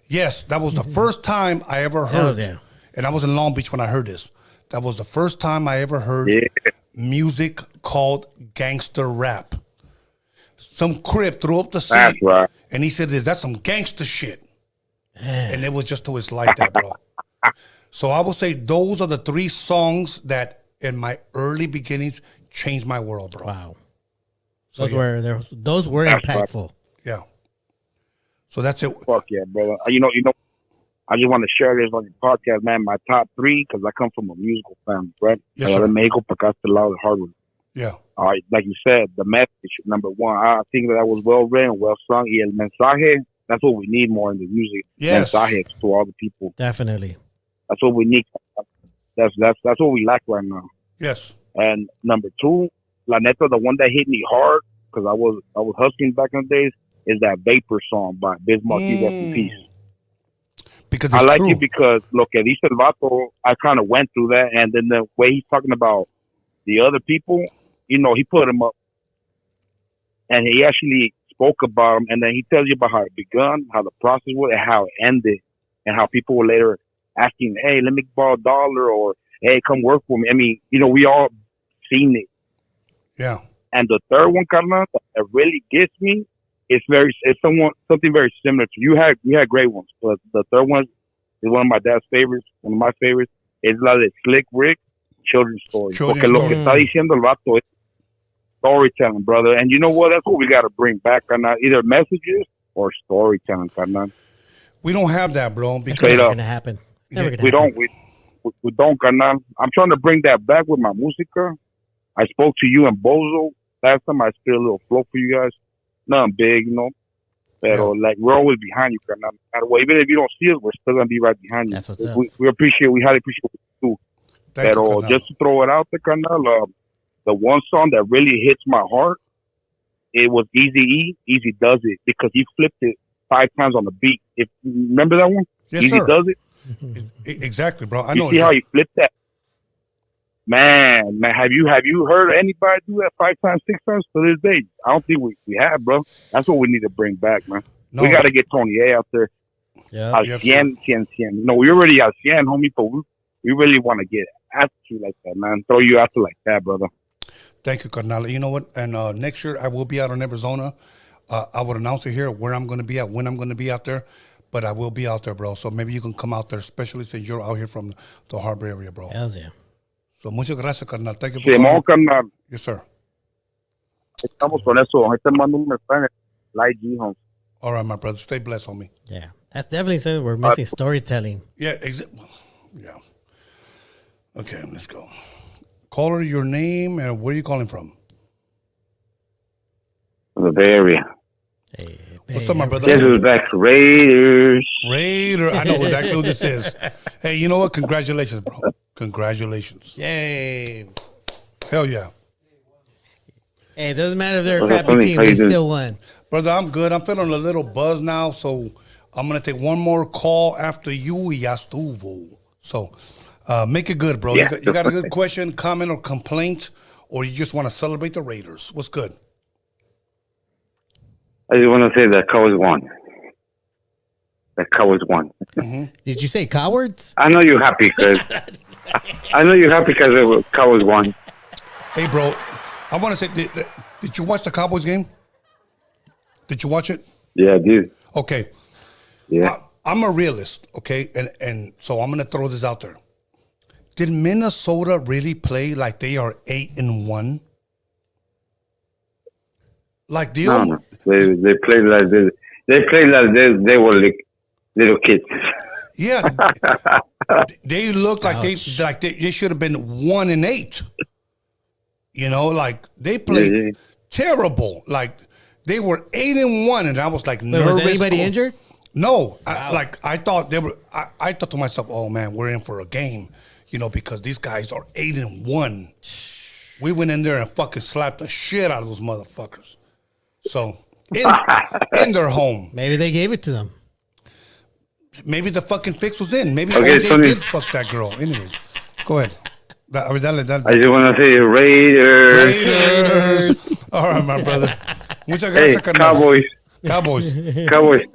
Yes, that was the first time I ever heard. Hell yeah. And I was in Long Beach when I heard this. That was the first time I ever heard music called gangster rap. Some crib threw up the seat. That's right. And he said, that's some gangster shit. And it was just always like that, bro. So I will say those are the 3 songs that in my early beginnings changed my world, bro. Wow. So, Those were That's impactful. Yeah. So that's it. Fuck yeah, brother. You know. I just want to share this on your podcast, man. My top 3, because I come from a musical family, right? Yes, sir. De Mexico, para acá, este lado de Harvard. Yeah. All right, like you said, the message, number 1. I think that was well written, well sung. Y el mensaje, that's what we need more in the music. Yes. Mensajes to all the people. Definitely. That's what we need. That's what we lack right now. Yes. And number 2, la neta, the one that hit me hard, because I was hustling back in the days, is that Vapor song by Bismarck, rest in peace. Because I like true. it because lo que dice el vato, I kind of went through that, and then the way he's talking about the other people, you know, he put them up, and he actually spoke about them, and then he tells you about how it begun, how the process was, and how it ended, and how people were later asking, hey, let me borrow $1, or hey, come work for me. I mean, you know, we all seen it. Yeah. And the third one, Carla, that really gets me. It's something very similar to you had great ones, but the third one is one of my dad's favorites, one of my favorites. It's la de Slick Rick, children's story. Porque lo que está diciendo el vato es storytelling, brother. And you know what? That's what we got to bring back, carnal. Either messages or storytelling, carnal. We don't have that, bro. Because It's never going to happen. It's never gonna happen. We don't, carnal. I'm trying to bring that back with my música. I spoke to you and Bozo last time. I spit a little flow for you guys. Nothing big, you know. Pero, like, we're always behind you, carnal. Even if you don't see us, we're still going to be right behind you. That's what's up. We highly appreciate what you do. Pero just to throw it out there, carnal, the one song that really hits my heart, it was Easy Does It, because he flipped it 5 times on the beat. Remember that one? Yes, Easy sir. Does It? Exactly, bro. I know. You see how he flipped that? Man, have you heard anybody do that 5 times, 6 times to this day? I don't think we have, bro. That's what we need to bring back, man. No. We got to get Tony A out there. Yeah. Al 100. No, we already al 100, homie, but we really want to get after you like that, man. Throw you out there like that, brother. Thank you, Carnal. You know what? And next year I will be out in Arizona. I would announce it here where I'm going to be at, when I'm going to be out there. But I will be out there, bro. So maybe you can come out there, especially since you're out here from the Harbor area, bro. Hells yeah. So muchas gracias, carnal. Thank you for Simón, calling. carnal. Yes, sir. Estamos con eso. Ahí te mando un mensaje. Like G, homie. All right, my brother. Stay blessed, homie. Yeah. That's definitely something we're missing, storytelling. Yeah, yeah. Okay, let's go. Caller, your name and where are you calling from? The Bay Area. Hey, what's up, my brother? This is back to Raiders. Raider. I know exactly who this is. Hey, you know what? Congratulations, bro. Congratulations. Yay. Hell yeah. Hey, it doesn't matter if they're a crappy team, we still won. Brother, I'm good. I'm feeling a little buzz now, so I'm going to take one more call after you y ya estuvo. So make it good, bro. Yeah. You got a good question, comment, or complaint, or you just want to celebrate the Raiders? What's good? I just want to say that Cowboys won. The Cowboys won. Mm-hmm. Did you say cowards? I know you're happy because the Cowboys won. Hey, bro, I want to say, did you watch the Cowboys game? Did you watch it? Yeah, I did. Okay. Yeah. I'm a realist, okay? And so I'm going to throw this out there. Did Minnesota really play like they are 8-1? Like the No. They played like they were like little kids. Yeah, they look like they should have been 1-8. You know, like they played terrible. Like they were 8-1, and I was like nervous. Was anybody injured? No, wow. I thought they were. I thought to myself, oh man, we're in for a game. You know, because these guys are 8-1. We went in there and fucking slapped the shit out of those motherfuckers. So in their home, maybe they gave it to them. Maybe the fucking fix was in. Maybe Okay, OJ did fuck that girl. Anyways, go ahead. I just want to say Raiders. All right, my brother. Muchas Hey, gracias, Cowboys. Cowboys.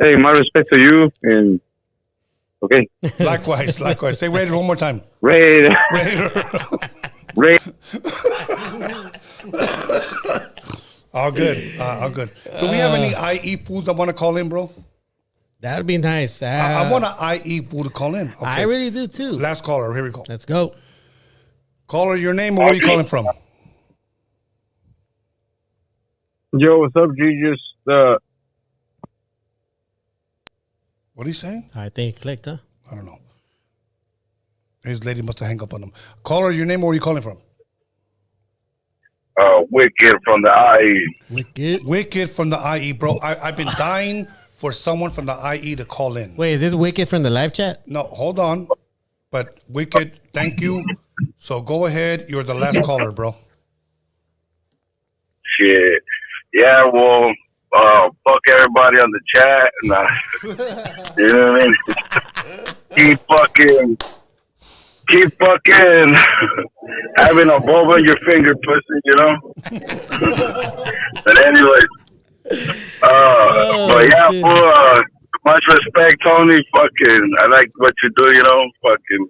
Hey, my respect to you. And okay. Likewise. Say Raiders one more time. Raider. All good. All good. Do we have any IE fools that want to call in, bro? That'd be nice. I want an IE fool to call in. Okay. I really do too. Last caller. Here we go. Let's go. Caller, your name or where are you calling from? Yo, what's up, Jesus? What are you saying? I think he clicked, huh? I don't know. His lady must have hung up on him. Caller, your name, where are you calling from? Wicked from the IE. Wicked from the IE, bro. I've been dying for someone from the IE to call in. Wait, is this Wicked from the live chat? No, hold on. But Wicked, thank you. So go ahead. You're the last caller, bro. Shit. Yeah, well, fuck everybody on the chat. Nah. You know what I mean? Keep fucking having a bulb on your finger, pussy, you know? But anyway. But yeah, much respect, Tony. Fucking, I like what you do, you know? Fucking,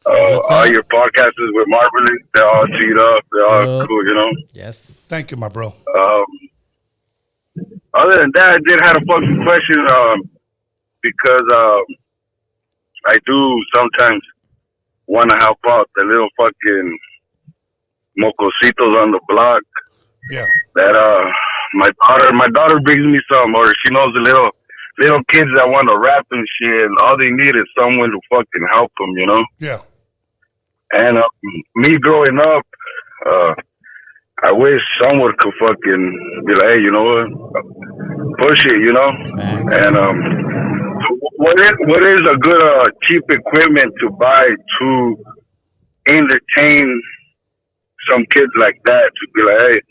all your podcasts with Marvelous, they're all teed up. They're all cool, you know? Yes. Thank you, my bro. Other than that, I did have a fucking question, because I do sometimes want to help out the little fucking mocositos on the block. Yeah. That my daughter brings me some, or she knows the little kids that want to rap and shit, and all they need is someone to fucking help them, you know. Yeah. And me growing up, I wish someone could fucking be like, hey, you know what, push it, you know. And what is a good cheap equipment to buy to entertain some kids like that, to be like, hey,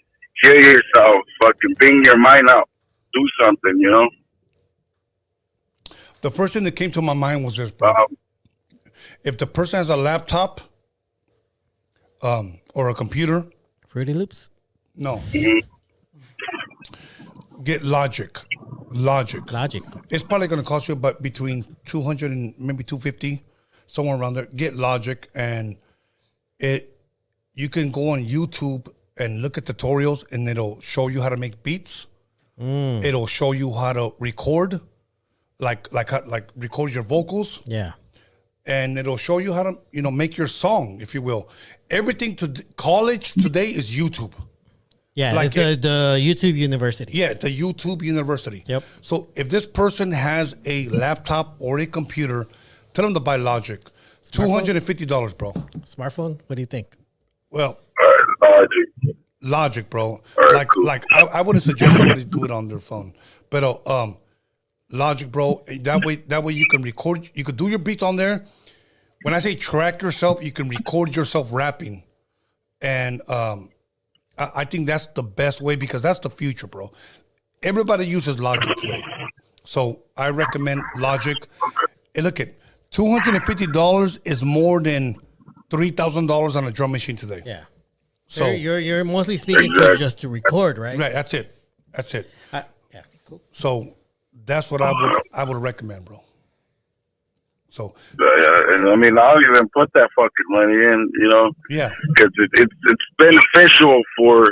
hear yourself, fucking bring your mind out, do something, you know? The first thing that came to my mind was this, bro. If the person has a laptop or a computer. Fruity Loops? No. Get Logic. Logic. It's probably going to cost you about between $200 and maybe $250, somewhere around there. Get Logic, and you can go on YouTube and look at tutorials, and it'll show you how to make beats. It'll show you how to record, like record your vocals. Yeah. And it'll show you how to, make your song, if you will. Everything to college today is YouTube. Yeah, like it's the YouTube University. Yeah, the YouTube University. Yep. So if this person has a laptop or a computer, tell them to buy Logic. $250, bro. Smartphone? What do you think? Well, Logic, bro. Right, I wouldn't suggest somebody do it on their phone, but Logic, bro. That way you can record. You could do your beats on there. When I say track yourself, you can record yourself rapping, and I think that's the best way, because that's the future, bro. Everybody uses Logic today, so I recommend Logic. And look at $250 is more than $3,000 on a drum machine today. Yeah. So you're mostly speaking to just to record, right? Right. That's it. Yeah. Cool. So that's what I would recommend, bro. So and I mean, I'll even put that fucking money in, you know. Yeah. Because it's beneficial for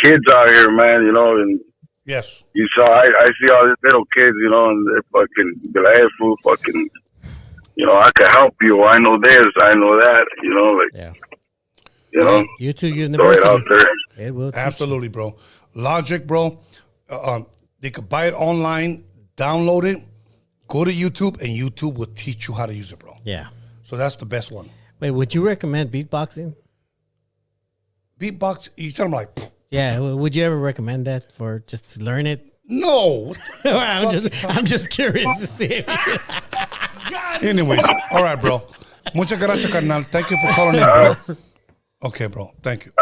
kids out here, man. You know, and yes, you saw I see all these little kids, you know, and they're fucking be like, hey, fool, fucking, you know, I can help you. I know this, I know that, you know, like. Yeah. You know, YouTube University. Throw it out there. It will absolutely, bro. Logic, bro. They could buy it online, download it, go to YouTube, and YouTube will teach you how to use it, bro. Yeah. So that's the best one. Wait, would you recommend beatboxing? Beatbox? You tell them like. Yeah. Would you ever recommend that for just to learn it? No. I'm just curious to see. Anyways, all right, bro. Muchas gracias, carnal. Thank you for calling in, bro. Okay, bro. Thank you.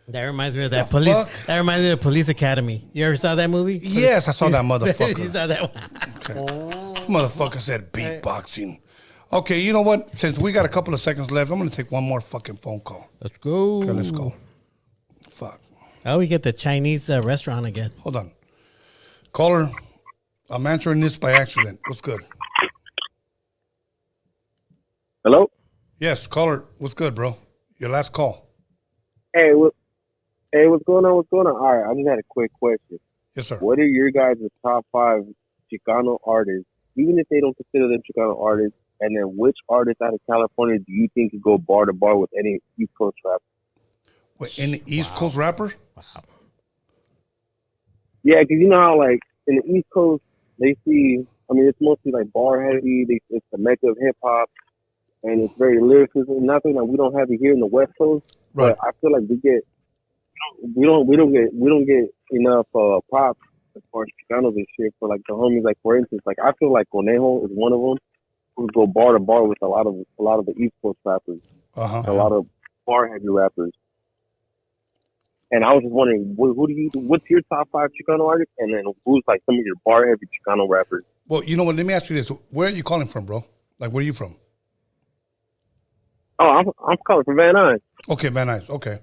That reminds me of that police. Fuck? That reminds me of Police Academy. You ever saw that movie? Yes, I saw that motherfucker. You saw that one. Okay. Motherfucker said beatboxing. Okay, you know what? Since we got a couple of seconds left, I'm going to take one more fucking phone call. Let's go. Okay, let's go. Fuck. How we get the Chinese restaurant again? Hold on. Caller, I'm answering this by accident. What's good? Hello? Yes, caller. What's good, bro? Your last call. Hey, what's going on? What's going on? All right, I just had a quick question. Yes, sir. What are your guys' top 5 Chicano artists, even if they don't consider them Chicano artists, and then which artist out of California do you think could go bar to bar with any East Coast rapper? Wait, any East Coast rapper? Wow. Yeah, because you know how like in the East Coast they see. I mean, it's mostly like bar heavy. It's the mecca of hip hop, and it's very lyricism. Nothing like we don't have it here in the West Coast. Right. But I feel like we don't get enough props as far as Chicanos and shit for like the homies. Like for instance, like I feel like Conejo is one of them who go bar to bar with a lot of the East Coast rappers, a lot of bar heavy rappers. And I was just wondering, what's your top 5 Chicano artists, and then who's like some of your bar heavy Chicano rappers? Well, you know what? Let me ask you this: where are you calling from, bro? Like, where are you from? Oh, I'm calling from Van Nuys. Okay, Van Nuys. Okay.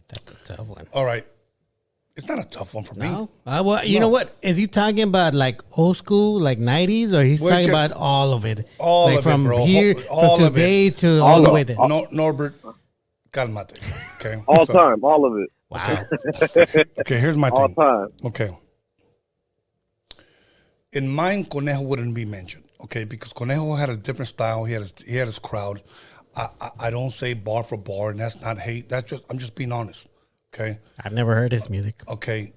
That's a tough one. All right. It's not a tough one for me. No? Well, you know what? Is he talking about like old school, like 90s, or he's talking about all of it? All like of from it, bro. here, All from of today it. to all the way there. Norbert, calmate. Okay. All time, all of it. Wow. Okay, here's my all thing. Time. Okay. In mine, Conejo wouldn't be mentioned. Okay, because Conejo had a different style. He had his crowd. I don't say bar for bar, and that's not hate. That's just I'm just being honest. Okay. I've never heard his music. Okay.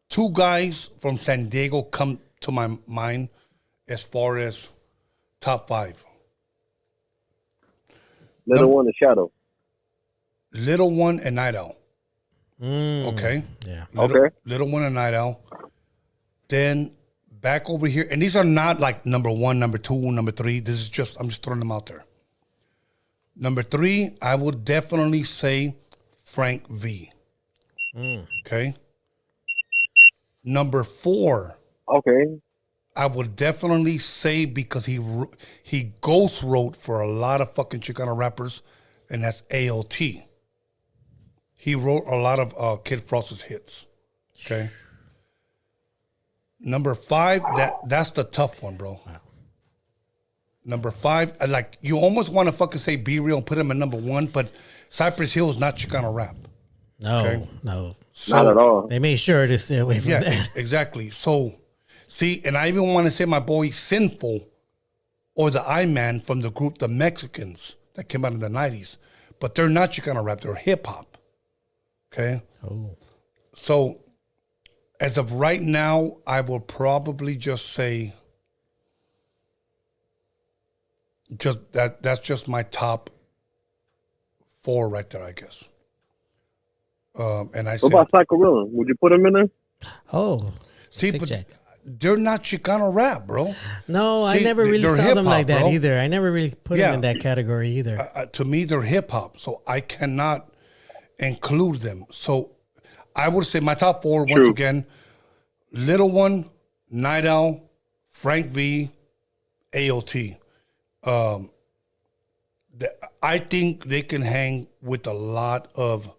2 guys from San Diego come to my mind as far as top 5. Little One and Shadow. Little One and Night Owl. Okay. Yeah. Little One and Night Owl. Then back over here, and these are not like number 1, number 2, number 3. This is just I'm just throwing them out there. Number 3, I would definitely say Frank V. Okay. Number 4. Okay. I would definitely say because he ghost wrote for a lot of fucking Chicano rappers, and that's AOT. He wrote a lot of Kid Frost's hits. Okay. Number 5, that's the tough one, bro. Wow. Number 5, like you almost want to fucking say Be Real and put him at number 1, but Cypress Hill is not Chicano rap. No, So, not at all. They made sure to stay away from that. Exactly. So, see, and I even want to say my boy Sinful or the I-Man from the group The Mexicans that came out in the 90s, but they're not Chicano rap, they're hip hop. Okay? Oh. So, as of right now, I will probably just say that's just my top 4 right there, I guess. And I what about Psychorilla? Would you put him in there? Oh, see, but they're not Chicano rap, bro. No, I never really saw them like that either. I never really put them in that category either. To me, they're hip hop, so I cannot include them. So I would say my top 4 once again: Little One, Night Owl, Frank V, AOT. I think they can hang with a lot of.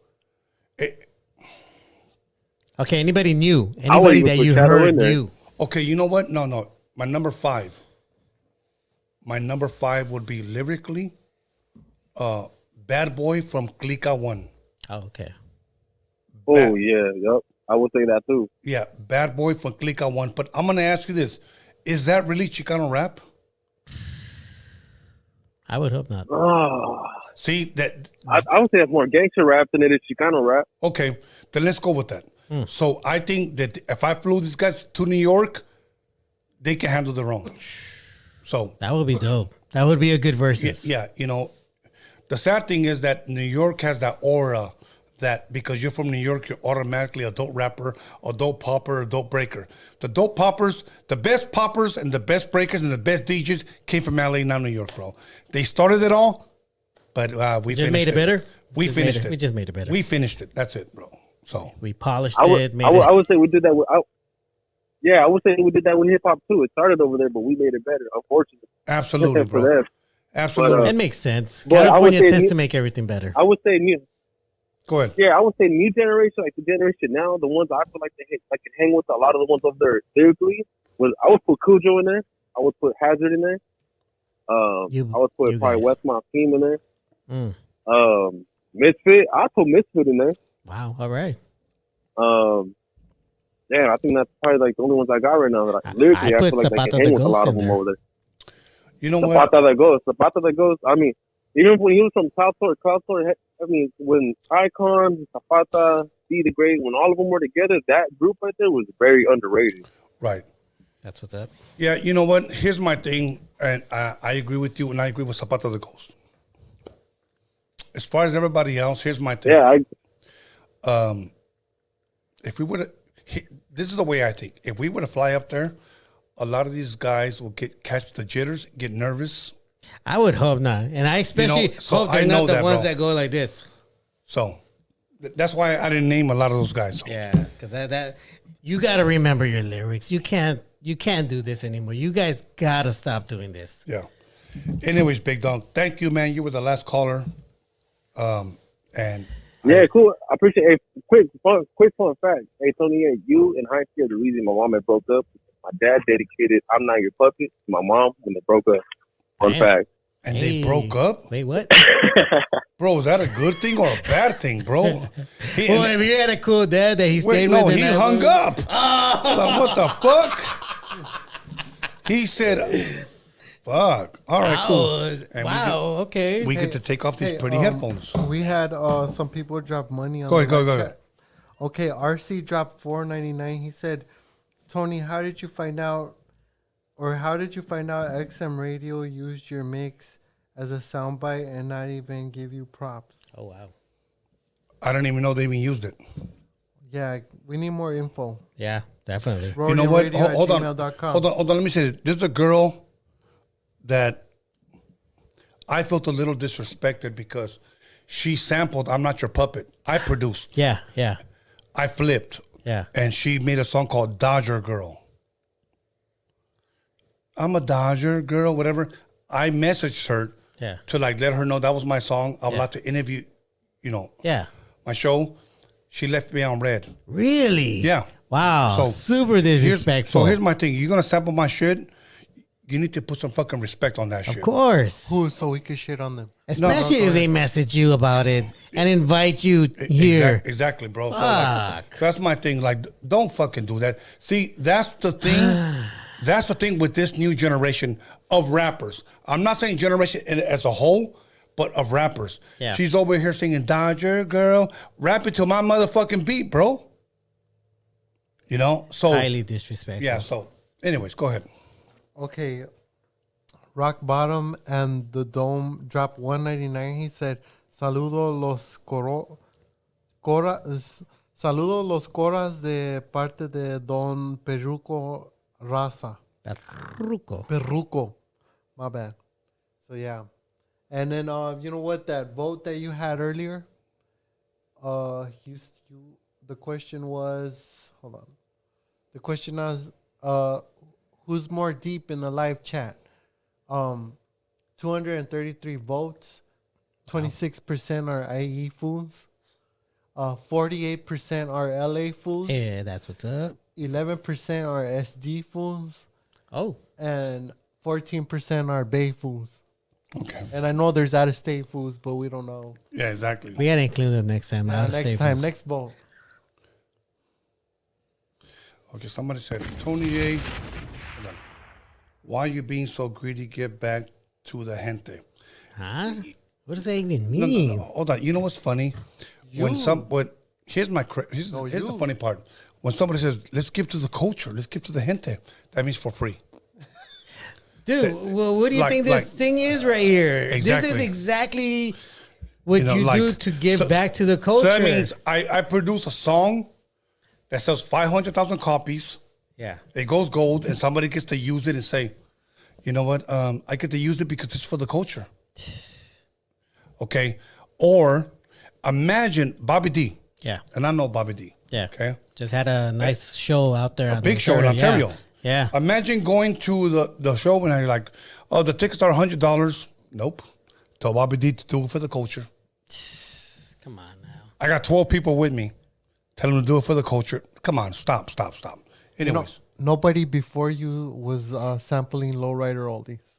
Okay, anybody new? Anybody that you heard new? Okay, you know what? No. My number 5. My number 5 would be lyrically, Bad Boy from Clica 1. Oh, okay. Yep. I would say that too. Yeah, Bad Boy from Clica 1. But I'm gonna ask you this: is that really Chicano rap? I would hope not. See that? I would say it's more gangster rap than it is Chicano rap. Okay, then let's go with that. So I think that if I flew these guys to New York, they can handle their own. So that would be dope. That would be a good versus. Yeah, you know, the sad thing is that New York has that aura that because you're from New York, you're automatically a dope rapper, a dope popper, a dope breaker. The dope poppers, the best poppers and the best breakers and the best DJs came from LA, not New York, bro. They started it all, but we just finished made it better. We finished it. We just made it better. We finished it. That's it, bro. So we polished I it. I would say we did that with. I would say we did that with hip hop too. It started over there, but we made it better. Unfortunately, absolutely, bro. Absolutely, it makes sense. California tends to make everything better. I would say new. Go ahead. Yeah, I would say new generation, like the generation now, the ones I feel like they can hang with a lot of the ones over there lyrically. I would put Cujo in there. I would put Hazard in there. I would put probably Westmont Team in there. Misfit. I'd put Misfit in there. Wow. All right. Yeah, I think that's probably like the only ones I got right now. That lyrically, I feel like I can hang with a lot of them over there. You know what? Zapata that goes. I mean, Even when he was from Cloudtour, I mean, when Icon, Zapata, C the Great, when all of them were together, that group right there was very underrated. Right. That's what's up. Yeah, you know what? Here's my thing, and I agree with you, and I agree with Zapata the Ghost. As far as everybody else, here's my thing. Yeah, if we would, this is the way I think. If we were to fly up there, a lot of these guys will catch the jitters, get nervous. I would hope not, and I especially hope they're not the ones that go like this. So that's why I didn't name a lot of those guys. So. Yeah, because that you got to remember your lyrics. You can't do this anymore. You guys got to stop doing this. Yeah. Anyways, Big Dog, thank you, man. You were the last caller. And yeah, cool. I appreciate it. Quick fun fact. Hey, Tony, you and Heinz are the reason my mom had broke up. My dad dedicated "I'm Not Your Puppet" to my mom when they broke up. Fun fact. And they broke up? Wait, what? Bro, is that a good thing or a bad thing, bro? Well, if you had a cool dad that he stayed with. No, he hung up. Like, what the fuck? He said, fuck. All right, cool. And okay. We get to take off these pretty headphones. We had some people drop money on Go ahead. Okay, RC dropped $4.99. He said, Tony, how did you find out XM Radio used your mix as a soundbite and not even give you props? Oh, wow. I don't even know they even used it. Yeah, we need more info. Yeah, definitely. You know what? Hold on. gmail.com. Hold on. Let me say this. There's a girl that I felt a little disrespected because she sampled "I'm Not Your Puppet." I produced. Yeah. I flipped. Yeah. And she made a song called Dodger Girl. I'm a Dodger girl, whatever. I messaged her to let her know that was my song. I would like to interview, my show. She left me on red. Really? Yeah. Wow. So super disrespectful. Here's my thing. You're going to sample my shit, you need to put some fucking respect on that shit. Of course. So we can shit on them. Especially if they message you about it and invite you here. Exactly, bro. So that's my thing. Like, don't fucking do that. See, that's the thing. That's the thing with this new generation of rappers. I'm not saying generation as a whole, but of rappers. Yeah. She's over here singing Dodger Girl, rapping to my motherfucking beat, bro. So highly disrespectful. Yeah, so anyways, go ahead. Okay. Rock Bottom and the Dome dropped $1.99. He said, Saludo los coras de parte de Don Perruco Raza. Perruco. My bad. So, yeah. And then, you know what? That vote that you had earlier, the question was, hold on. The question was, who's more deep in the live chat? 233 votes. 26% are IE fools. 48% are LA fools. Yeah, that's what's up. 11% are SD fools. Oh. And 14% are Bay fools. Okay. And I know there's out-of-state fools, but we don't know. Yeah, exactly. We gotta include them next time. Next vote. Okay, somebody said, Tony A, hold on. Why are you being so greedy? Get back to the gente. Huh? What does that even mean? No, hold on. You know what's funny? Here's the funny part. When somebody says, let's give to the culture, let's give to the gente, that means for free. Dude, well, what do you think this thing is right here? Exactly. This is exactly what you do to give back to the culture. So that means I produce a song that sells 500,000 copies. Yeah. It goes gold, and somebody gets to use it and say, you know what? I get to use it because it's for the culture. Okay? Or imagine Bobby D. Yeah. And I know Bobby D. Yeah. Okay? Just had a nice show out there. A big show in Ontario. Yeah. Imagine going to the show and you're like, oh, the tickets are $100. Nope. Tell Bobby D to do it for the culture. Come on now. I got 12 people with me. Tell them to do it for the culture. Come on, stop. Anyways. Nobody before you was sampling lowrider oldies.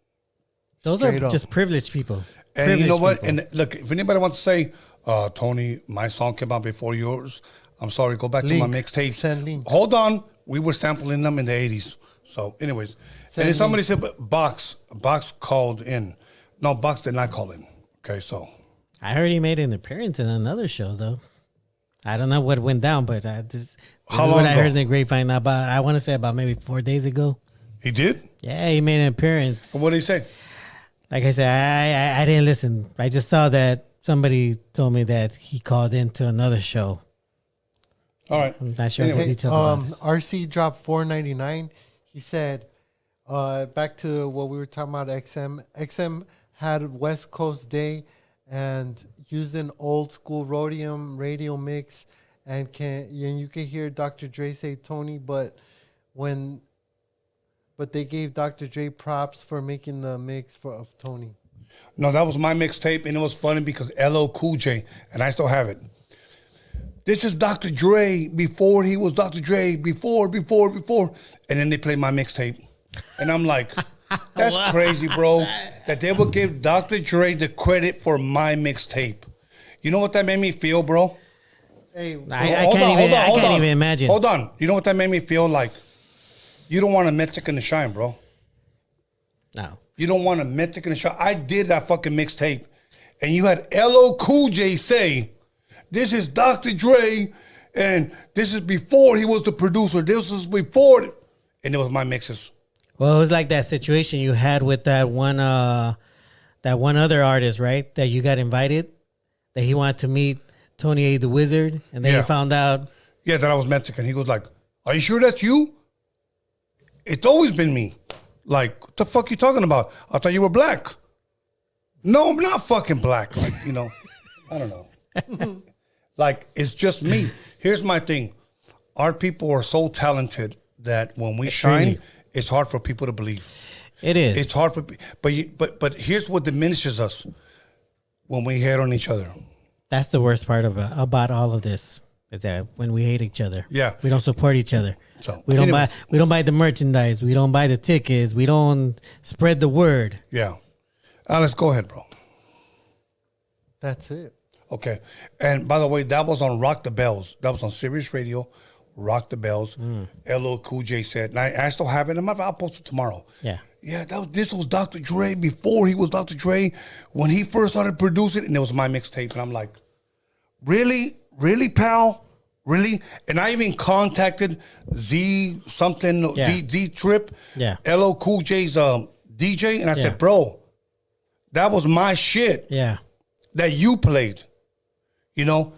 Those are just privileged people. And you know what? People. And look, if anybody wants to say, Tony, my song came out before yours, I'm sorry, go back to my mixtape. Send link. Hold on. We were sampling them in the 80s. So, anyways. And then somebody said, Box called in. No, Box did not call in. Okay, so I heard he made an appearance in another show, though. I don't know what went down, but this is what I heard in the grapevine about. I want to say about maybe 4 days ago. He did? Yeah, he made an appearance. What did he say? Like I said, I didn't listen. I just saw that somebody told me that he called into another show. All right. I'm not sure what details about it. RC dropped $4.99. He said, back to what we were talking about, XM. XM had West Coast Day and used an old school Roadium radio mix, and you can hear Dr. Dre say Tony, but they gave Dr. Dre props for making the mix of Tony. No, that was my mixtape, and it was funny because LL Cool J, and I still have it. This is Dr. Dre before he was Dr. Dre, before. And then they play my mixtape. And I'm like, that's crazy, bro, that they would give Dr. Dre the credit for my mixtape. You know what that made me feel, bro? Hey, I can't even imagine. Hold on. You know what that made me feel like? You don't want a Mexican to shine, bro. No. You don't want a Mexican to shine. I did that fucking mixtape, and you had LL Cool J say, this is Dr. Dre, and this is before he was the producer. This was before, and it was my mixes. Well, it was like that situation you had with that one other artist, right? That you got invited, that he wanted to meet Tony A. the Wizard, and then you found out. Yeah, that I was Mexican. He goes like, are you sure that's you? It's always been me. Like, what the fuck you talking about? I thought you were black. No, I'm not fucking black. Like, you know, I don't know. Like, it's just me. Here's my thing. Our people are so talented that when we shine, it's hard for people to believe. It is. It's hard for, but here's what diminishes us when we hate on each other. That's the worst part about all of this. Is that when we hate each other? Yeah, we don't support each other. So we don't buy the merchandise. We don't buy the tickets. We don't spread the word. Yeah, Alex, go ahead, bro. That's it. Okay, and by the way, that was on Rock the Bells. That was on Sirius Radio, Rock the Bells. LL Cool J said, and I still have it. I'll post it tomorrow. Yeah. Yeah, this was Dr. Dre before he was Dr. Dre, when he first started producing, and it was my mixtape. And I'm like, really, pal, really? And I even contacted Z Trip, LL Cool J's DJ, and I said, bro, that was my shit. Yeah, that you played. You know,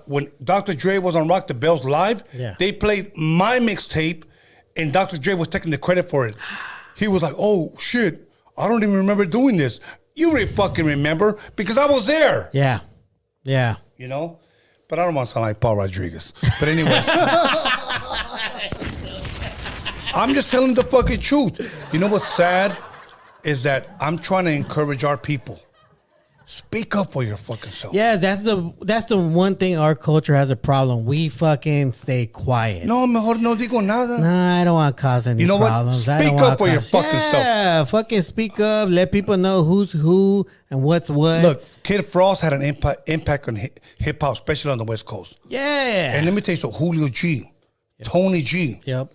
when Dr. Dre was on Rock the Bells Live, they played my mixtape, and Dr. Dre was taking the credit for it. He was like, oh, shit, I don't even remember doing this. You really fucking remember, because I was there. Yeah. Yeah. You know? But I don't want to sound like Paul Rodriguez. But anyways. I'm just telling the fucking truth. You know what's sad? Is that I'm trying to encourage our people. Speak up for your fucking self. Yeah, that's the one thing our culture has a problem. We fucking stay quiet. No, mejor no digo nada. Nah, I don't want to cause any problems. What? Speak up for your fucking self. Yeah, fucking speak up. Let people know who's who and what's what. Look, Kid Frost had an impact on hip hop, especially on the West Coast. Yeah. And let me tell you something. Julio G, Tony G. Yep.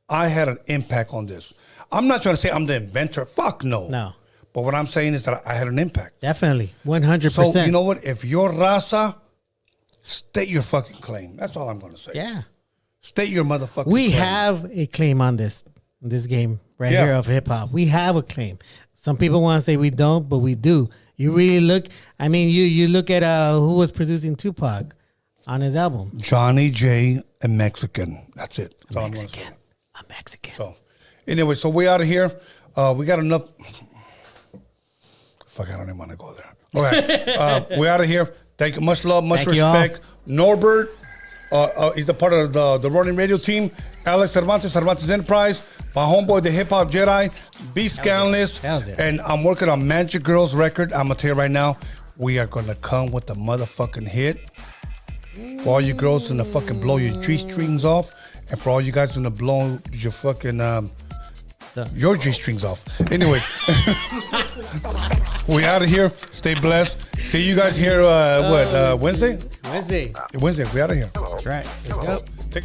I had an impact on this. I'm not trying to say I'm the inventor. Fuck no. No. But what I'm saying is that I had an impact. Definitely. 100%. So, you know what? If you're Raza, state your fucking claim. That's all I'm going to say. Yeah. State your motherfucking claim. We have a claim on this game right here of hip-hop. We have a claim. Some people want to say we don't, but we do. You really look, I mean, you look at who was producing Tupac on his album. Johnny J, a Mexican. That's it. That's a Mexican. So, anyway, so we out of here. We got enough... Fuck, I don't even want to go there. All right. We're out of here. Thank you. Much love, much respect. Norbert, he's the part of the Roadium Radio team. Alex Cervantes Enterprise. My homeboy, the Hip Hop Jedi. B-SKANLESS. And I'm working on Magic Girls record. I'm going to tell you right now, we are going to come with the motherfucking hit. For all you girls going to fucking blow your G-strings off. And for all you guys going to blow your fucking... your G-strings off. Anyways. We out of here. Stay blessed. See you guys here, Wednesday? Wednesday. We out of here. That's right. Let's go. Take